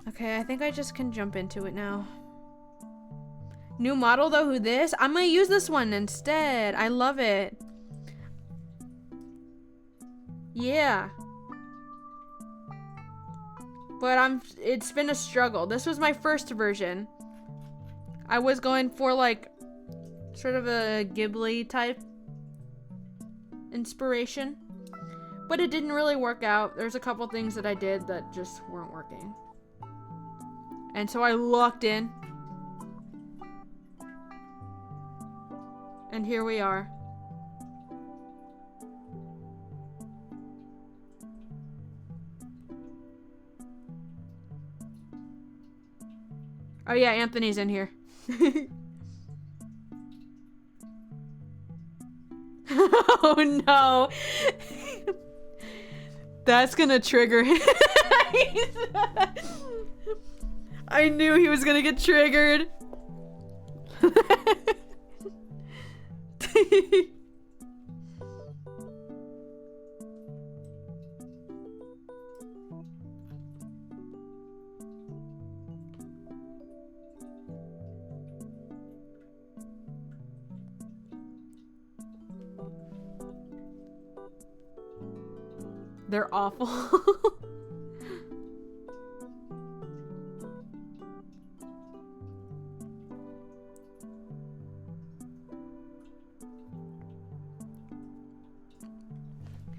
Okay, I think I just can jump into it now. New model, though, who this? I'm going to use this one instead. I love it. Yeah. But it's been a struggle. This was my first version. I was going for like sort of a Ghibli type inspiration. But it didn't really work out. There's a couple things that I did that just weren't working. And so I locked in. And here we are. Oh yeah, Anthony's in here. Oh no. That's gonna trigger him. I knew he was gonna get triggered. They're awful.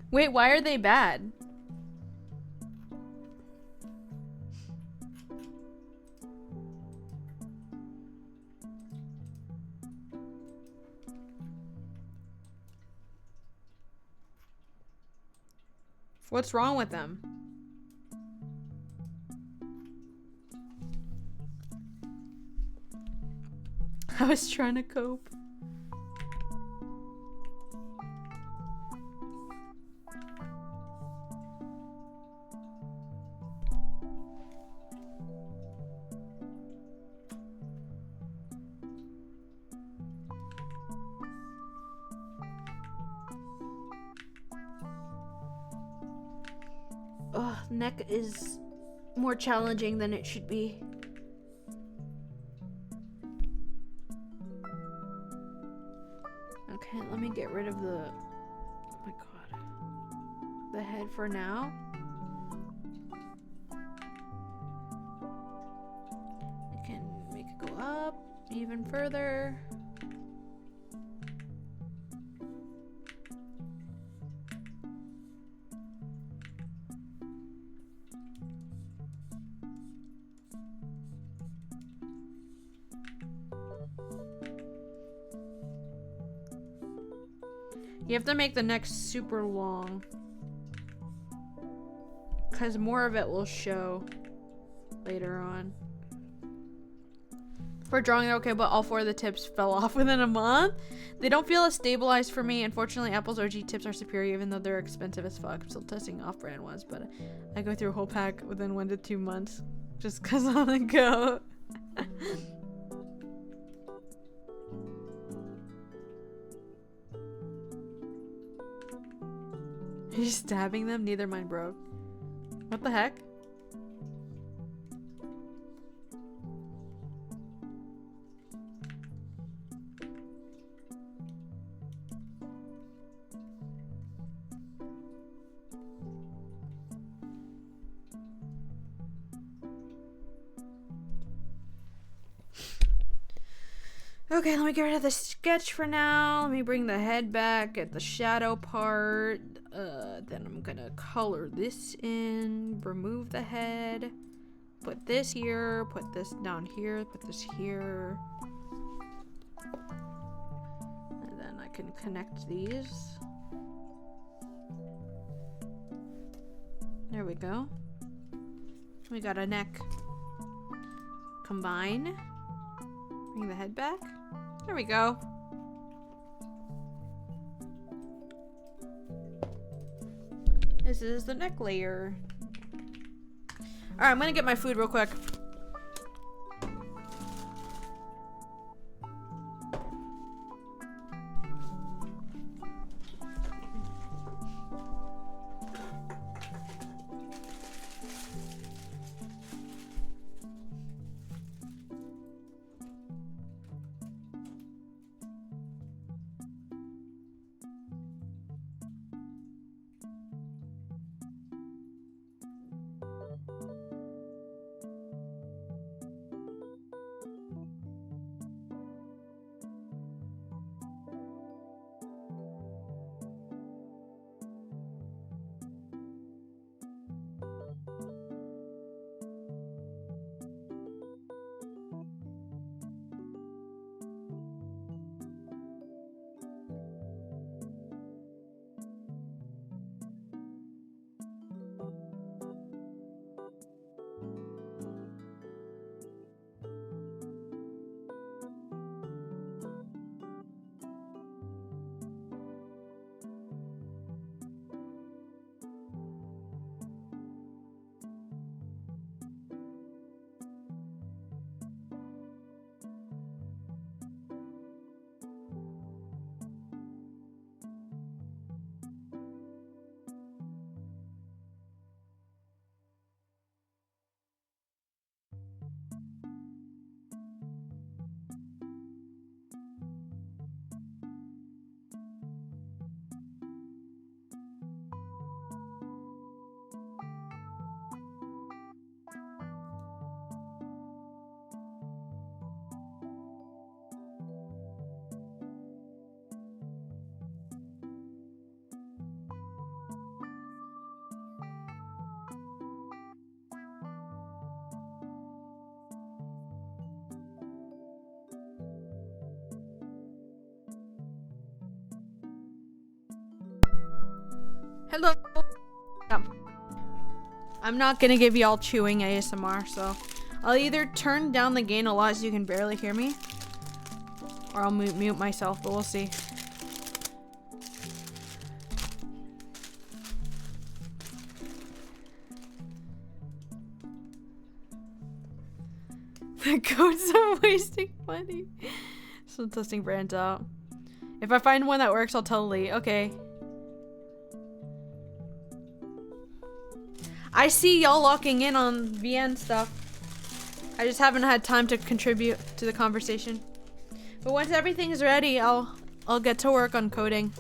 Wait, why are they bad? What's wrong with them? I was trying to cope. Ugh, neck is more challenging than it should be. Okay, let me get rid of the... Oh my god. The head for now. I can make it go up even further. You have to make the neck super long, because more of it will show later on. For drawing it okay, but all 4 of the tips fell off within a month. They don't feel as stabilized for me. Unfortunately, Apple's OG tips are superior, even though they're expensive as fuck. I'm still testing off-brand ones, but I go through a whole pack within 1 to 2 months, just because I'm the goat. Are you stabbing them? Neither mine broke. What the heck? Okay, let me get rid of the sketch for now. Let me bring the head back, get the shadow part. Then I'm gonna color this in, remove the head, put this here, put this down here, put this here. And then I can connect these. There we go. We got a neck. Combine. Bring the head back. There we go. This is the neck layer. Alright, I'm gonna get my food real quick. Hello. I'm not gonna give y'all chewing ASMR, so I'll either turn down the gain a lot so you can barely hear me, or I'll mute myself, but we'll see. The codes of wasting money. So testing brands out. If I find one that works, I'll tell Lee. Okay. I see y'all locking in on VN stuff. I just haven't had time to contribute to the conversation. But once everything is ready, I'll get to work on coding.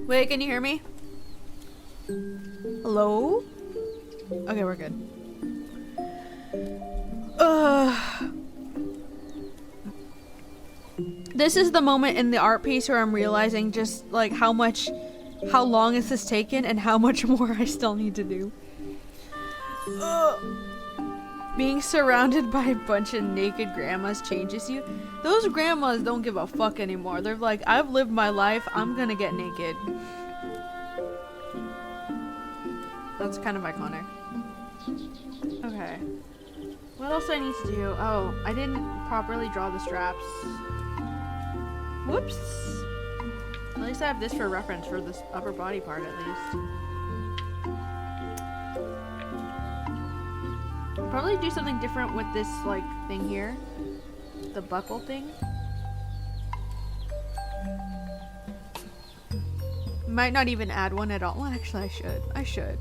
Wait, can you hear me? Hello? Okay, we're good. This is the moment in the art piece where I'm realizing just like how long is this taken and how much more I still need to do. Being surrounded by a bunch of naked grandmas changes you. Those grandmas don't give a fuck anymore. They're like, I've lived my life, I'm gonna get naked. That's kind of iconic. Okay. What else do I need to do? Oh, I didn't properly draw the straps. Whoops. At least I have this for reference for this upper body part at least. Probably do something different with this like thing here. The buckle thing. might not even add one at all. Well, actually, I should,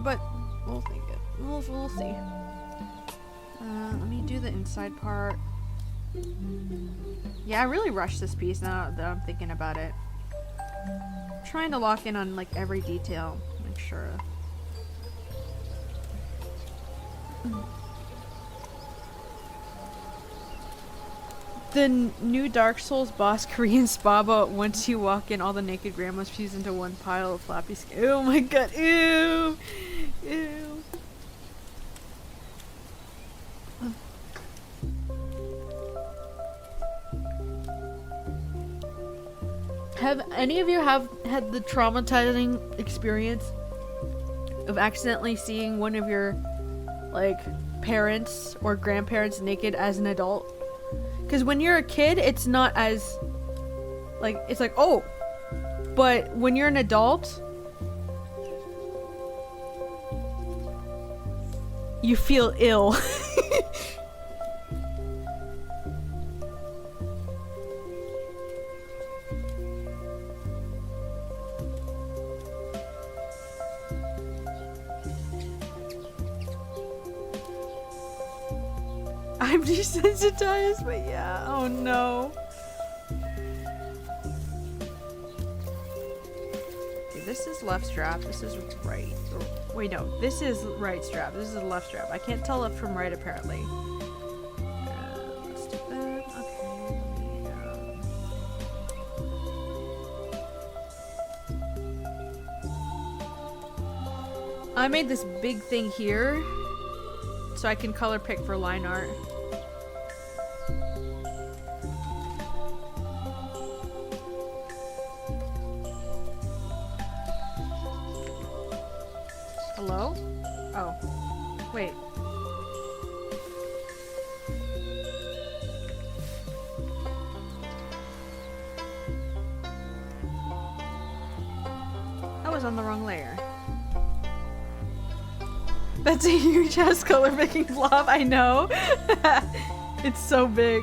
but we'll think it. We'll see. Let me do the inside part. Yeah, I really rushed this piece now that I'm thinking about it. I'm trying to lock in on like every detail, make sure. The new Dark Souls boss Korean Spaba, once you walk in, all the naked grandmas fuse into one pile of flappy skin. Oh my god, ew! Ew. Have any of you had the traumatizing experience of accidentally seeing one of your, like, parents or grandparents naked as an adult? Because when you're a kid, it's not as, like, it's like, oh, but when you're an adult, you feel ill. I'm desensitized, but yeah, oh no. Okay, this is left strap, this is right. Wait, no, this is right strap, this is left strap. I can't tell left from right apparently. Let's do that. Okay. I made this big thing here so I can color pick for line art. Hello? Oh. Wait. I was on the wrong layer. That's a huge ass color picking blob, I know. It's so big.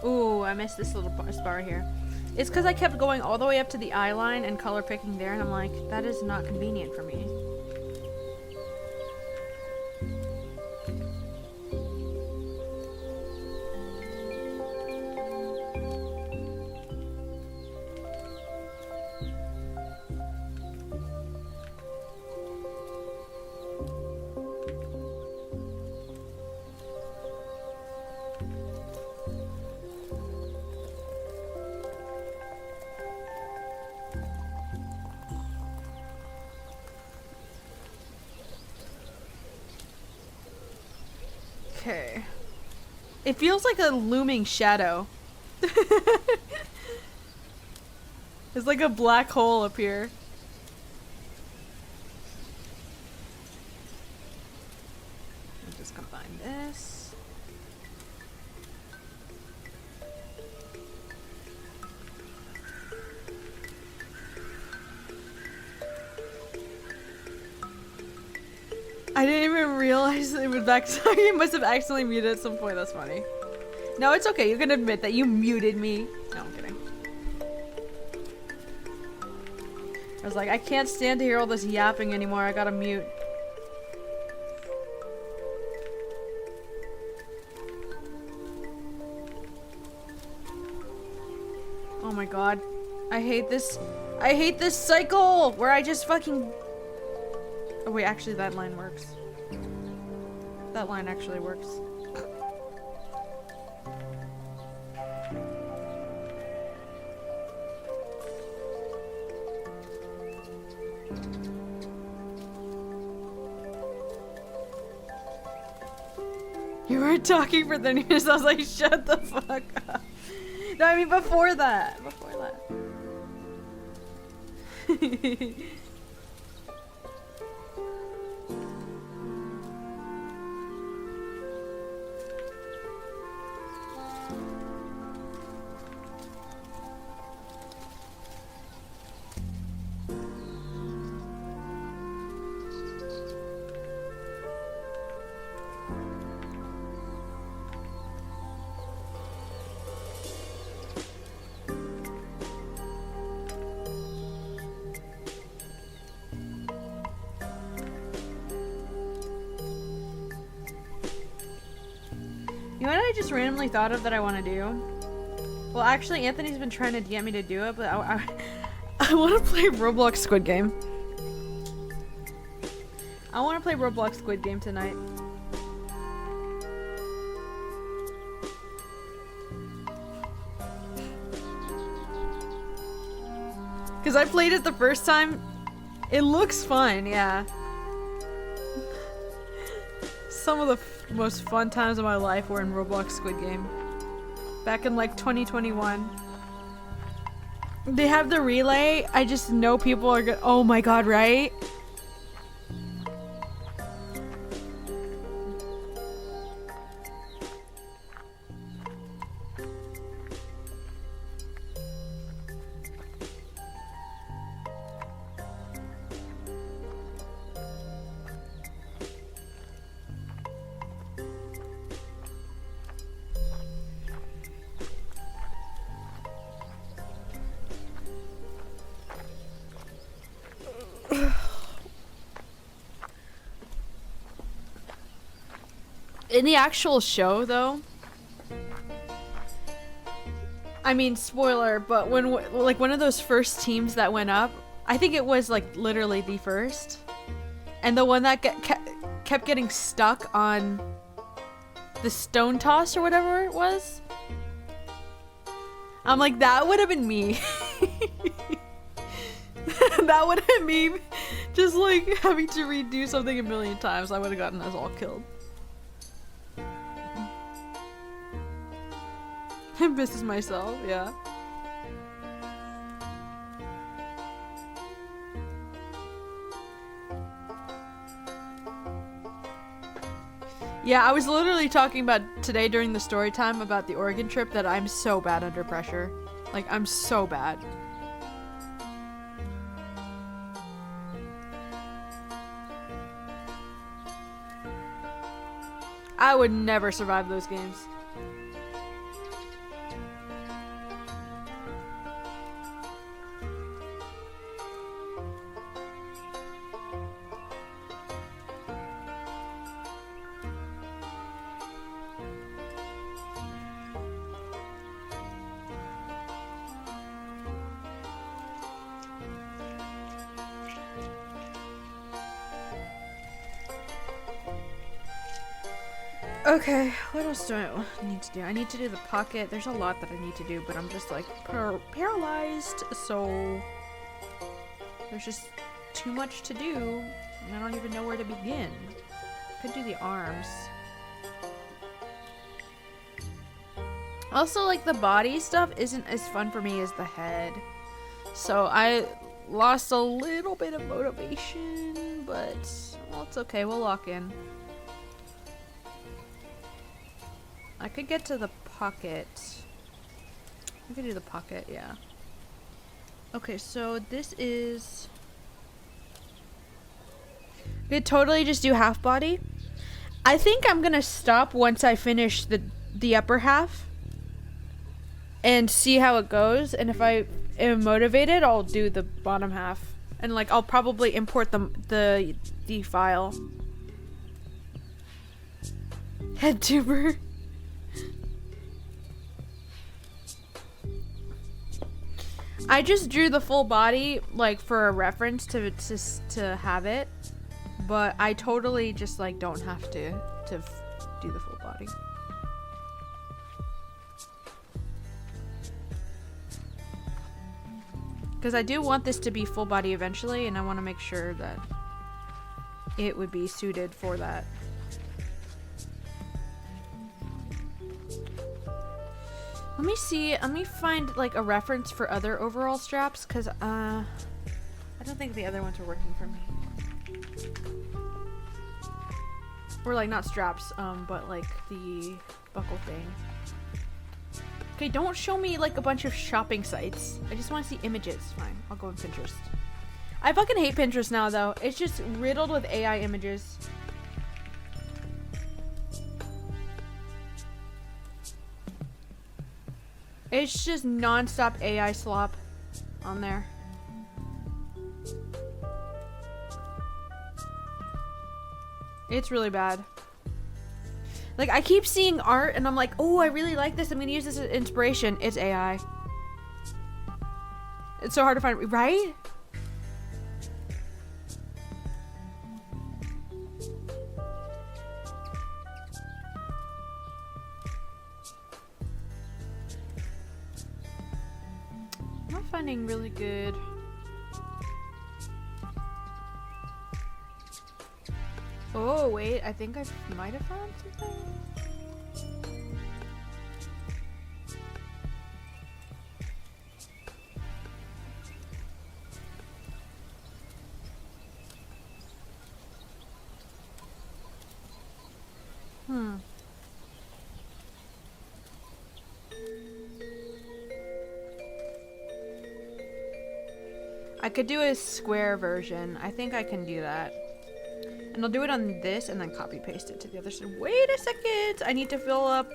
Ooh, I missed this little bar here. It's because I kept going all the way up to the eye line and color picking there, and I'm like, that is not convenient for me. Okay. It feels like a looming shadow. It's like a black hole up here. I'll just combine this. I didn't even realize it was back. Sorry, I must have accidentally muted at some point. That's funny. No, it's okay. You can admit that you muted me. No, I'm kidding. I was like, I can't stand to hear all this yapping anymore. I gotta mute. Oh my god. I hate this. I hate this cycle where I just fucking... Oh wait, actually that line works. That line actually works. You were talking for 30 minutes, I was like, shut the fuck up. No, I mean before that. Before that. You know what I just randomly thought of that I want to do? Well, actually, Anthony's been trying to get me to do it, but I want to play Roblox Squid Game. I want to play Roblox Squid Game tonight. Because I played it the first time. It looks fun, yeah. Some of the most fun times of my life were in Roblox Squid Game. Back in like 2021. They have the relay. I just know people are good. Oh my god, right? In the actual show, though, I mean, spoiler, but when like one of those first teams that went up, I think it was like literally the first, and the one that kept getting stuck on the stone toss or whatever it was, I'm like, that would have been me. That would have been me, just like having to redo something a million times. I would have gotten us all killed. This is myself, yeah. Yeah, I was literally talking about today during the story time about the Oregon trip that I'm so bad under pressure. Like, I'm so bad. I would never survive those games. Okay, what else do I need to do? I need to do the pocket. There's a lot that I need to do, but I'm just like paralyzed, so there's just too much to do, and I don't even know where to begin. Could do the arms. Also, like, the body stuff isn't as fun for me as the head, so I lost a little bit of motivation, but well, it's okay. We'll lock in. I could get to the pocket. I could do the pocket, yeah. Okay, so this is... I could totally just do half body. I think I'm gonna stop once I finish the upper half and see how it goes, and if I am motivated, I'll do the bottom half. And like, I'll probably import the file. Head tuber. I just drew the full body, like, for a reference to have it, but I totally just, like, don't have to do the full body. Because I do want this to be full body eventually, and I want to make sure that it would be suited for that. Let me see, let me find like a reference for other overall straps, because I don't think the other ones are working for me. Or like, not straps, but like the buckle thing. Okay, don't show me like a bunch of shopping sites. I just want to see images. Fine, I'll go on Pinterest. I fucking hate Pinterest now though. It's just riddled with AI images. It's just non-stop AI slop on there. It's really bad. Like, I keep seeing art and I'm like, oh, I really like this. I'm gonna use this as inspiration. It's AI. It's so hard to find, right? I'm not finding really good. Oh, wait, I think I might have found something. I could do a square version. I think I can do that. And I'll do it on this and then copy paste it to the other side. Wait a second! I need to fill up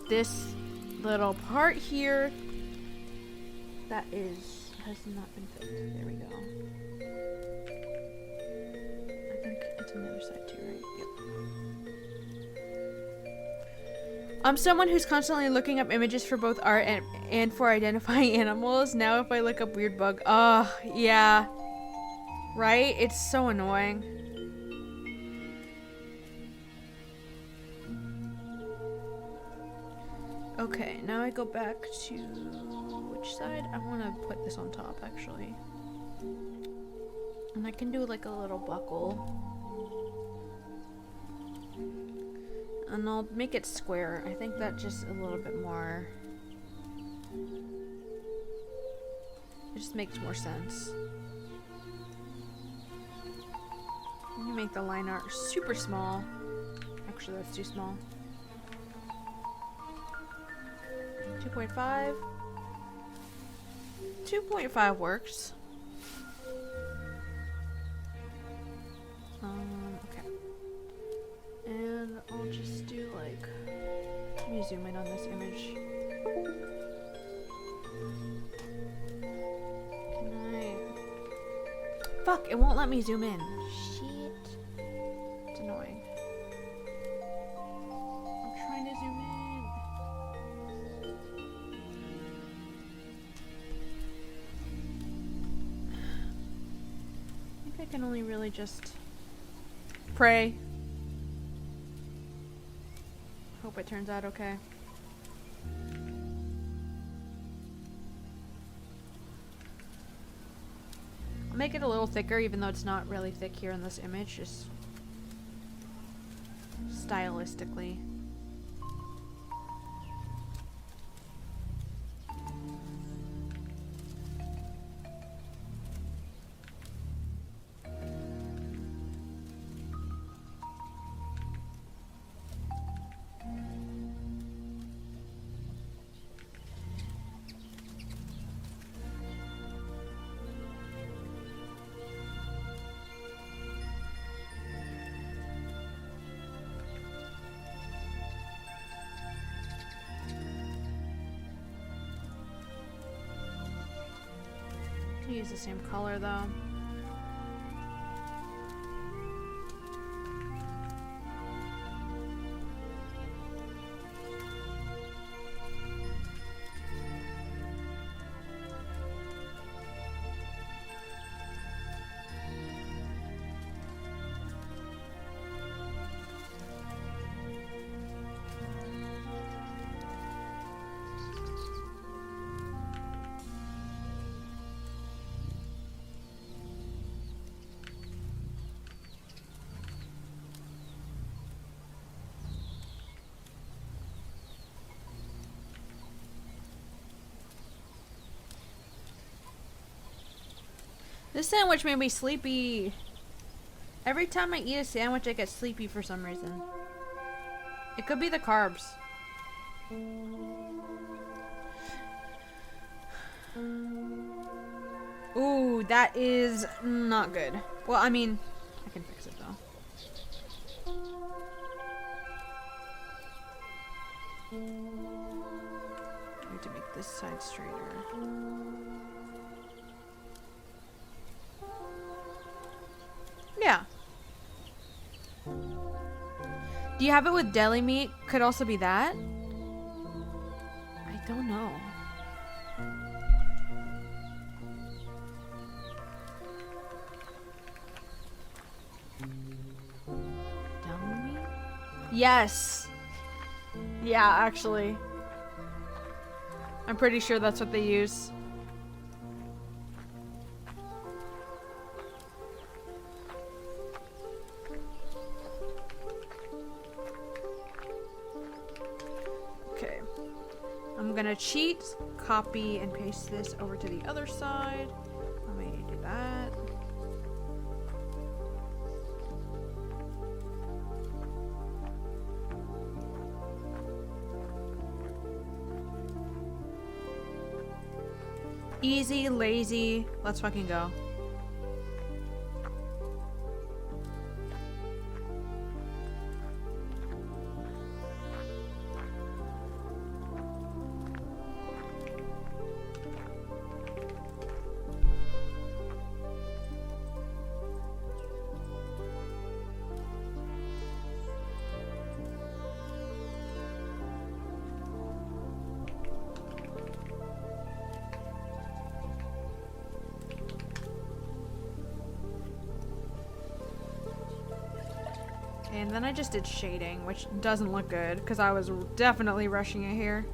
this little part here. That has not been filled. There we go. I think it's on the other side too, right? Yep. I'm someone who's constantly looking up images for both art and for identifying animals. Now if I look up weird bug, yeah. Right? It's so annoying. Okay, now I go back to which side? I want to put this on top actually. And I can do like a little buckle. And I'll make it square. I think that just a little bit more. It just makes more sense. Let me make the line art super small. Actually, that's too small. 2.5. 2.5 works. Okay. And I'll just do like, let me zoom in on this image. Can I? Fuck, it won't let me zoom in. Shit. It's annoying. I'm trying to zoom in. I can only really just pray. Hope it turns out okay. I'll make it a little thicker even though it's not really thick here in this image, just stylistically. Use the same color though. This sandwich made me sleepy. Every time I eat a sandwich, I get sleepy for some reason. It could be the carbs. Ooh, that is not good. Well, I mean, I can fix it though. I need to make this side straighter. Yeah. Do you have it with deli meat? Could also be that? I don't know. Deli meat? Yes! Yeah, actually. I'm pretty sure that's what they use. Okay. I'm gonna cheat, copy, and paste this over to the other side. Let me do that. Easy, lazy. Let's fucking go. And then I just did shading, which doesn't look good because I was definitely rushing it here.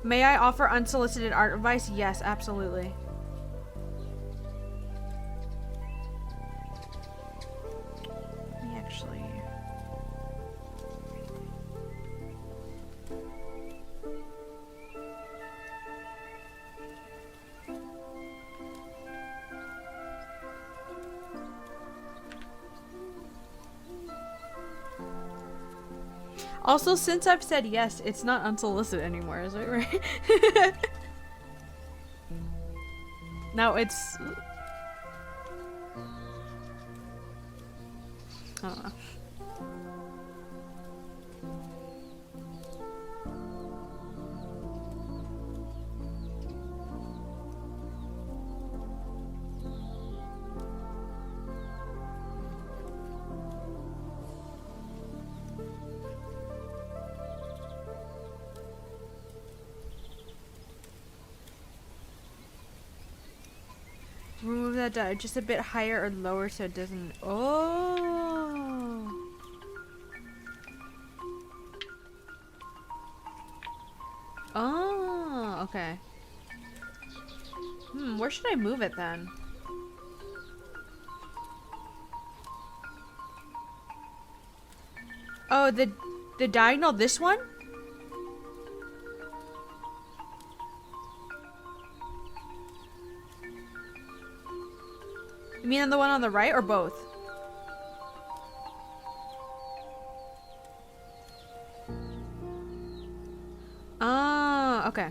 May I offer unsolicited art advice? Yes, absolutely. Let me actually... Also, since I've said yes, it's not unsolicited anymore, is it, right? No, it's... I don't know. Remove that dot just a bit higher or lower so it doesn't... Oh! Oh, okay. Where should I move it then? Oh, the diagonal, this one? You mean on the one on the right or both? Oh, okay.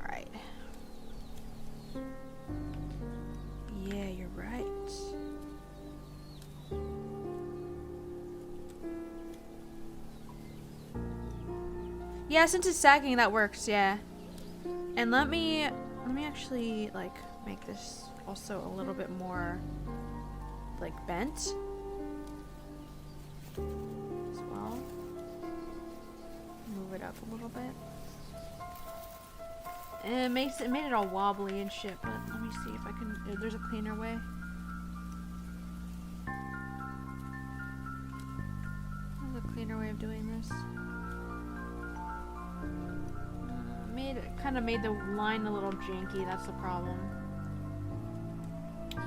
Alright. Yeah, you're right. Yeah, since it's sagging, that works, yeah. And let me actually, like, make this also a little bit more, like, bent as well. Move it up a little bit. And it made it all wobbly and shit, but let me see if I can, if there's a cleaner way. There's a cleaner way of doing this. Kind of made the line a little janky, that's the problem. I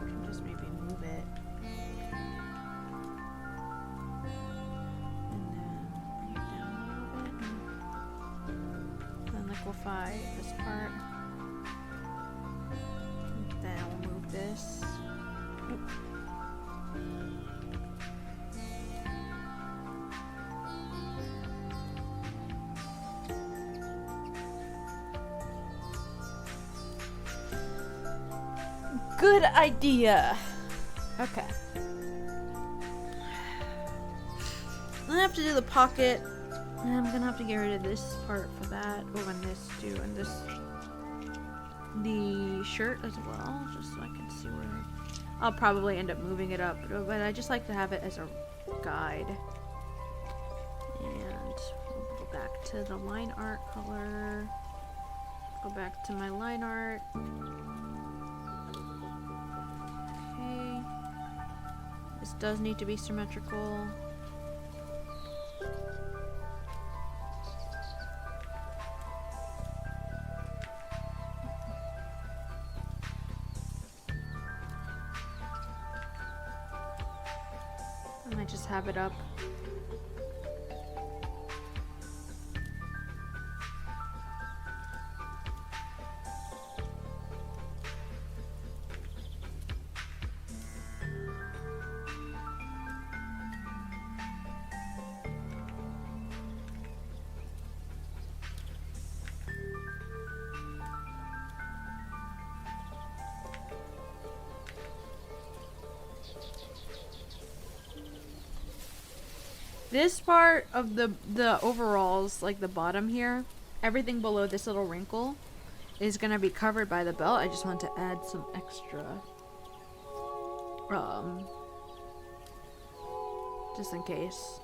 can just maybe move it. And then bring it down a little bit. Then liquefy this part. And then we'll move this. Oop. Good idea. Okay. I'm gonna have to do the pocket. And I'm gonna have to get rid of this part for that. Oh, and this too. And this. The shirt as well. Just so I can see where I'll probably end up moving it up, but I just like to have it as a guide. And we'll go back to the line art color. Go back to my line art. Okay. This does need to be symmetrical. I might just have it up. This part of the overalls, like the bottom here, everything below this little wrinkle is gonna be covered by the belt. I just want to add some extra, just in case.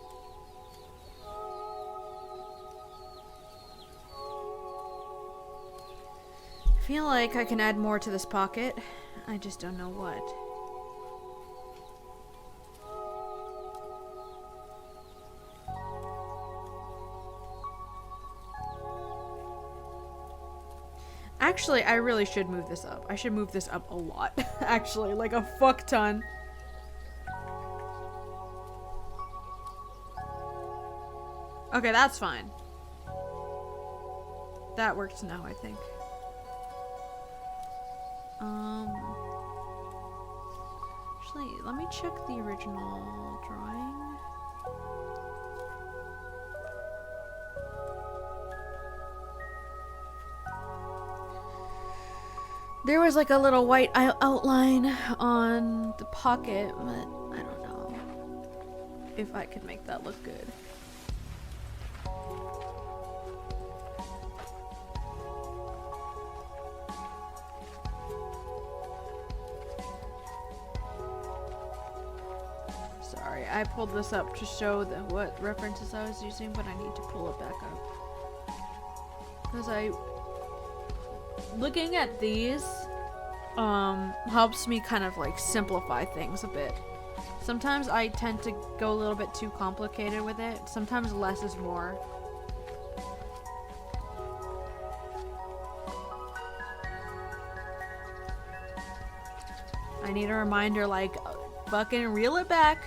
I feel like I can add more to this pocket. I just don't know what. Actually, I really should move this up. I should move this up a lot. Actually, like a fuck ton. Okay, that's fine. That works now, I think. Actually, let me check the original drawing. There was like a little white outline on the pocket, but I don't know if I could make that look good. Sorry, I pulled this up to show what references I was using, but I need to pull it back up. Because looking at these helps me kind of like simplify things a bit. Sometimes I tend to go a little bit too complicated with it. Sometimes less is more. I need a reminder, like, fucking reel it back.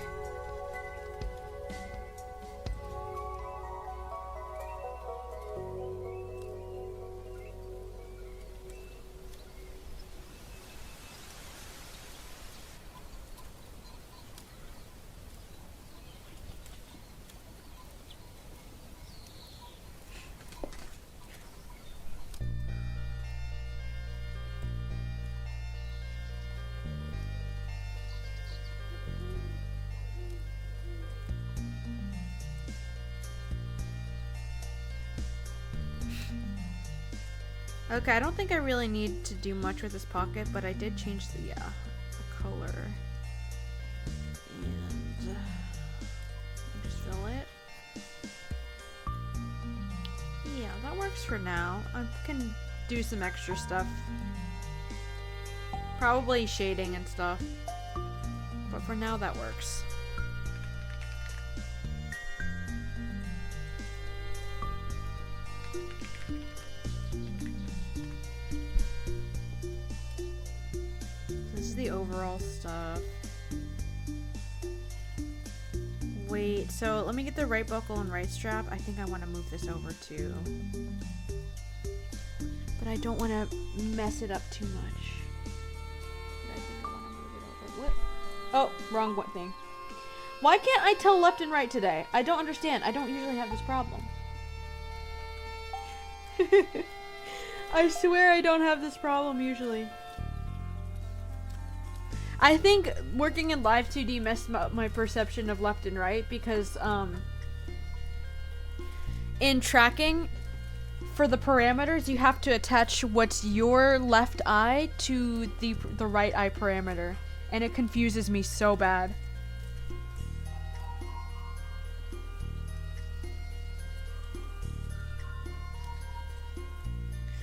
Okay, I don't think I really need to do much with this pocket, but I did change the color. And just fill it. Yeah, that works for now. I can do some extra stuff. Probably shading and stuff. But for now, that works. The overall stuff. Wait, so let me get the right buckle and right strap. I think I want to move this over too. But I don't want to mess it up too much. But I think I want to move it over. What? Oh, wrong thing. Why can't I tell left and right today? I don't understand. I don't usually have this problem. I swear I don't have this problem usually. I think working in Live 2D messed up my perception of left and right because in tracking, for the parameters, you have to attach what's your left eye to the right eye parameter. And it confuses me so bad.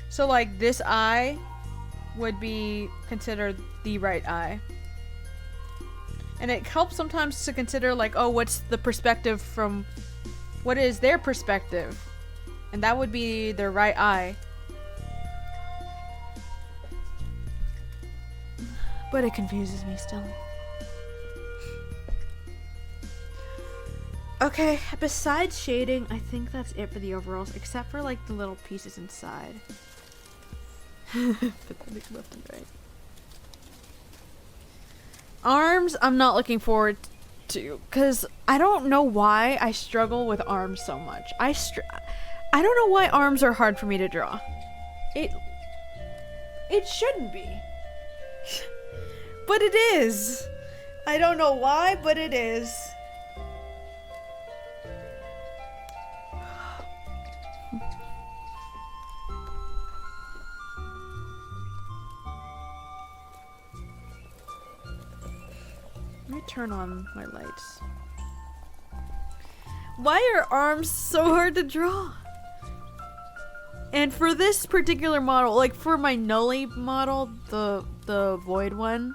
So like this eye would be considered the right eye. And it helps sometimes to consider like, oh, what's the perspective from, what is their perspective? And that would be their right eye. But it confuses me still. Okay, besides shading, I think that's it for the overalls, except for like the little pieces inside. Pathetic left and right. Arms, I'm not looking forward to, because I don't know why I struggle with arms so much. I don't know why arms are hard for me to draw. It shouldn't be. But it is. I don't know why, but it is. Let me turn on my lights. Why are arms so hard to draw? And for this particular model, like for my Nully model, the void one,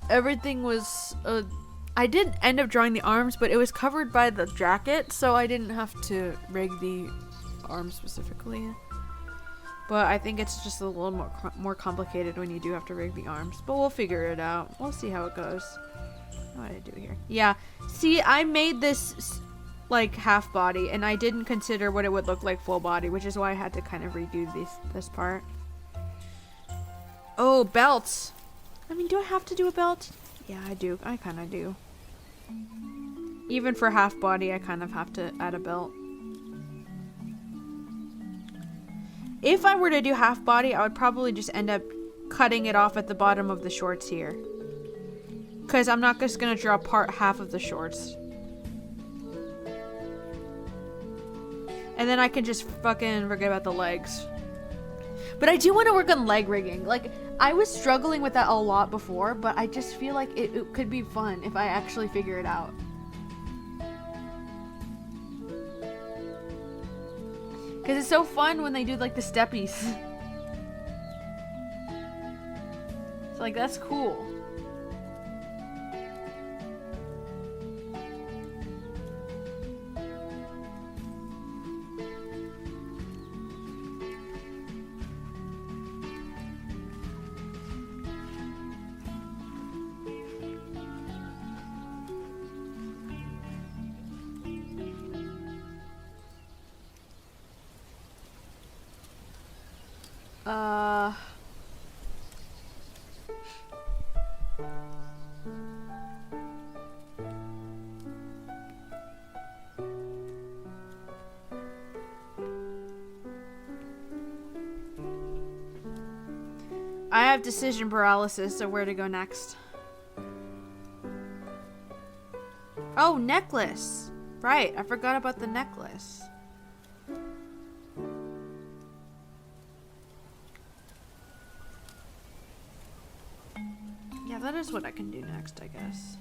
everything was, I did end up drawing the arms, but it was covered by the jacket, so I didn't have to rig the arms specifically. But I think it's just a little more complicated when you do have to rig the arms. But we'll figure it out. We'll see how it goes. What did I do here? Yeah. See, I made this like half body, and I didn't consider what it would look like full body, which is why I had to kind of redo this part. Oh, belts. I mean, do I have to do a belt? Yeah, I do. I kind of do. Even for half body, I kind of have to add a belt. If I were to do half body, I would probably just end up cutting it off at the bottom of the shorts here. Because I'm not just going to draw half of the shorts. And then I can just fucking forget about the legs. But I do want to work on leg rigging. Like, I was struggling with that a lot before, but I just feel like it could be fun if I actually figure it out. Because it's so fun when they do, like, the steppies. It's like, that's cool. I have decision paralysis, so where to go next? Oh, necklace! Right, I forgot about the necklace. Yeah, that is what I can do next, I guess.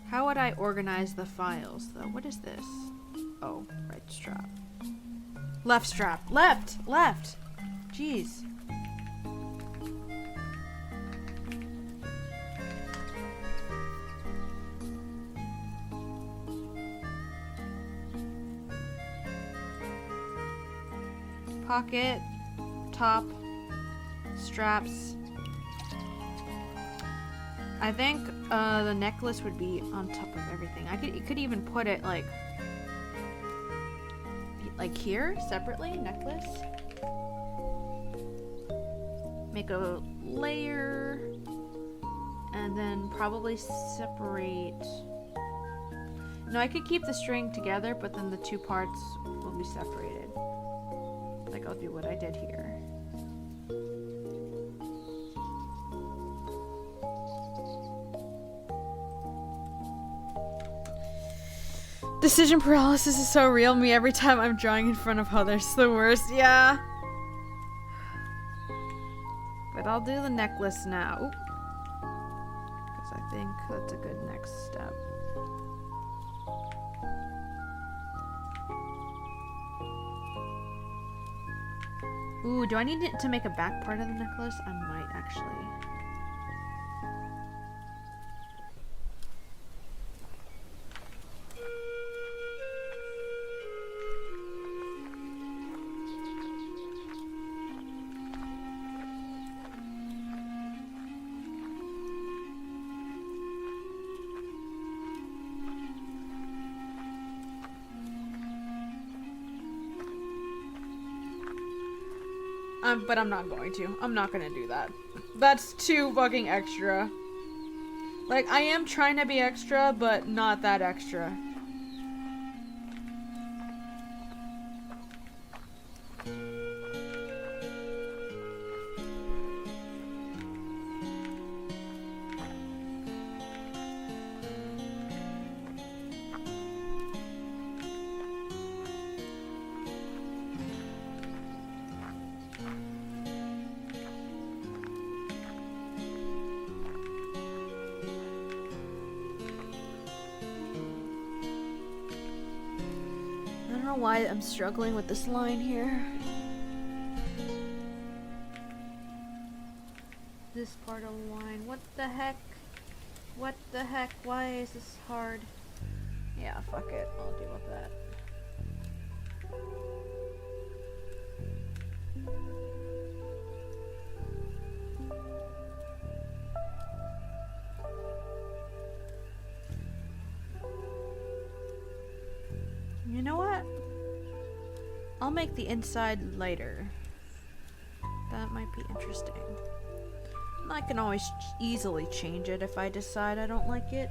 How would I organize the files, though? What is this? Oh, right strap. Left strap. Left! Left! Jeez. Pocket, top, straps. I think the necklace would be on top of everything. You could even put it like here separately, necklace. Make a layer and then probably separate. No, I could keep the string together, but then the two parts will be separated. Like, I'll do what I did here. Decision paralysis is so real. Me every time I'm drawing in front of others. The worst. Yeah. But I'll do the necklace now. Because I think that's a good next step. Ooh, do I need it to make a back part of the necklace? I might actually. But I'm not going to. I'm not gonna do that. That's too fucking extra. Like, I am trying to be extra, but not that extra. Why I'm struggling with this line here. This part of the line. What the heck? What the heck? Why is this hard? Yeah, fuck it. I'll deal with that. You know what? I'll make the inside lighter. That might be interesting. I can always easily change it if I decide I don't like it.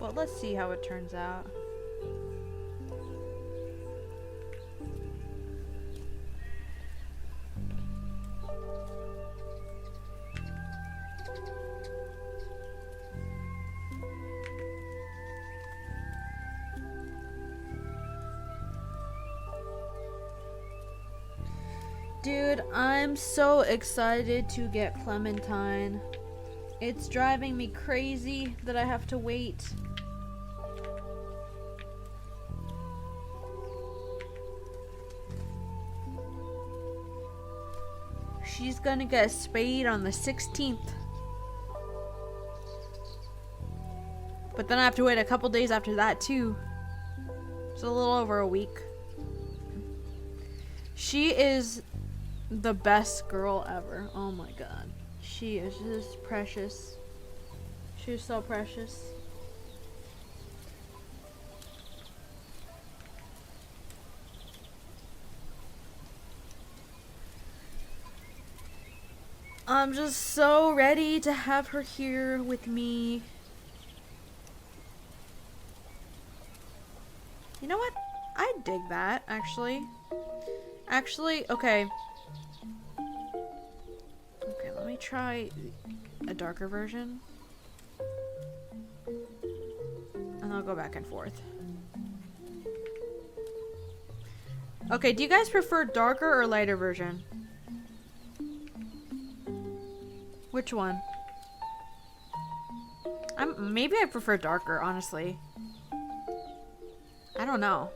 But let's see how it turns out. Dude, I'm so excited to get Clementine. It's driving me crazy that I have to wait. She's gonna get spayed on the 16th. But then I have to wait a couple days after that too. It's a little over a week. She is the best girl ever. Oh my god. She is just precious. She's so precious. I'm just so ready to have her here with me. You know what? I dig that, actually. Okay. Okay, let me try a darker version. And I'll go back and forth. Okay, do you guys prefer darker or lighter version? Which one? Maybe I prefer darker, honestly. I don't know.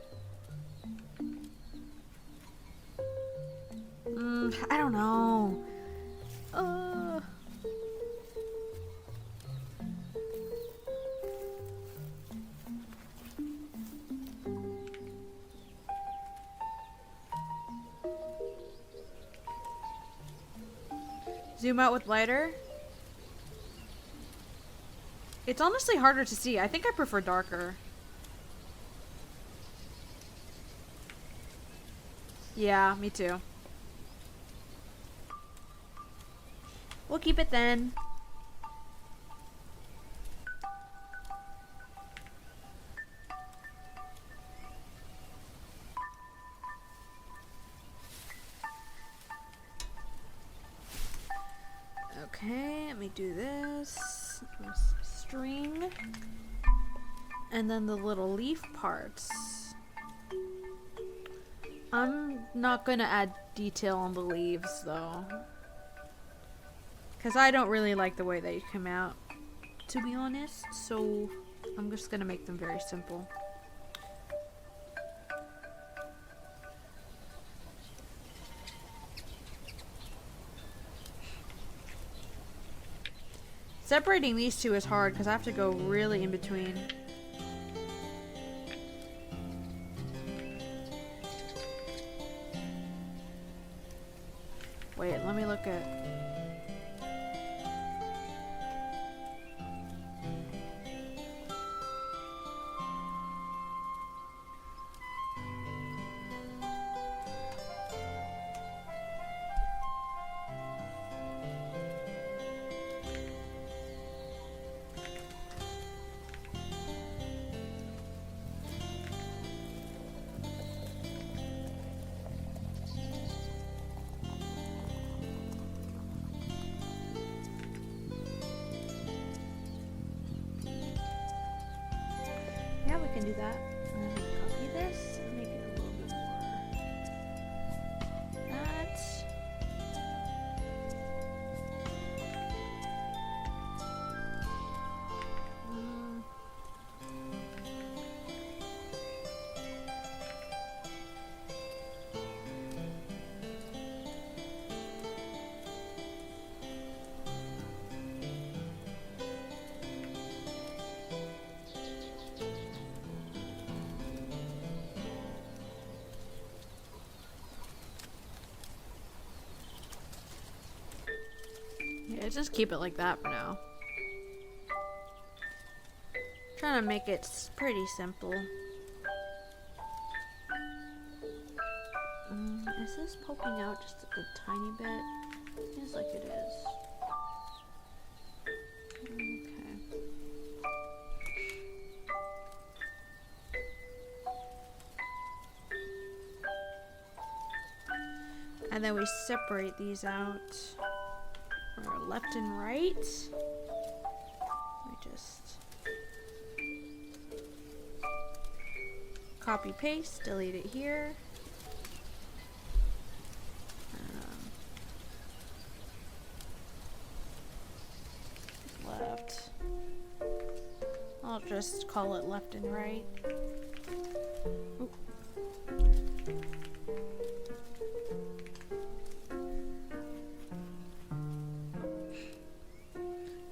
I don't know. Zoom out with lighter. It's honestly harder to see. I think I prefer darker. Yeah, me too. We'll keep it then. Okay, let me do this. String. And then the little leaf parts. I'm not gonna add detail on the leaves though, because I don't really like the way they come out, to be honest, so I'm just gonna make them very simple. Separating these two is hard because I have to go really in between. Wait, let me look at... Yeah, we can do that. Copy this, make it a little bit more. That. Yeah, just keep it like that for now. Trying to make it pretty simple. Is this poking out just a tiny bit? Feels like it is. Okay. And then we separate these out. Or left and right. We just copy paste, delete it here. Left. I'll just call it left and right. Oop.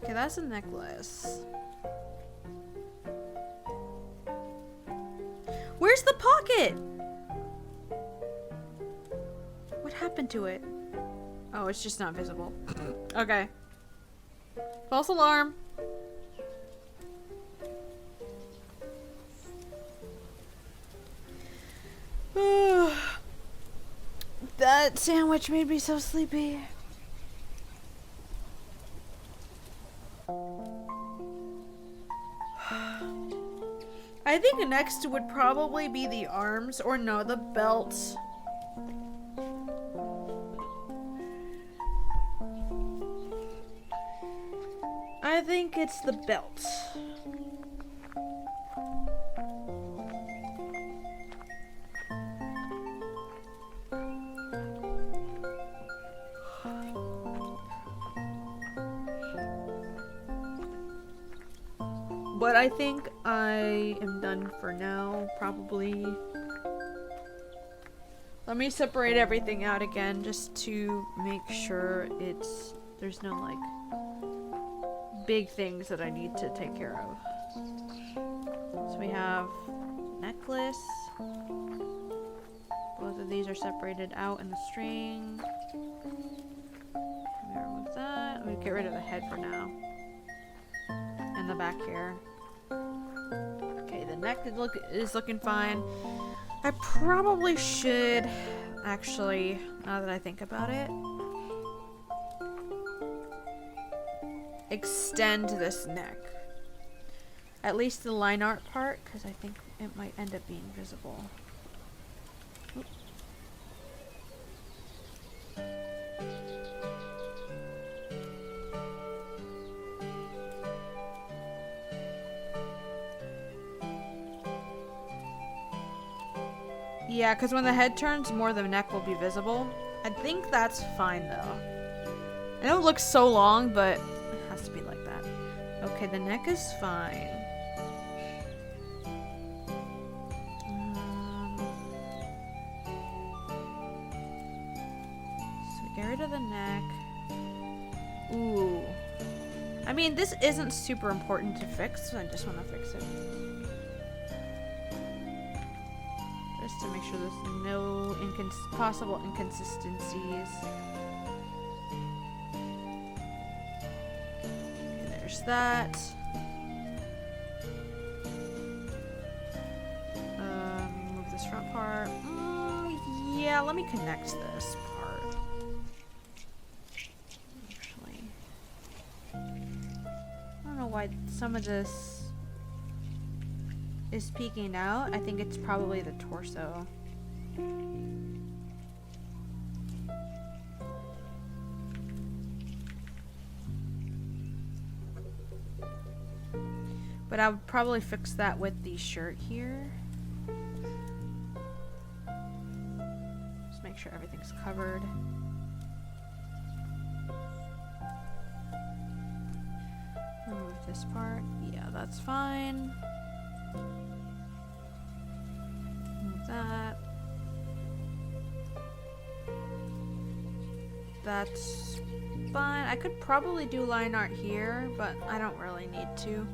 Okay, that's a necklace. Where's the pocket? What happened to it? Oh, it's just not visible. Okay. False alarm. That sandwich made me so sleepy. I think next would probably be the arms, or no, the belt. I think it's the belt. But I think I am done for now, probably. Let me separate everything out again just to make sure there's no like big things that I need to take care of. So we have necklace. Both of these are separated out in the string. There with that. Let me get rid of the head for now. And the back here. Okay, the neck is looking fine. I probably should, actually, now that I think about it, extend this neck. At least the line art part, because I think it might end up being visible. Oop. Yeah, because when the head turns, more of the neck will be visible. I think that's fine, though. I know it looks so long, but it has to be like that. Okay, the neck is fine. So get rid of the neck. Ooh. I mean, this isn't super important to fix, so I just want to fix it. Just to make sure there's no possible inconsistencies. Okay, there's that. Move this front part. Yeah, let me connect this part. Actually, I don't know why some of this is peeking out. I think it's probably the torso. But I would probably fix that with the shirt here. Just make sure everything's covered. Remove this part. Yeah, that's fine. Move that. That's fine. I could probably do line art here, but I don't really need to.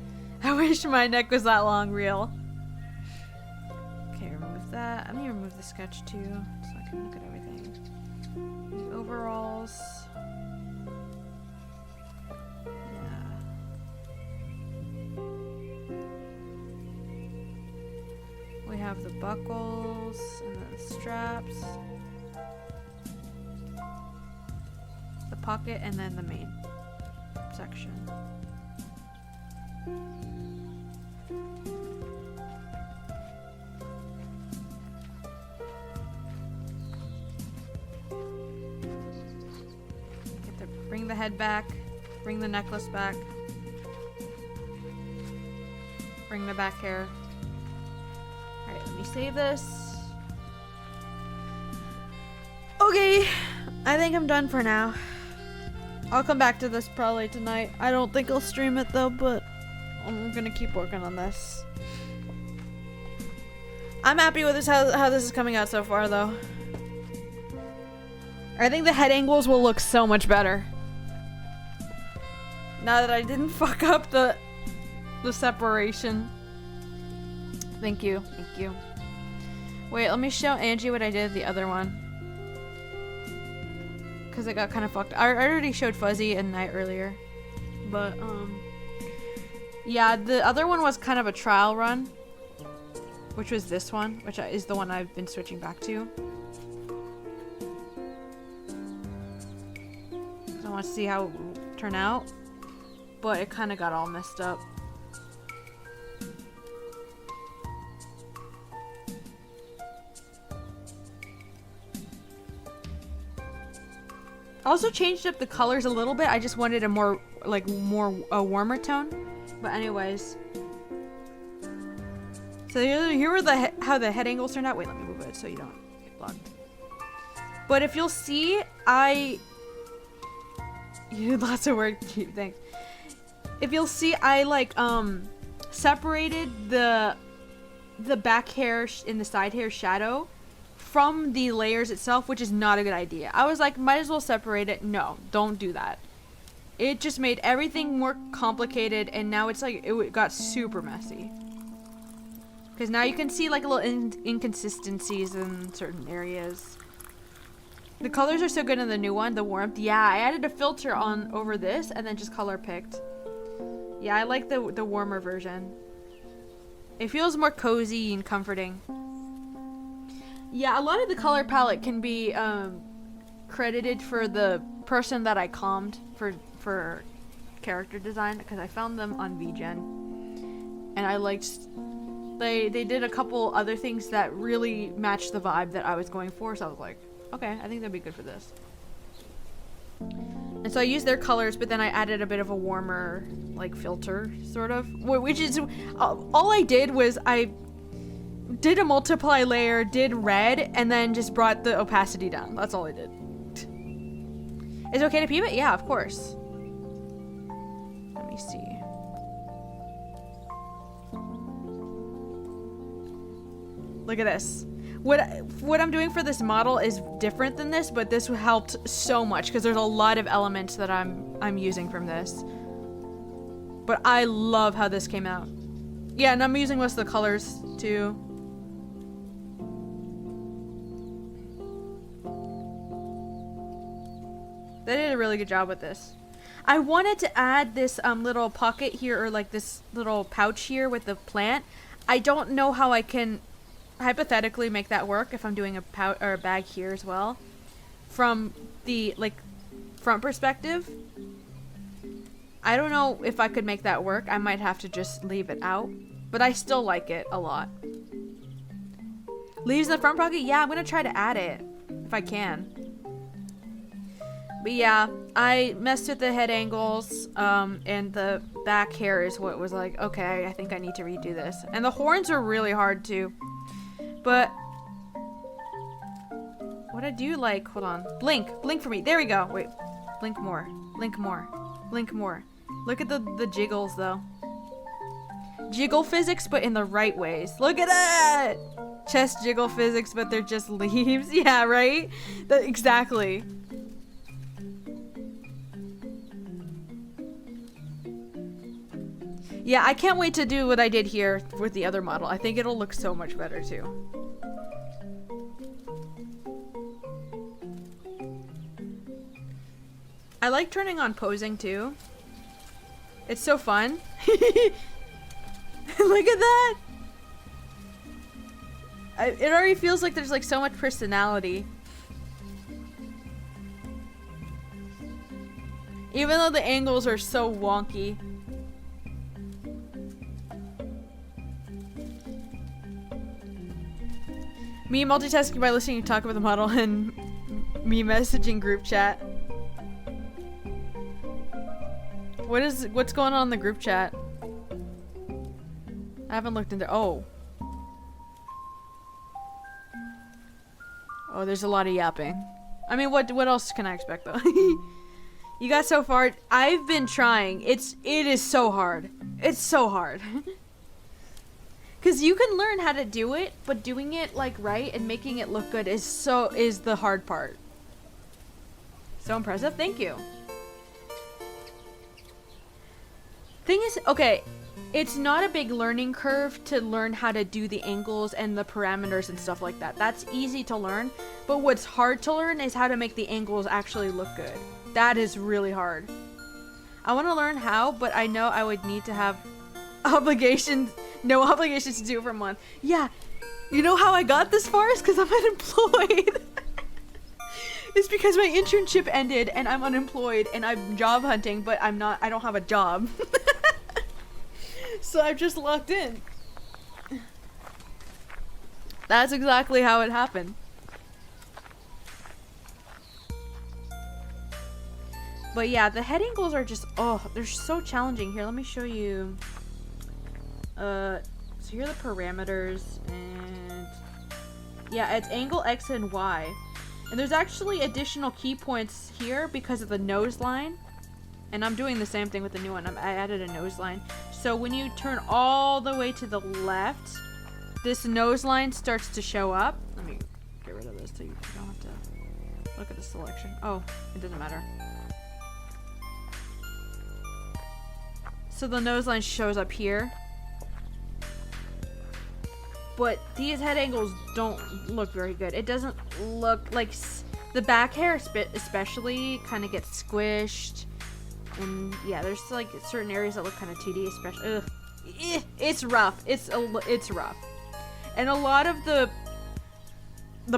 I wish my neck was that long, real. Okay, remove that. I'm gonna remove the sketch too, so I can look at everything. The overalls. We have the buckles and the straps, the pocket, and then the main section. Bring the head back, bring the necklace back, bring the back hair. Alright, let me save this. Okay, I think I'm done for now. I'll come back to this probably tonight. I don't think I'll stream it though, but I'm gonna keep working on this. I'm happy with this, how this is coming out so far though. I think the head angles will look so much better. Now that I didn't fuck up the separation. Thank you, thank you. Wait, let me show Angie what I did with the other one. Cause it got kind of fucked. I already showed Fuzzy and Night earlier. But, yeah, the other one was kind of a trial run. Which was this one, which is the one I've been switching back to. I want to see how it will turn out. But it kind of got all messed up. I also changed up the colors a little bit. I just wanted a more, a warmer tone. But anyways. So here are how the head angles turned out. Wait, let me move it so you don't get blocked. But if you'll see, you did lots of work, thanks. If you'll see, I separated the back hair and the side hair shadow from the layers itself, which is not a good idea. I was like, might as well separate it. No, don't do that. It just made everything more complicated, and now it's like it got super messy. Because now you can see like little inconsistencies in certain areas. The colors are so good in the new one, the warmth. Yeah, I added a filter on over this and then just color picked. Yeah, I like the warmer version. It feels more cozy and comforting. Yeah, a lot of the color palette can be credited for the person that I commed for character design, because I found them on VGen. And I liked... They did a couple other things that really matched the vibe that I was going for, so I was like, okay, I think that'd be good for this. And so I used their colors, but then I added a bit of a warmer, like, filter, sort of. Which is, all I did was did a multiply layer, did red, and then just brought the opacity down. That's all I did. Is it okay to peep it? Yeah, of course. Let me see. Look at this. What I'm doing for this model is different than this, but this helped so much because there's a lot of elements that I'm using from this. But I love how this came out. Yeah, and I'm using most of the colors too. They did a really good job with this. I wanted to add this little pocket here, or like this little pouch here with the plant. I don't know how I can hypothetically make that work if I'm doing a pouch or a bag here as well. From the like front perspective, I don't know if I could make that work. I might have to just leave it out, but I still like it a lot. Leaves in the front pocket? Yeah, I'm gonna try to add it if I can. But yeah, I messed with the head angles, and the back hair is what was like, okay, I think I need to redo this. And the horns are really hard too. But what I do like, hold on, blink for me. There we go. Wait, blink more, blink more, blink more. Look at the jiggles though. Jiggle physics, but in the right ways. Look at that! Chest jiggle physics, but they're just leaves. Yeah, right? Exactly. Yeah, I can't wait to do what I did here with the other model. I think it'll look so much better too. I like turning on posing too. It's so fun. Look at that! It already feels like there's like so much personality. Even though the angles are so wonky. Me multitasking by listening to talk about the model and me messaging group chat. What's going on in the group chat? I haven't looked into. Oh, there's a lot of yapping. I mean, what else can I expect though? You got so far. I've been trying. It is so hard. It's so hard. Cause you can learn how to do it, but doing it like right and making it look good is the hard part. So impressive. Thank you. Thing is, okay, it's not a big learning curve to learn how to do the angles and the parameters and stuff like that. That's easy to learn, but what's hard to learn is how to make the angles actually look good. That is really hard. I want to learn how, but I know I would need to have no obligations to do it for a month. Yeah, you know how I got this far is because I'm unemployed. It's because my internship ended and I'm unemployed and I'm job hunting, but I don't have a job. So I'm just locked in. That's exactly how it happened. But yeah, the head angles are just, they're so challenging. Here, let me show you. So here are the parameters, and yeah, it's angle X and Y. And there's actually additional key points here because of the nose line. And I'm doing the same thing with the new one. I added a nose line. So when you turn all the way to the left, this nose line starts to show up. Let me get rid of this so you don't have to look at the selection. Oh, it doesn't matter. So the nose line shows up here. But these head angles don't look very good. It doesn't look like the back hair especially kind of gets squished. And yeah, there's like certain areas that look kind of 2D, especially. It's rough. It's rough. And a lot of the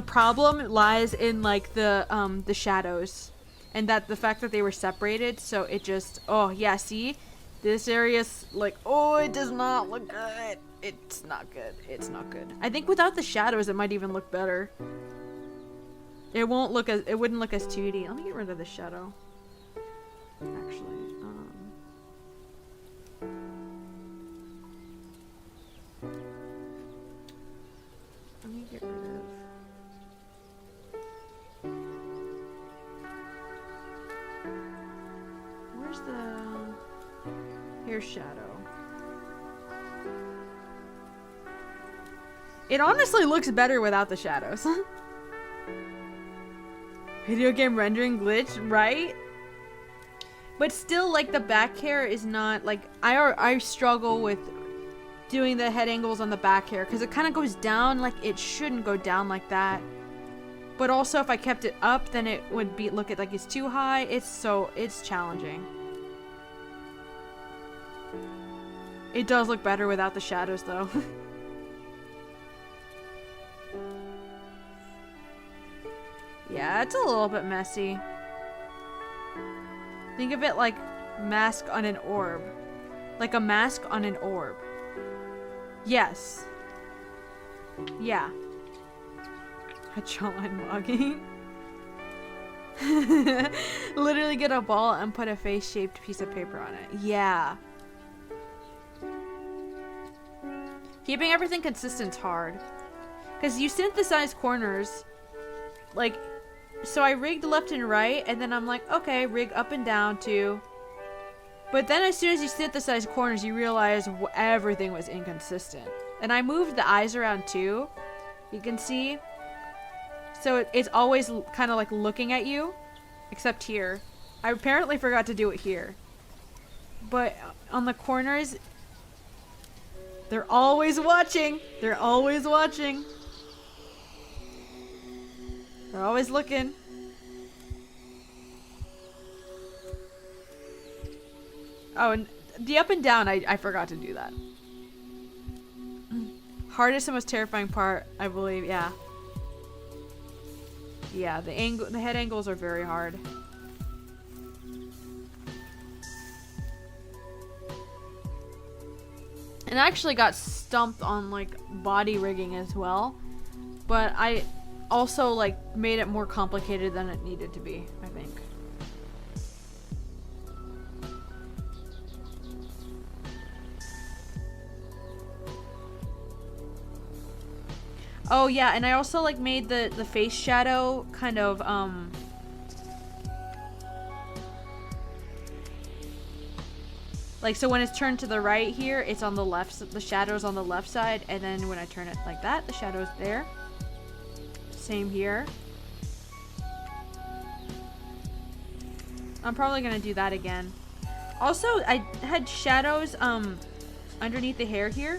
problem lies in like the shadows, and that the fact that they were separated. So it just see, this area's like it does not look good. It's not good. It's not good. I think without the shadows, it might even look better. It wouldn't look as 2D. Let me get rid of the shadow. Actually, Get rid of. Where's the... Here's shadow. It honestly looks better without the shadows. Video game rendering glitch, right? But still, like, the back hair is not, like, I struggle with doing the head angles on the back hair because it kind of goes down like it shouldn't go down like that. But also, if I kept it up, then it would be look at like it's too high. It's challenging. It does look better without the shadows, though. Yeah, it's a little bit messy. Think of it like mask on an orb. Like a mask on an orb. Yes. Yeah. A jawline mugging. Literally get a ball and put a face-shaped piece of paper on it. Yeah. Keeping everything consistent's hard. Because you synthesize corners. Like, so I rigged left and right, and then I'm like, okay, rig up and down too. But then as soon as you synthesize corners, you realize everything was inconsistent. And I moved the eyes around too. You can see. So it's always kind of like looking at you. Except here. I apparently forgot to do it here. But on the corners, they're always watching. They're always watching. They're always looking. Oh, and the up and down, I forgot to do that. Hardest and most terrifying part, I believe, yeah. Yeah, the head angles are very hard. And I actually got stumped on like body rigging as well. But I also like made it more complicated than it needed to be, I think. Oh yeah, and I also like made the face shadow kind of like, so when it's turned to the right here, it's on the left, the shadow's on the left side, and then when I turn it like that, the shadow's there. Same here. I'm probably gonna do that again. Also, I had shadows underneath the hair here.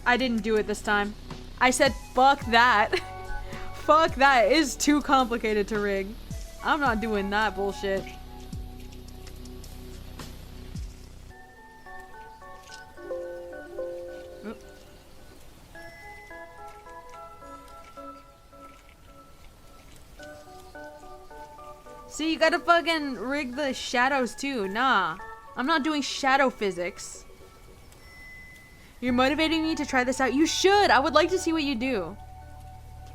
I didn't do it this time. I said, fuck that. Fuck that. It is too complicated to rig. I'm not doing that bullshit. Oop. See, you gotta fucking rig the shadows too. Nah. I'm not doing shadow physics. You're motivating me to try this out. You should. I would like to see what you do.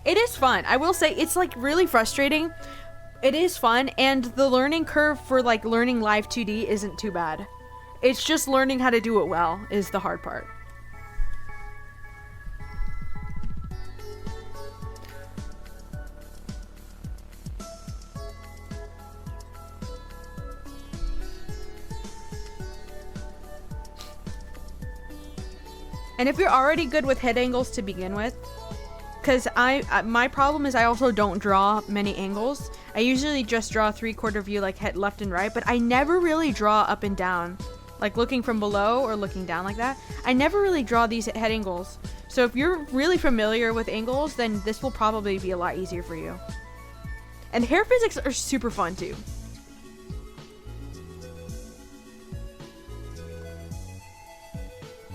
It is fun. I will say it's like really frustrating. It is fun, and the learning curve for like learning live 2D isn't too bad. It's just learning how to do it well is the hard part. And if you're already good with head angles to begin with, because my problem is I also don't draw many angles. I usually just draw 3/4 view, like head left and right, but I never really draw up and down, like looking from below or looking down like that. I never really draw these head angles. So if you're really familiar with angles, then this will probably be a lot easier for you. And hair physics are super fun too.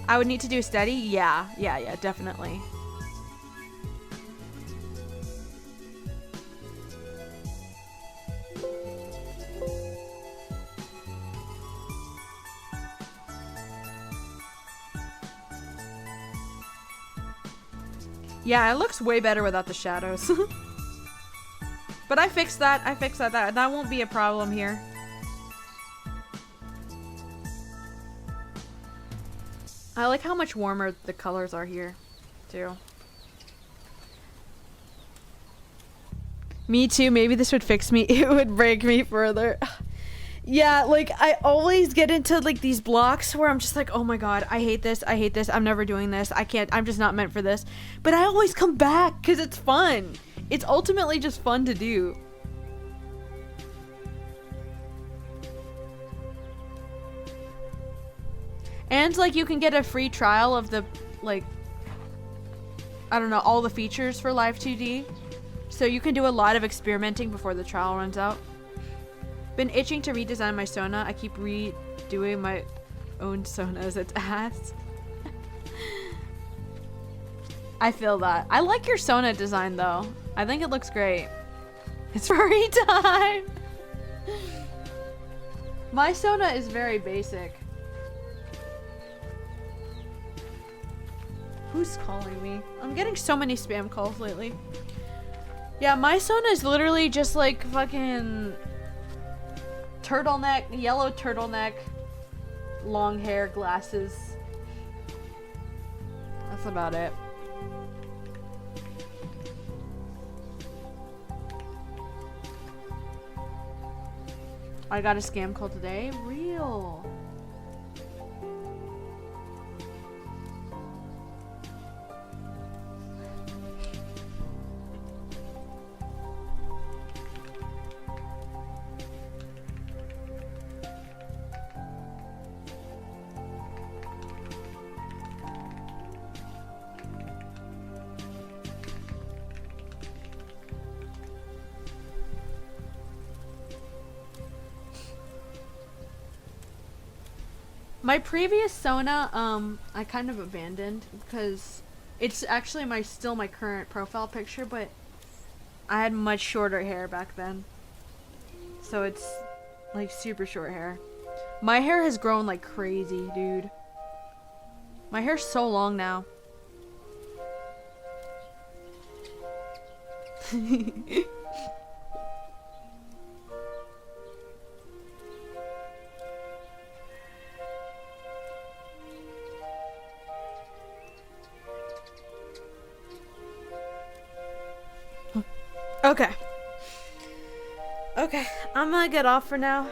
I would need to do a study? Yeah, definitely. Yeah, it looks way better without the shadows. But I fixed that. That won't be a problem here. I like how much warmer the colors are here. too. Me too. Maybe this would fix me. It would break me further. Yeah, like, I always get into, like, these blocks where I'm just like, oh my god, I hate this, I'm never doing this, I can't, I'm just not meant for this. But I always come back, because it's fun. It's ultimately just fun to do. And, like, you can get a free trial of the, like, I don't know, all the features for Live 2D. So you can do a lot of experimenting before the trial runs out. Been itching to redesign my Sona. I keep redoing my own Sonas. It's ass. I feel that. I like your Sona design though. I think it looks great. It's furry time. My Sona is very basic. Who's calling me? I'm getting so many spam calls lately. Yeah, my Sona is literally just like fucking turtleneck, yellow turtleneck, long hair, glasses. That's about it. I got a scam call today. Real. My previous Sona, I kind of abandoned because it's actually still my current profile picture, but I had much shorter hair back then. So it's like super short hair. My hair has grown like crazy, dude. My hair's so long now. Okay. Okay, I'm gonna get off for now.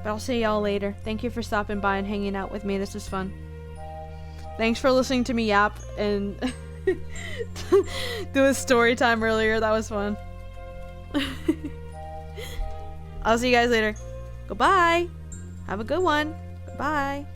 But I'll see y'all later. Thank you for stopping by and hanging out with me. This was fun. Thanks for listening to me yap and do a story time earlier. That was fun. I'll see you guys later. Goodbye. Have a good one. Goodbye.